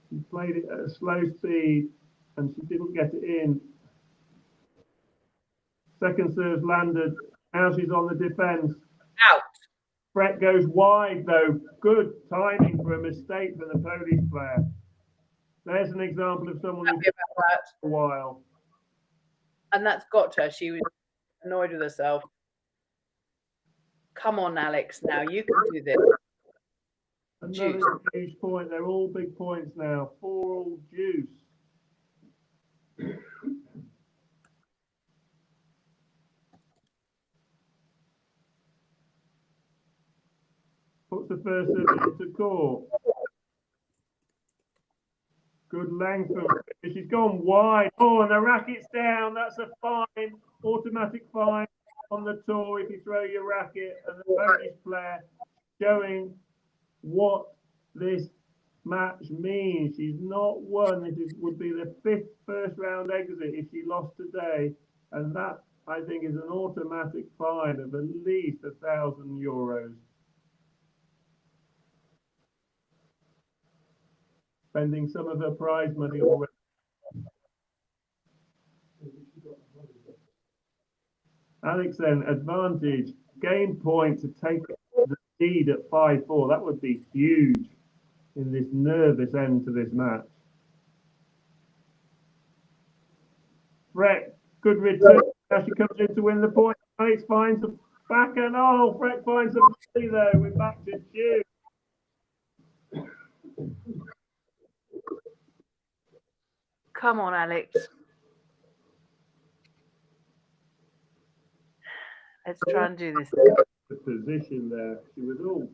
She played it at a slow speed and she didn't get it in. Second serve landed. Now she's on the defense. Out. Frech goes wide though. Good timing for a mistake for the Polish player. There's an example of someone who's for a while. And that's got her. She was annoyed with herself. Come on, Alex. Now you can do this. Another huge point. They're all big points now. 4 all juice. Puts the first serve into court. Good length. She's gone wide. Oh, and the racket's down. That's a fine. Automatic fine on the tour if you throw your racket. And the Polish player showing what this match means. She's not won. This would be the 5th first round exit if she lost today. And that, I think, is an automatic fine of at least €1,000. Spending some of her prize money already. Alex then, advantage, game point to take the lead at 5-4. That would be huge in this nervous end to this match. Frech, good return. Now she comes in to win the point. Alex finds a back and Frech finds a volley though. We're back to June. Come on, Alex. Let's try and do this. The position there. She was all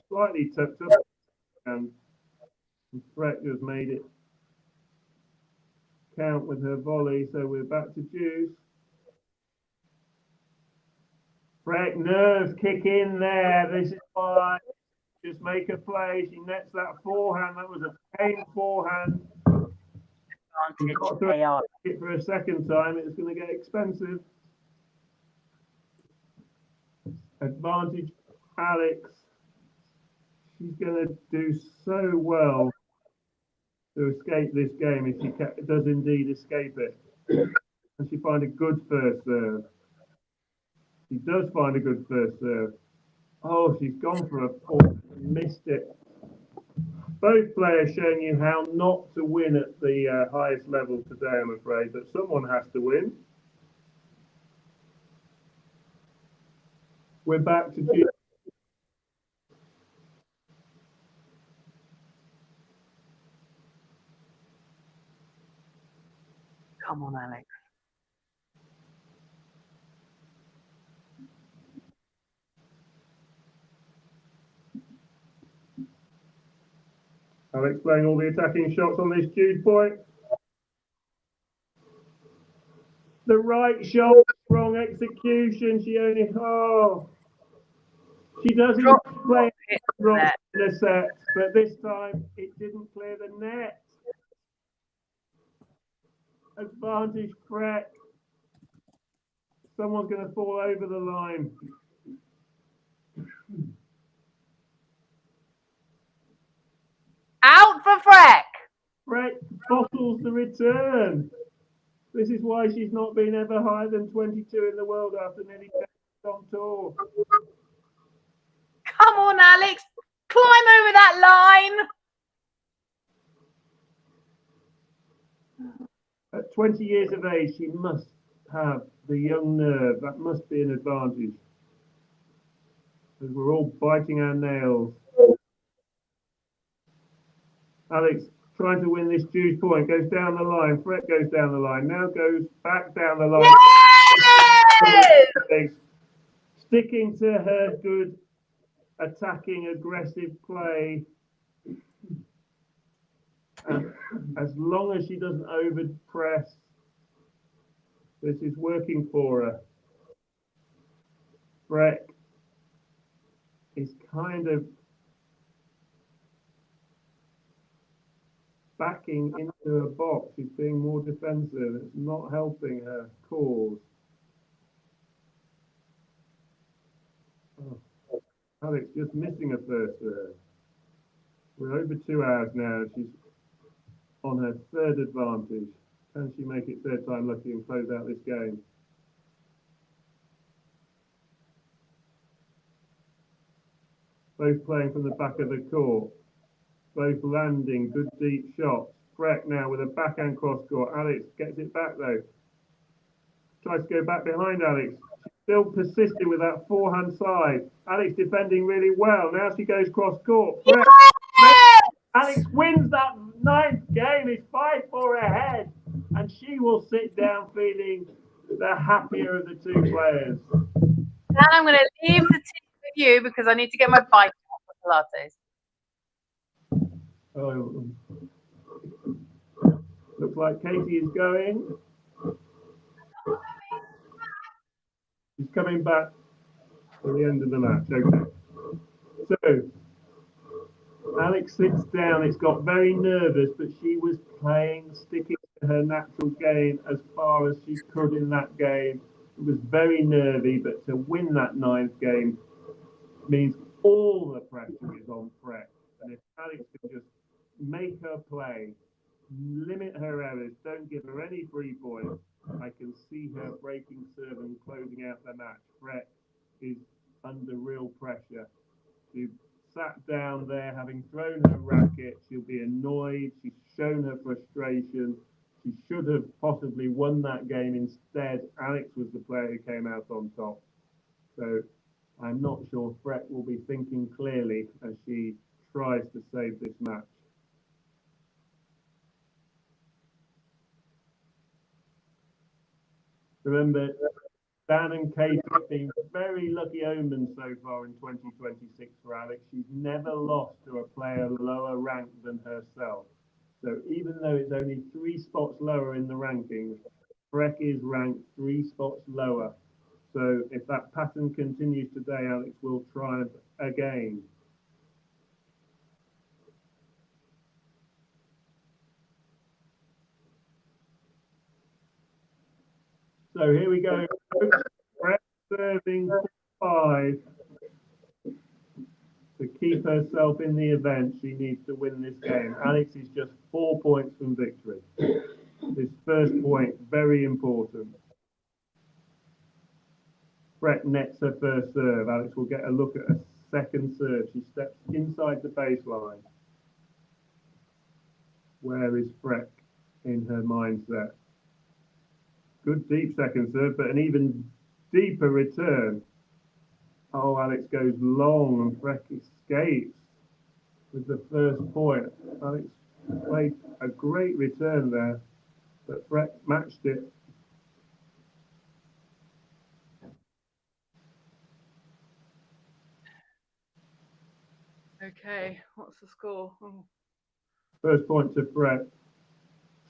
slightly tucked up and Frech just made it count with her volley. So we're back to Juice. Frech, nerves kick in there. This is why. Just make a play. She nets that forehand. That was a pain forehand. Advantage, Eala. For a second time, it's going to get expensive. Advantage, Alex. She's going to do so well to escape this game if she does indeed escape it. And she find a good first serve. She does find a good first serve. Oh, she's gone for a fourth and missed it. Both players showing you how not to win at the highest level today, I'm afraid, but someone has to win. We're back to June. Come on, Alex. Alex playing all the attacking shots on this Jude point. The right shot, wrong execution. She only, she doesn't play wrong in a set, but this time it didn't clear the net. Advantage Frech. Someone's going to fall over the line. Out for Frech. Frech bottles the return. This is why she's not been ever higher than 22 in the world after nearly 10 years on tour. Come on, Alex. Climb over that line. At 20 years of age, she must have the young nerve. That must be an advantage. Because we're all biting our nails. Alex trying to win this juice point, goes down the line. Frech goes down the line. Now goes back down the line. Yes! Alex sticking to her good attacking, aggressive play. As long as she doesn't overpress, this is working for her. Frech is kind of backing into a box. She's being more defensive. It's not helping her cause. Oh, Alex just missing a first serve. We're over 2 hours now. She's on her third advantage. Can she make it third time lucky and close out this game? Both playing from the back of the court. Both landing good deep shots. Frech now with a backhand cross court. Alex gets it back though. Tries to go back behind Alex. She's still persisting with that forehand side. Alex defending really well. Now she goes cross court. Frech. Yes! Alex wins that 9th game. It's 5-4 ahead. And she will sit down feeling the happier of the two players. Now I'm going to leave the team with you because I need to get my bike out for Pilates. Oh, looks like Katie is going. She's coming back at the end of the match. Okay. So Alex sits down. It's got very nervous, but she was playing, sticking to her natural game as far as she could in that game. It was very nervy, but to win that 9th game means all the pressure is on Frech. And if Alex can just make her play, limit her errors, don't give her any free points, I can see her breaking serve and closing out the match. Frech is under real pressure. She sat down there having thrown her racket. She'll be annoyed. She's shown her frustration. She should have possibly won that game. Instead, Alex was the player who came out on top. So I'm not sure Frech will be thinking clearly as she tries to save this match. Remember, Dan and Kate have been very lucky omens so far in 2026 for Alex. She's never lost to a player lower ranked than herself. So even though it's only 3 spots lower in the rankings, Frech is ranked 3 spots lower. So if that pattern continues today, Alex will triumph again. So here we go. Frech serving 5. To keep herself in the event, she needs to win this game. Alex is just 4 points from victory. This first point, very important. Frech nets her first serve. Alex will get a look at a second serve. She steps inside the baseline. Where is Frech in her mindset? Good deep second serve, but an even deeper return. Oh, Alex goes long and Frech escapes with the first point. Alex played a great return there, but Frech matched it. Okay, what's the score? Oh. First point to Frech.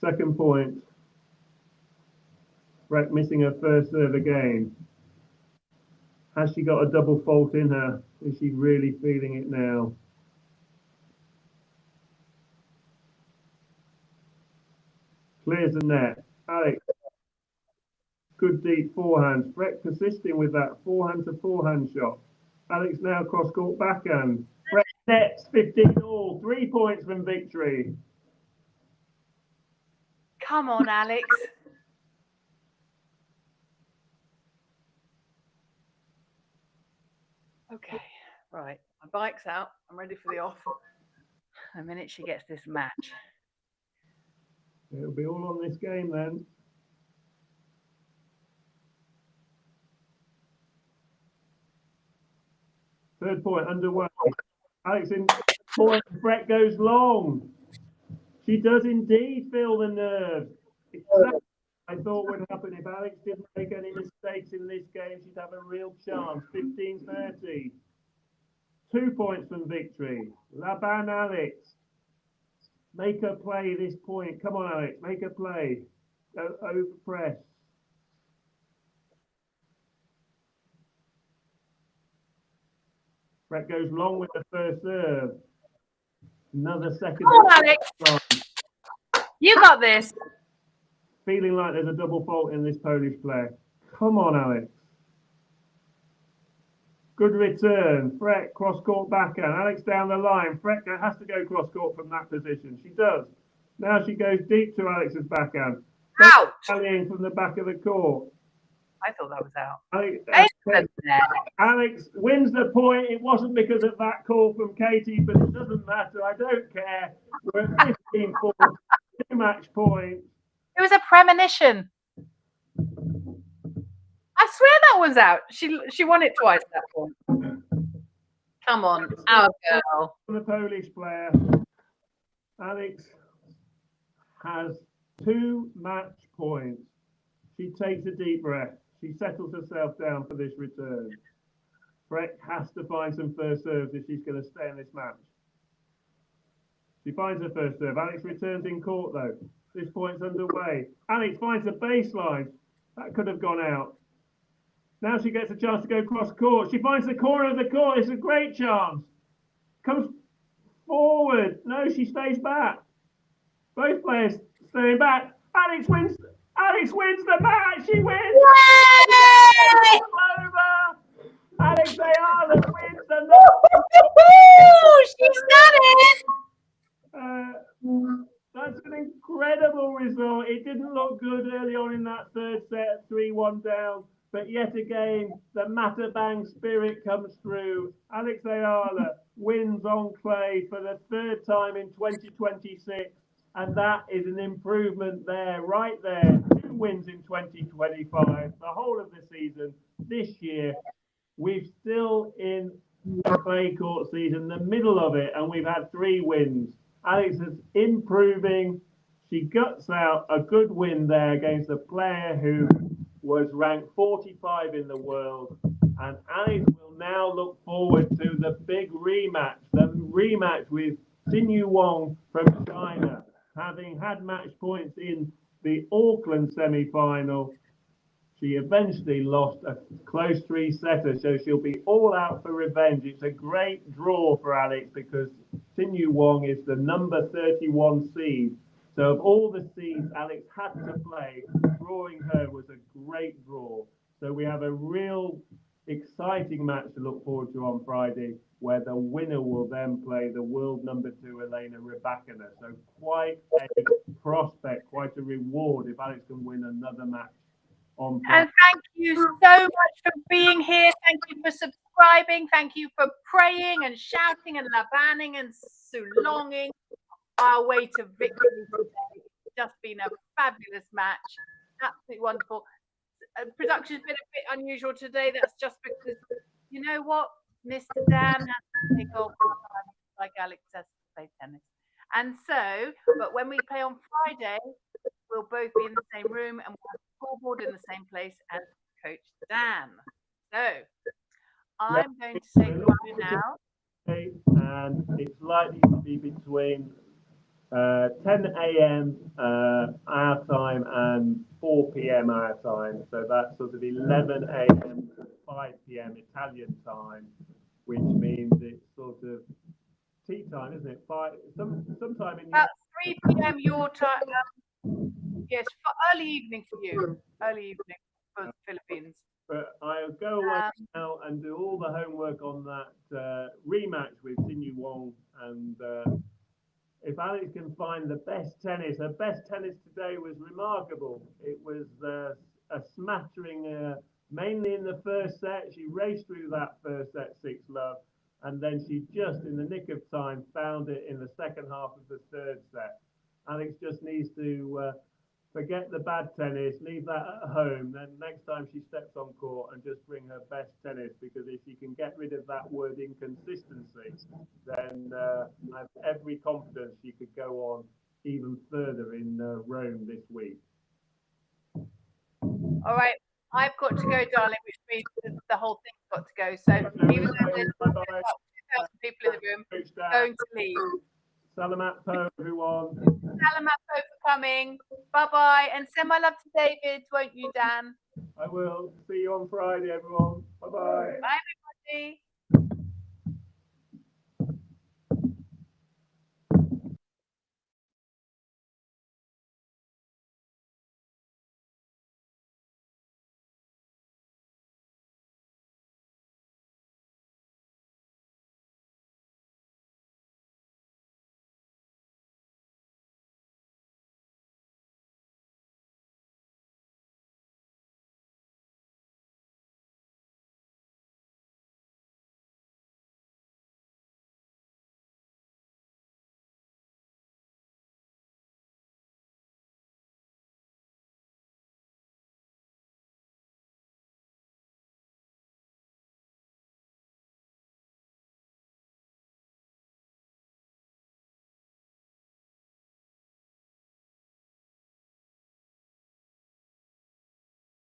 Second point, Frech missing her first serve again. Has she got a double fault in her? Is she really feeling it now? Clears the net. Alex, good deep forehand. Frech persisting with that forehand to forehand shot. Alex now cross court backhand. Frech sets, 15 all. 3 points from victory. Come on, Alex. Okay, right. My bike's out. I'm ready for the off. The minute she gets this match. It'll be all on this game then. Third point underway. Alex in point. Frech goes long. She does indeed feel the nerves. Exactly what I thought would happen. If Alex didn't make any mistakes in this game, she'd have a real chance. 15-30. 2 points from victory. Laban Alex. Make her play this point. Come on, Alex. Make her play. Go over press. Frech goes long with the first serve. Another second. Come on, Alex. You got this. Feeling like there's a double fault in this Polish player. Come on, Alex. Good return. Frech cross court backhand. Alex down the line. Frech has to go cross court from that position. She does. Now she goes deep to Alex's backhand. Out. Rallying from the back of the court. I thought that was out. Alex wins the point. It wasn't because of that call from Katie, but it doesn't matter. I don't care. We're at 15-4. 2 match points. It was a premonition. I swear that one's out. She won it twice at that point. Come on, our girl. The Polish player, Alex, has 2 match points. She takes a deep breath. She settles herself down for this return. Frech has to find some first serves if she's going to stay in this match. She finds her first serve. Alex returns in court though. This point's underway. Alex finds the baseline. That could have gone out. Now she gets a chance to go cross court. She finds the corner of the court. It's a great chance. Comes forward. No, she stays back. Both players staying back. Alex wins. Alex wins the match. She wins. It's over. Alex Eala wins the match. She's done it. That's an incredible result. It didn't look good early on in that third set, 3-1 down. But yet again, the Matabang spirit comes through. Alex Eala wins on clay for the 3rd time in 2026. And that is an improvement there, right there. 2 wins in 2025. The whole of the season this year, we're still in the clay court season, the middle of it, and we've had 3 wins. Alex is improving. She guts out a good win there against a player who was ranked 45 in the world. And Alex will now look forward to the big rematch, with Xinyu Wang from China, having had match points in the Auckland semi-final. She eventually lost a close 3-setter, so she'll be all out for revenge. It's a great draw for Alex because Xinyu Wang is the number 31 seed. So of all the seeds Alex had to play, drawing her was a great draw. So we have a real exciting match to look forward to on Friday, where the winner will then play the world number 2, Elena Rybakina. So quite a prospect, quite a reward if Alex can win another match on Friday. And thank you so much for being here. Thank you for subscribing. Thank you for praying and shouting and labanning and sulonging our way to victory today. It's just been a fabulous match. Absolutely wonderful. Production's been a bit unusual today. That's just because, you know what? Mr. Dan has to play golf like Alex has to play tennis. And so, but when we play on Friday, we'll both be in the same room and we'll have Scoreboard in the same place as Coach Dan. So, I'm going to say goodbye now. And it's likely to be between 10 a.m. our time and 4 p.m. our time. So that's sort of 11 a.m. to 5 p.m. Italian time, which means it's sort of tea time, isn't it? Sometime in about 3 p.m. your time. Yes, for early evening for you. Early evening for the Philippines. But I'll go away now and do all the homework on that rematch with Xinyu Wang. And if Alex can find the best tennis, her best tennis today was remarkable. It was a smattering, mainly in the first set. She raced through that first set 6-love. And then she just, in the nick of time, found it in the second half of the third set. Alex just needs to forget the bad tennis, leave that at home, then next time she steps on court and just bring her best tennis, because if you can get rid of that word inconsistency, then I have every confidence she could go on even further in Rome this week. All right, I've got to go, darling, which means the whole thing's got to go. So even though there's about 2,000 people in the room, I'm going to leave. Salamat po, everyone. Salamat po for coming. Bye-bye. And send my love to David, won't you, Dan? I will. See you on Friday, everyone. Bye-bye. Bye.